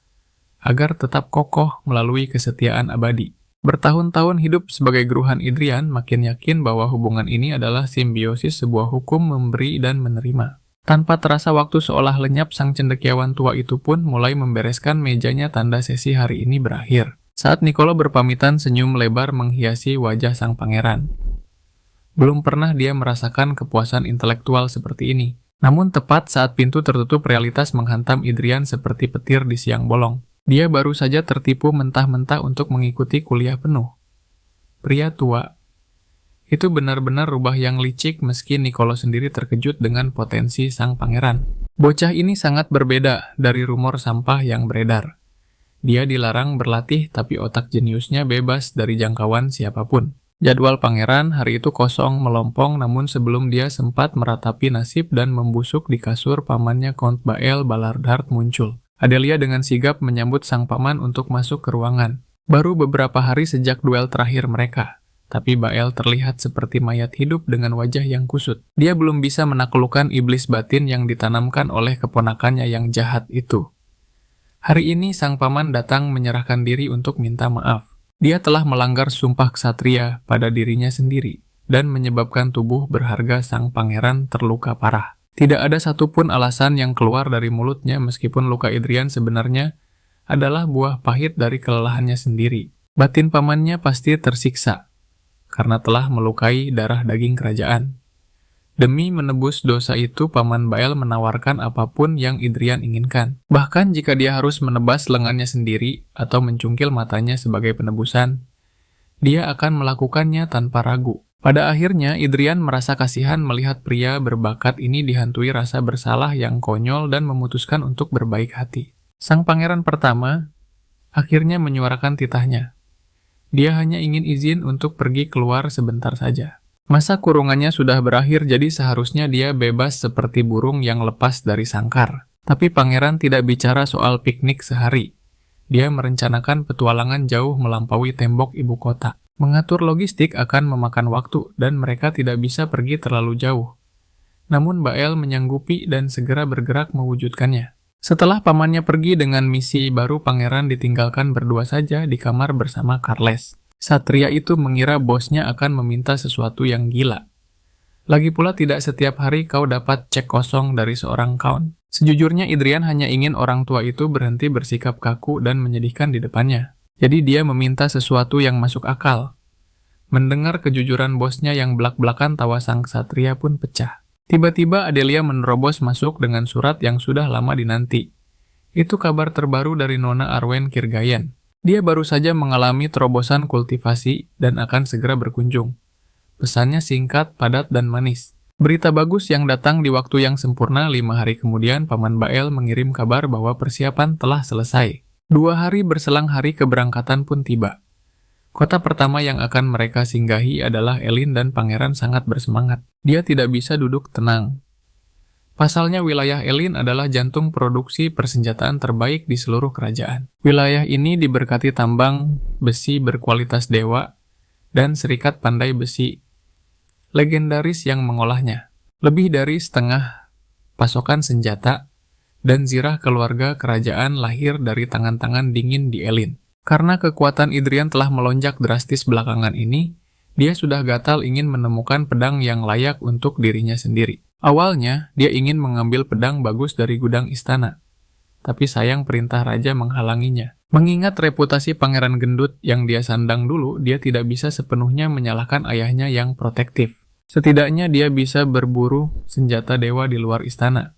agar tetap kokoh melalui kesetiaan abadi. Bertahun-tahun hidup sebagai guruhan Adrian makin yakin bahwa hubungan ini adalah simbiosis sebuah hukum memberi dan menerima. Tanpa terasa waktu seolah lenyap, sang cendekiawan tua itu pun mulai membereskan mejanya tanda sesi hari ini berakhir. Saat Niccolo berpamitan, senyum lebar menghiasi wajah sang pangeran. Belum pernah dia merasakan kepuasan intelektual seperti ini. Namun tepat saat pintu tertutup, realitas menghantam Adrian seperti petir di siang bolong. Dia baru saja tertipu mentah-mentah untuk mengikuti kuliah penuh. Pria tua itu benar-benar rubah yang licik, meski Niccolo sendiri terkejut dengan potensi sang pangeran. Bocah ini sangat berbeda dari rumor sampah yang beredar. Dia dilarang berlatih, tapi otak jeniusnya bebas dari jangkauan siapapun. Jadwal pangeran hari itu kosong melompong, namun sebelum dia sempat meratapi nasib dan membusuk di kasur, pamannya Count Bael Ballardard muncul. Adelia dengan sigap menyambut sang paman untuk masuk ke ruangan. Baru beberapa hari sejak duel terakhir mereka, tapi Bael terlihat seperti mayat hidup dengan wajah yang kusut. Dia belum bisa menaklukkan iblis batin yang ditanamkan oleh keponakannya yang jahat itu. Hari ini sang paman datang menyerahkan diri untuk minta maaf. Dia telah melanggar sumpah ksatria pada dirinya sendiri dan menyebabkan tubuh berharga sang pangeran terluka parah. Tidak ada satupun alasan yang keluar dari mulutnya, meskipun luka Adrian sebenarnya adalah buah pahit dari kelelahannya sendiri. Batin pamannya pasti tersiksa karena telah melukai darah daging kerajaan. Demi menebus dosa itu, paman Bael menawarkan apapun yang Adrian inginkan. Bahkan jika dia harus menebas lengannya sendiri atau mencungkil matanya sebagai penebusan, dia akan melakukannya tanpa ragu. Pada akhirnya, Adrian merasa kasihan melihat pria berbakat ini dihantui rasa bersalah yang konyol dan memutuskan untuk berbaik hati. Sang pangeran pertama akhirnya menyuarakan titahnya. Dia hanya ingin izin untuk pergi keluar sebentar saja. Masa kurungannya sudah berakhir, jadi seharusnya dia bebas seperti burung yang lepas dari sangkar. Tapi pangeran tidak bicara soal piknik sehari. Dia merencanakan petualangan jauh melampaui tembok ibu kota. Mengatur logistik akan memakan waktu dan mereka tidak bisa pergi terlalu jauh. Namun Bael menyanggupi dan segera bergerak mewujudkannya. Setelah pamannya pergi dengan misi baru, pangeran ditinggalkan berdua saja di kamar bersama Carles. Satria itu mengira bosnya akan meminta sesuatu yang gila. Lagi pula tidak setiap hari kau dapat cek kosong dari seorang kaun. Sejujurnya Idrian hanya ingin orang tua itu berhenti bersikap kaku dan menyedihkan di depannya. Jadi dia meminta sesuatu yang masuk akal. Mendengar kejujuran bosnya yang belak-belakan, tawa sang ksatria pun pecah. Tiba-tiba Adelia menerobos masuk dengan surat yang sudah lama dinanti. Itu kabar terbaru dari Nona Arwen Kirgayen. Dia baru saja mengalami terobosan kultivasi dan akan segera berkunjung. Pesannya singkat, padat, dan manis. Berita bagus yang datang di waktu yang sempurna. 5 hari kemudian, Paman Bael mengirim kabar bahwa persiapan telah selesai. 2 hari berselang hari keberangkatan pun tiba. Kota pertama yang akan mereka singgahi adalah Elin dan Pangeran sangat bersemangat. Dia tidak bisa duduk tenang. Pasalnya wilayah Elin adalah jantung produksi persenjataan terbaik di seluruh kerajaan. Wilayah ini diberkati tambang besi berkualitas dewa dan serikat pandai besi legendaris yang mengolahnya. Lebih dari setengah pasokan senjata dan zirah keluarga kerajaan lahir dari tangan-tangan dingin di Elin. Karena kekuatan Idrian telah melonjak drastis belakangan ini, dia sudah gatal ingin menemukan pedang yang layak untuk dirinya sendiri. Awalnya, dia ingin mengambil pedang bagus dari gudang istana. Tapi sayang perintah raja menghalanginya. Mengingat reputasi Pangeran Gendut yang dia sandang dulu, dia tidak bisa sepenuhnya menyalahkan ayahnya yang protektif. Setidaknya dia bisa berburu senjata dewa di luar istana.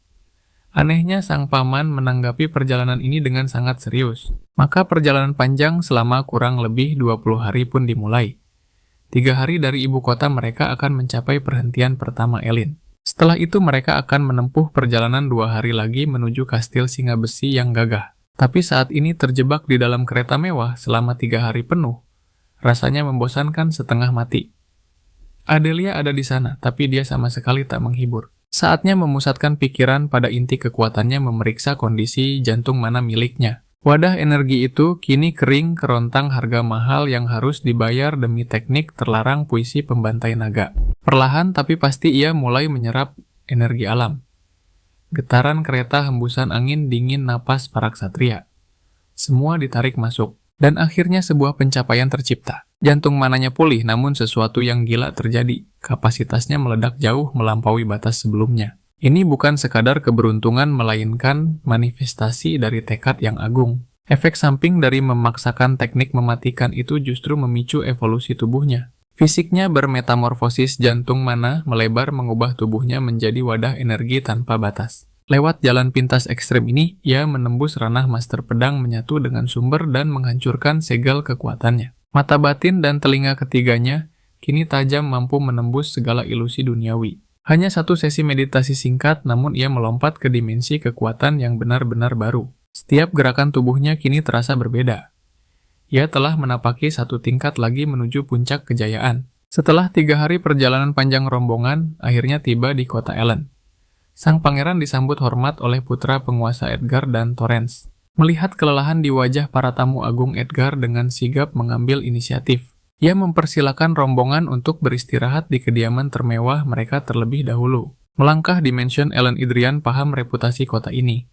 Anehnya sang paman menanggapi perjalanan ini dengan sangat serius. Maka perjalanan panjang selama kurang lebih 20 hari pun dimulai. 3 hari dari ibu kota mereka akan mencapai perhentian pertama Elin. Setelah itu mereka akan menempuh perjalanan 2 hari lagi menuju kastil singa besi yang gagah. Tapi saat ini terjebak di dalam kereta mewah selama 3 hari penuh, rasanya membosankan setengah mati. Adelia ada di sana, tapi dia sama sekali tak menghibur. Saatnya memusatkan pikiran pada inti kekuatannya, memeriksa kondisi jantung mana miliknya. Wadah energi itu kini kering kerontang harga mahal yang harus dibayar demi teknik terlarang puisi pembantai naga. Perlahan tapi pasti ia mulai menyerap energi alam. Getaran kereta, hembusan angin dingin napas para ksatria. Semua ditarik masuk. Dan akhirnya sebuah pencapaian tercipta. Jantung mananya pulih, namun sesuatu yang gila terjadi. Kapasitasnya meledak jauh melampaui batas sebelumnya. Ini bukan sekadar keberuntungan, melainkan manifestasi dari tekad yang agung. Efek samping dari memaksakan teknik mematikan itu justru memicu evolusi tubuhnya. Fisiknya bermetamorfosis, jantung mana melebar mengubah tubuhnya menjadi wadah energi tanpa batas. Lewat jalan pintas ekstrem ini, ia menembus ranah master pedang, menyatu dengan sumber dan menghancurkan segel kekuatannya. Mata batin dan telinga ketiganya kini tajam, mampu menembus segala ilusi duniawi. Hanya satu sesi meditasi singkat, namun ia melompat ke dimensi kekuatan yang benar-benar baru. Setiap gerakan tubuhnya kini terasa berbeda. Ia telah menapaki satu tingkat lagi menuju puncak kejayaan. Setelah 3 hari perjalanan panjang rombongan, akhirnya tiba di kota Elen. Sang pangeran disambut hormat oleh putra penguasa Edgar dan Torrance. Melihat kelelahan di wajah para tamu agung, Edgar dengan sigap mengambil inisiatif. Ia mempersilakan rombongan untuk beristirahat di kediaman termewah mereka terlebih dahulu. Melangkah di mansion Ellen, Idrian paham reputasi kota ini.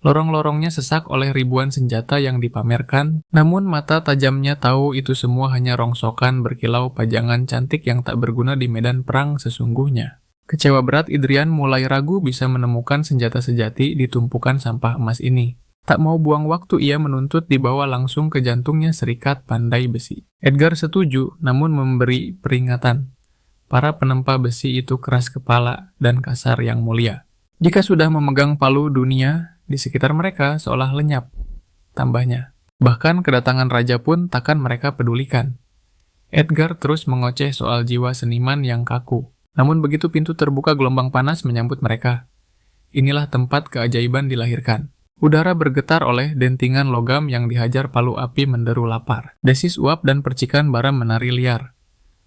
Lorong-lorongnya sesak oleh ribuan senjata yang dipamerkan, namun mata tajamnya tahu itu semua hanya rongsokan berkilau pajangan cantik yang tak berguna di medan perang sesungguhnya. Kecewa berat, Idrian mulai ragu bisa menemukan senjata sejati di tumpukan sampah emas ini. Tak mau buang waktu, ia menuntut dibawa langsung ke jantungnya serikat pandai besi. Edgar setuju, namun memberi peringatan. Para penempa besi itu keras kepala dan kasar yang mulia. Jika sudah memegang palu, dunia di sekitar mereka seolah lenyap. Tambahnya, bahkan kedatangan raja pun takkan mereka pedulikan. Edgar terus mengoceh soal jiwa seniman yang kaku. Namun begitu pintu terbuka, gelombang panas menyambut mereka. Inilah tempat keajaiban dilahirkan. Udara bergetar oleh dentingan logam yang dihajar palu api menderu lapar. Desis uap dan percikan bara menari liar.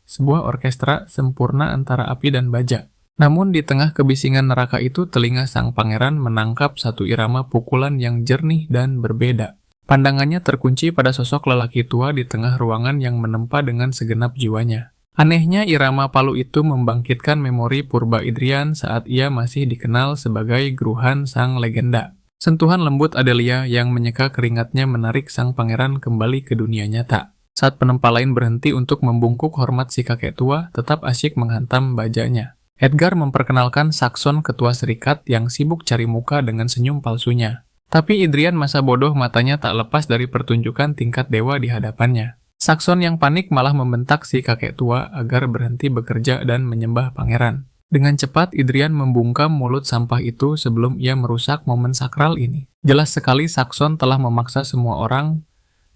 Sebuah orkestra sempurna antara api dan baja. Namun di tengah kebisingan neraka itu, telinga sang pangeran menangkap satu irama pukulan yang jernih dan berbeda. Pandangannya terkunci pada sosok lelaki tua di tengah ruangan yang menempa dengan segenap jiwanya. Anehnya, irama palu itu membangkitkan memori purba Idrian saat ia masih dikenal sebagai Gruhan sang legenda. Sentuhan lembut Adelia yang menyeka keringatnya menarik sang pangeran kembali ke dunia nyata. Saat penempa lain berhenti untuk membungkuk hormat si kakek tua, tetap asyik menghantam bajanya. Edgar memperkenalkan Saxon ketua serikat yang sibuk cari muka dengan senyum palsunya. Tapi Adrian masa bodoh matanya tak lepas dari pertunjukan tingkat dewa di hadapannya. Saxon yang panik malah membentak si kakek tua agar berhenti bekerja dan menyembah pangeran. Dengan cepat, Adrian membungkam mulut sampah itu sebelum ia merusak momen sakral ini. Jelas sekali Saxon telah memaksa semua orang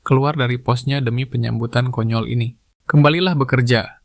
keluar dari posnya demi penyambutan konyol ini. Kembalilah bekerja.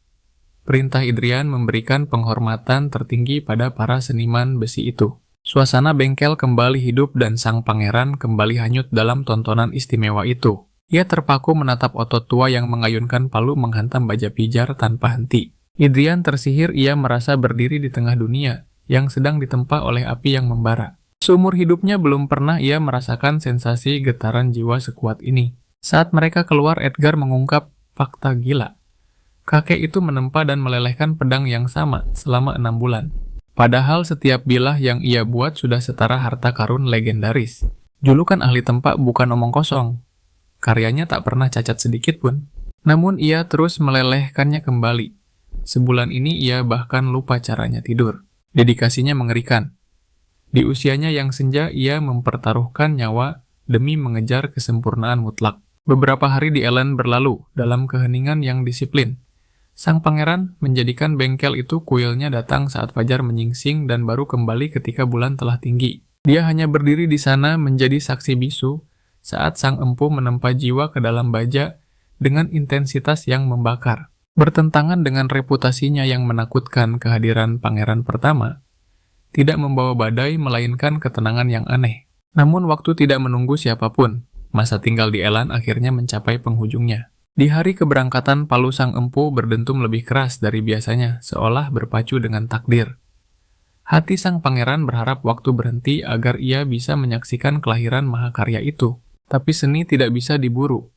Perintah Adrian memberikan penghormatan tertinggi pada para seniman besi itu. Suasana bengkel kembali hidup dan sang pangeran kembali hanyut dalam tontonan istimewa itu. Ia terpaku menatap otot tua yang mengayunkan palu menghantam baja pijar tanpa henti. Adrian tersihir, ia merasa berdiri di tengah dunia yang sedang ditempa oleh api yang membara. Seumur hidupnya belum pernah ia merasakan sensasi getaran jiwa sekuat ini. Saat mereka keluar, Edgar mengungkap fakta gila. Kakek itu menempa dan melelehkan pedang yang sama selama 6 bulan. Padahal setiap bilah yang ia buat sudah setara harta karun legendaris. Julukan ahli tempa bukan omong kosong. Karyanya tak pernah cacat sedikit pun. Namun ia terus melelehkannya kembali. Sebulan ini ia bahkan lupa caranya tidur. Dedikasinya mengerikan. Di usianya yang senja, ia mempertaruhkan nyawa demi mengejar kesempurnaan mutlak. Beberapa hari di Ellen berlalu dalam keheningan yang disiplin. Sang pangeran menjadikan bengkel itu kuilnya datang saat fajar menyingsing dan baru kembali ketika bulan telah tinggi. Dia hanya berdiri di sana menjadi saksi bisu saat sang empu menempa jiwa ke dalam baja dengan intensitas yang membakar. Bertentangan dengan reputasinya yang menakutkan, kehadiran pangeran pertama tidak membawa badai melainkan ketenangan yang aneh. Namun waktu tidak menunggu siapapun. Masa tinggal di Elan akhirnya mencapai penghujungnya. Di hari keberangkatan, palu sang empu berdentum lebih keras dari biasanya, seolah berpacu dengan takdir. Hati sang pangeran berharap waktu berhenti agar ia bisa menyaksikan kelahiran mahakarya itu. Tapi seni tidak bisa diburu.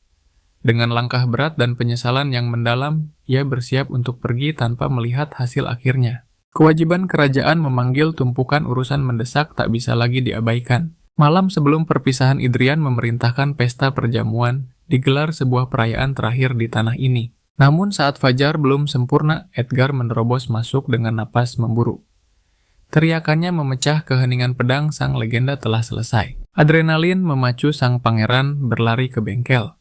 Dengan langkah berat dan penyesalan yang mendalam, ia bersiap untuk pergi tanpa melihat hasil akhirnya. Kewajiban kerajaan memanggil tumpukan urusan mendesak tak bisa lagi diabaikan. Malam sebelum perpisahan, Adrian memerintahkan pesta perjamuan, digelar sebuah perayaan terakhir di tanah ini. Namun saat fajar belum sempurna, Edgar menerobos masuk dengan napas memburu. Teriakannya memecah keheningan, pedang sang legenda telah selesai. Adrenalin memacu sang pangeran berlari ke bengkel.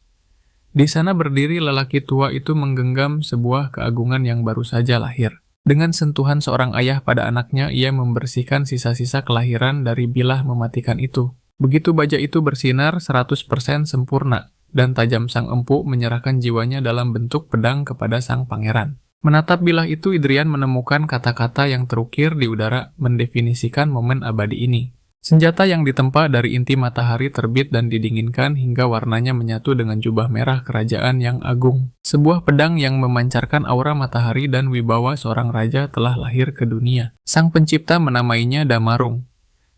Di sana berdiri lelaki tua itu menggenggam sebuah keagungan yang baru saja lahir. Dengan sentuhan seorang ayah pada anaknya, ia membersihkan sisa-sisa kelahiran dari bilah mematikan itu. Begitu baja itu bersinar 100% sempurna, dan tajam sang empu menyerahkan jiwanya dalam bentuk pedang kepada sang pangeran. Menatap bilah itu, Adrian menemukan kata-kata yang terukir di udara mendefinisikan momen abadi ini. Senjata yang ditempa dari inti matahari terbit dan didinginkan hingga warnanya menyatu dengan jubah merah kerajaan yang agung. Sebuah pedang yang memancarkan aura matahari dan wibawa seorang raja telah lahir ke dunia. Sang pencipta menamainya Damarung.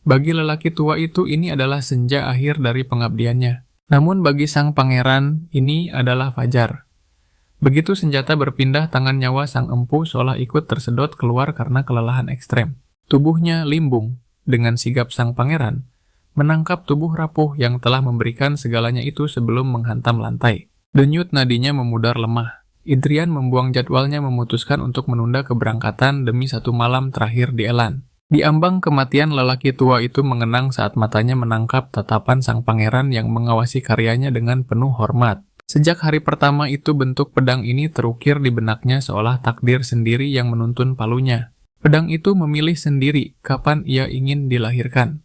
Bagi lelaki tua itu, ini adalah senja akhir dari pengabdiannya. Namun bagi sang pangeran, ini adalah fajar. Begitu senjata berpindah, tangan nyawa sang empu seolah ikut tersedot keluar karena kelelahan ekstrem. Tubuhnya limbung. Dengan sigap sang pangeran, menangkap tubuh rapuh yang telah memberikan segalanya itu sebelum menghantam lantai. Denyut nadinya memudar lemah. Adrian membuang jadwalnya, memutuskan untuk menunda keberangkatan demi satu malam terakhir di Elan. Di ambang kematian, lelaki tua itu mengenang saat matanya menangkap tatapan sang pangeran yang mengawasi karyanya dengan penuh hormat. Sejak hari pertama itu, bentuk pedang ini terukir di benaknya seolah takdir sendiri yang menuntun palunya. Pedang itu memilih sendiri kapan ia ingin dilahirkan.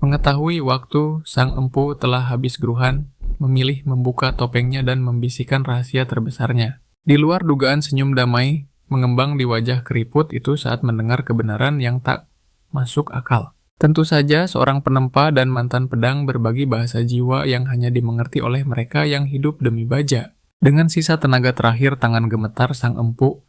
Mengetahui waktu sang empu telah habis geruhan, memilih membuka topengnya dan membisikkan rahasia terbesarnya. Di luar dugaan, senyum damai mengembang di wajah keriput itu saat mendengar kebenaran yang tak masuk akal. Tentu saja seorang penempa dan mantan pedang berbagi bahasa jiwa yang hanya dimengerti oleh mereka yang hidup demi baja. Dengan sisa tenaga terakhir, tangan gemetar sang empu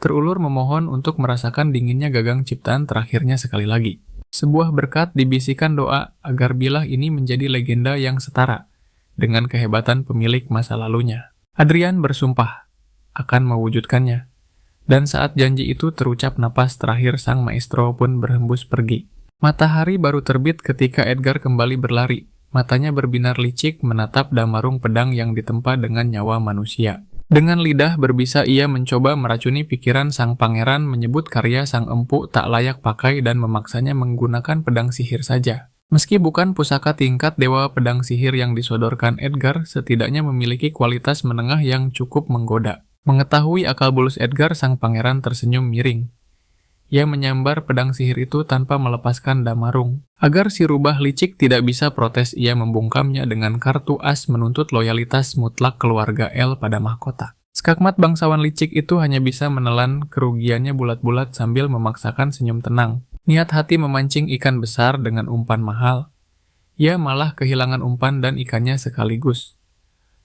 terulur memohon untuk merasakan dinginnya gagang ciptaan terakhirnya sekali lagi. Sebuah berkat dibisikkan doa agar bilah ini menjadi legenda yang setara dengan kehebatan pemilik masa lalunya. Adrian bersumpah akan mewujudkannya. Dan saat janji itu terucap, napas terakhir sang maestro pun berhembus pergi. Matahari baru terbit ketika Edgar kembali berlari. Matanya berbinar licik menatap Damarung, pedang yang ditempa dengan nyawa manusia. Dengan lidah berbisa ia mencoba meracuni pikiran sang pangeran, menyebut karya sang empu tak layak pakai dan memaksanya menggunakan pedang sihir saja. Meski bukan pusaka tingkat dewa, pedang sihir yang disodorkan Edgar setidaknya memiliki kualitas menengah yang cukup menggoda. Mengetahui akal bulus Edgar, sang pangeran tersenyum miring. Ia menyambar pedang sihir itu tanpa melepaskan damarung. Agar si rubah licik tidak bisa protes, ia membungkamnya dengan kartu as menuntut loyalitas mutlak keluarga El pada mahkota. Skakmat bangsawan licik itu hanya bisa menelan kerugiannya bulat-bulat sambil memaksakan senyum tenang. Niat hati memancing ikan besar dengan umpan mahal. Ia malah kehilangan umpan dan ikannya sekaligus.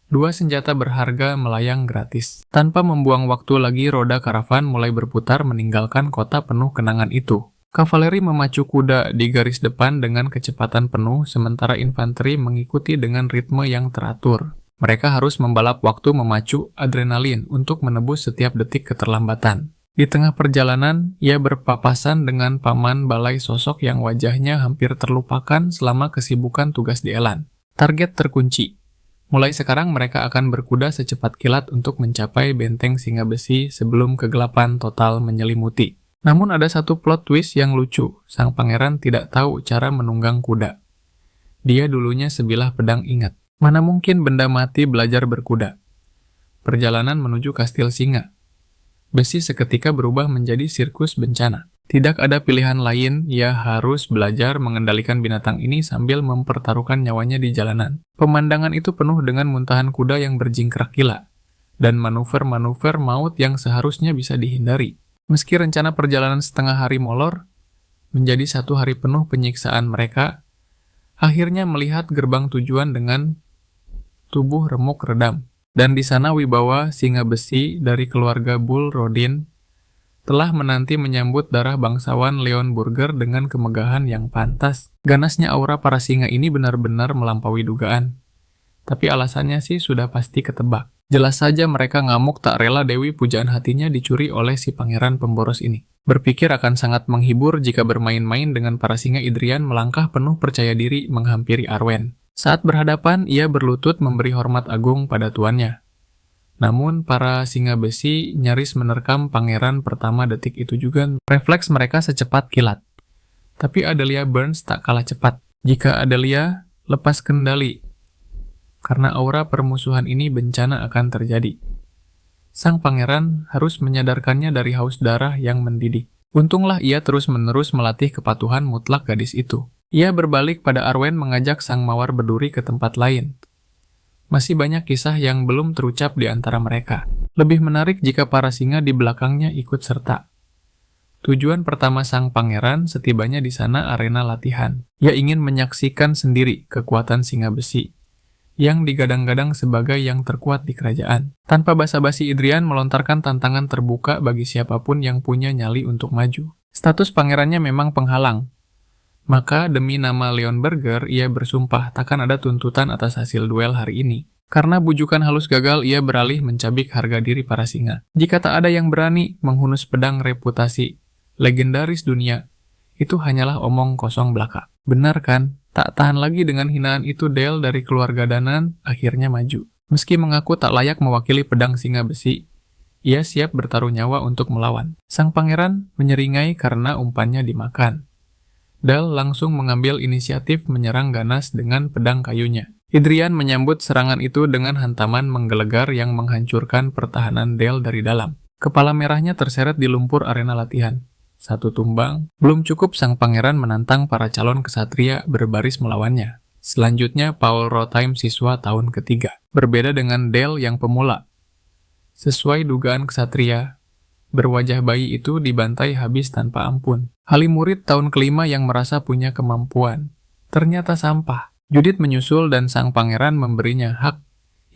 Dua senjata berharga melayang gratis. Tanpa membuang waktu lagi, roda karavan mulai berputar meninggalkan kota penuh kenangan itu. Kavaleri memacu kuda di garis depan dengan kecepatan penuh, sementara infanteri mengikuti dengan ritme yang teratur. Mereka harus membalap waktu, memacu adrenalin untuk menebus setiap detik keterlambatan. Di tengah perjalanan, ia berpapasan dengan paman balai, sosok yang wajahnya hampir terlupakan selama kesibukan tugas di Elan. Target terkunci. Mulai sekarang mereka akan berkuda secepat kilat untuk mencapai benteng singa besi sebelum kegelapan total menyelimuti. Namun ada satu plot twist yang lucu. Sang pangeran tidak tahu cara menunggang kuda. Dia dulunya sebilah pedang ingat. Mana mungkin benda mati belajar berkuda. Perjalanan menuju kastil singa. Besi seketika berubah menjadi sirkus bencana. Tidak ada pilihan lain, ia harus belajar mengendalikan binatang ini sambil mempertaruhkan nyawanya di jalanan. Pemandangan itu penuh dengan muntahan kuda yang berjingkrak gila, dan manuver-manuver maut yang seharusnya bisa dihindari. Meski rencana perjalanan setengah hari molor, menjadi satu hari penuh penyiksaan, mereka akhirnya melihat gerbang tujuan dengan tubuh remuk redam. Dan di sana wibawa singa besi dari keluarga Bull Rodin telah menanti menyambut darah bangsawan Leon Burger dengan kemegahan yang pantas. Ganasnya aura para singa ini benar-benar melampaui dugaan. Tapi alasannya sih sudah pasti ketebak. Jelas saja mereka ngamuk tak rela Dewi pujaan hatinya dicuri oleh si pangeran pemboros ini. Berpikir akan sangat menghibur jika bermain-main dengan para singa, Idrian melangkah penuh percaya diri menghampiri Arwen. Saat berhadapan, ia berlutut memberi hormat agung pada tuannya. Namun, para singa besi nyaris menerkam pangeran pertama detik itu juga. Refleks mereka secepat kilat. Tapi Adelia Burns tak kalah cepat. Jika Adelia lepas kendali, karena aura permusuhan ini bencana akan terjadi. Sang pangeran harus menyadarkannya dari haus darah yang mendidih. Untunglah ia terus-menerus melatih kepatuhan mutlak gadis itu. Ia berbalik pada Arwen mengajak sang mawar berduri ke tempat lain. Masih banyak kisah yang belum terucap di antara mereka. Lebih menarik jika para singa di belakangnya ikut serta. Tujuan pertama sang pangeran setibanya di sana arena latihan. Ia ingin menyaksikan sendiri kekuatan singa besi, yang digadang-gadang sebagai yang terkuat di kerajaan. Tanpa basa-basi, Idrian melontarkan tantangan terbuka bagi siapapun yang punya nyali untuk maju. Status pangerannya memang penghalang. Maka demi nama Leon Burger, ia bersumpah takkan ada tuntutan atas hasil duel hari ini. Karena bujukan halus gagal, ia beralih mencabik harga diri para singa. Jika tak ada yang berani menghunus pedang reputasi legendaris dunia, itu hanyalah omong kosong belaka. Benar kan? Tak tahan lagi dengan hinaan itu, Dale dari keluarga Danan akhirnya maju. Meski mengaku tak layak mewakili pedang singa besi, ia siap bertaruh nyawa untuk melawan. Sang pangeran menyeringai karena umpannya dimakan. Dale langsung mengambil inisiatif menyerang ganas dengan pedang kayunya. Idrian menyambut serangan itu dengan hantaman menggelegar yang menghancurkan pertahanan Dale dari dalam. Kepala merahnya terseret di lumpur arena latihan. Satu tumbang, belum cukup sang pangeran menantang para calon kesatria berbaris melawannya. Selanjutnya Paul Rotheim, siswa tahun ketiga. Berbeda dengan Dale yang pemula. Sesuai dugaan kesatria, berwajah bayi itu dibantai habis tanpa ampun. Halim murid tahun kelima yang merasa punya kemampuan. Ternyata sampah. Judith menyusul dan sang pangeran memberinya hak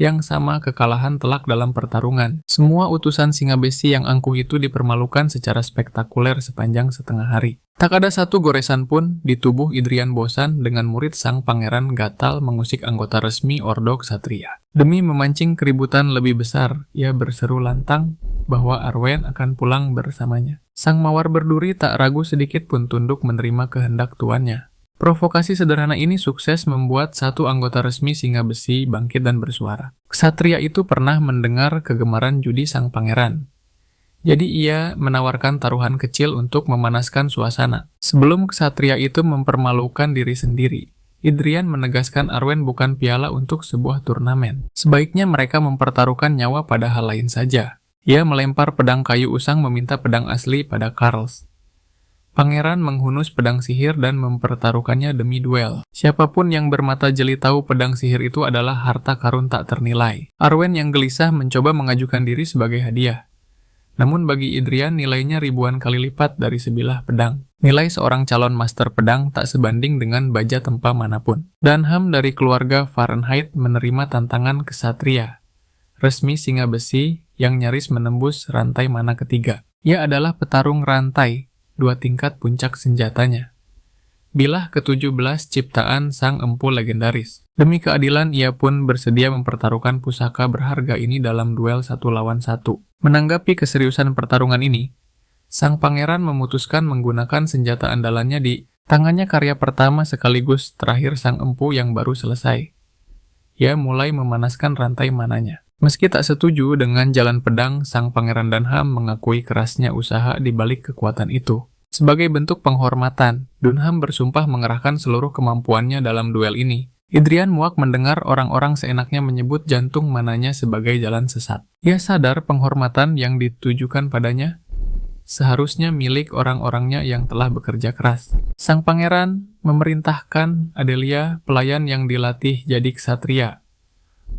yang sama kekalahan telak dalam pertarungan. Semua utusan singa besi yang angkuh itu dipermalukan secara spektakuler sepanjang setengah hari. Tak ada satu goresan pun di tubuh Idrian bosan dengan murid sang pangeran gatal mengusik anggota resmi Ordo Ksatria. Demi memancing keributan lebih besar, ia berseru lantang bahwa Arwen akan pulang bersamanya. Sang mawar berduri tak ragu sedikit pun tunduk menerima kehendak tuannya. Provokasi sederhana ini sukses membuat satu anggota resmi Singa Besi bangkit dan bersuara. Ksatria itu pernah mendengar kegemaran judi sang pangeran. Jadi ia menawarkan taruhan kecil untuk memanaskan suasana. Sebelum ksatria itu mempermalukan diri sendiri, Idrian menegaskan Arwen bukan piala untuk sebuah turnamen. Sebaiknya mereka mempertaruhkan nyawa pada hal lain saja. Ia melempar pedang kayu usang meminta pedang asli pada Karls. Pangeran menghunus pedang sihir dan mempertaruhkannya demi duel. Siapapun yang bermata jeli tahu pedang sihir itu adalah harta karun tak ternilai. Arwen yang gelisah mencoba mengajukan diri sebagai hadiah. Namun bagi Idrian nilainya ribuan kali lipat dari sebilah pedang. Nilai seorang calon master pedang tak sebanding dengan baja tempa manapun. Dunham dari keluarga Fahrenheit menerima tantangan kesatria resmi Singa Besi yang nyaris menembus rantai mana ketiga. Ia adalah petarung rantai, 2 tingkat puncak senjatanya. Bilah ke-17 ciptaan sang empu legendaris. Demi keadilan, ia pun bersedia mempertaruhkan pusaka berharga ini dalam duel 1 lawan 1. Menanggapi keseriusan pertarungan ini, sang pangeran memutuskan menggunakan senjata andalannya di tangannya karya pertama sekaligus terakhir sang empu yang baru selesai. Ia mulai memanaskan rantai mananya. Meski tak setuju dengan jalan pedang, sang pangeran Dunham mengakui kerasnya usaha di balik kekuatan itu. Sebagai bentuk penghormatan, Dunham bersumpah mengerahkan seluruh kemampuannya dalam duel ini. Idrian muak mendengar orang-orang seenaknya menyebut jantung mananya sebagai jalan sesat. Ia sadar penghormatan yang ditujukan padanya seharusnya milik orang-orangnya yang telah bekerja keras. Sang pangeran memerintahkan Adelia, pelayan yang dilatih jadi ksatria,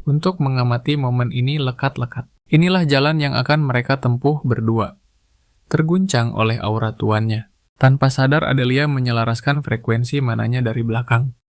untuk mengamati momen ini lekat-lekat. Inilah jalan yang akan mereka tempuh berdua. Terguncang oleh aura tuannya. Tanpa sadar Adelia menyelaraskan frekuensi mananya dari belakang.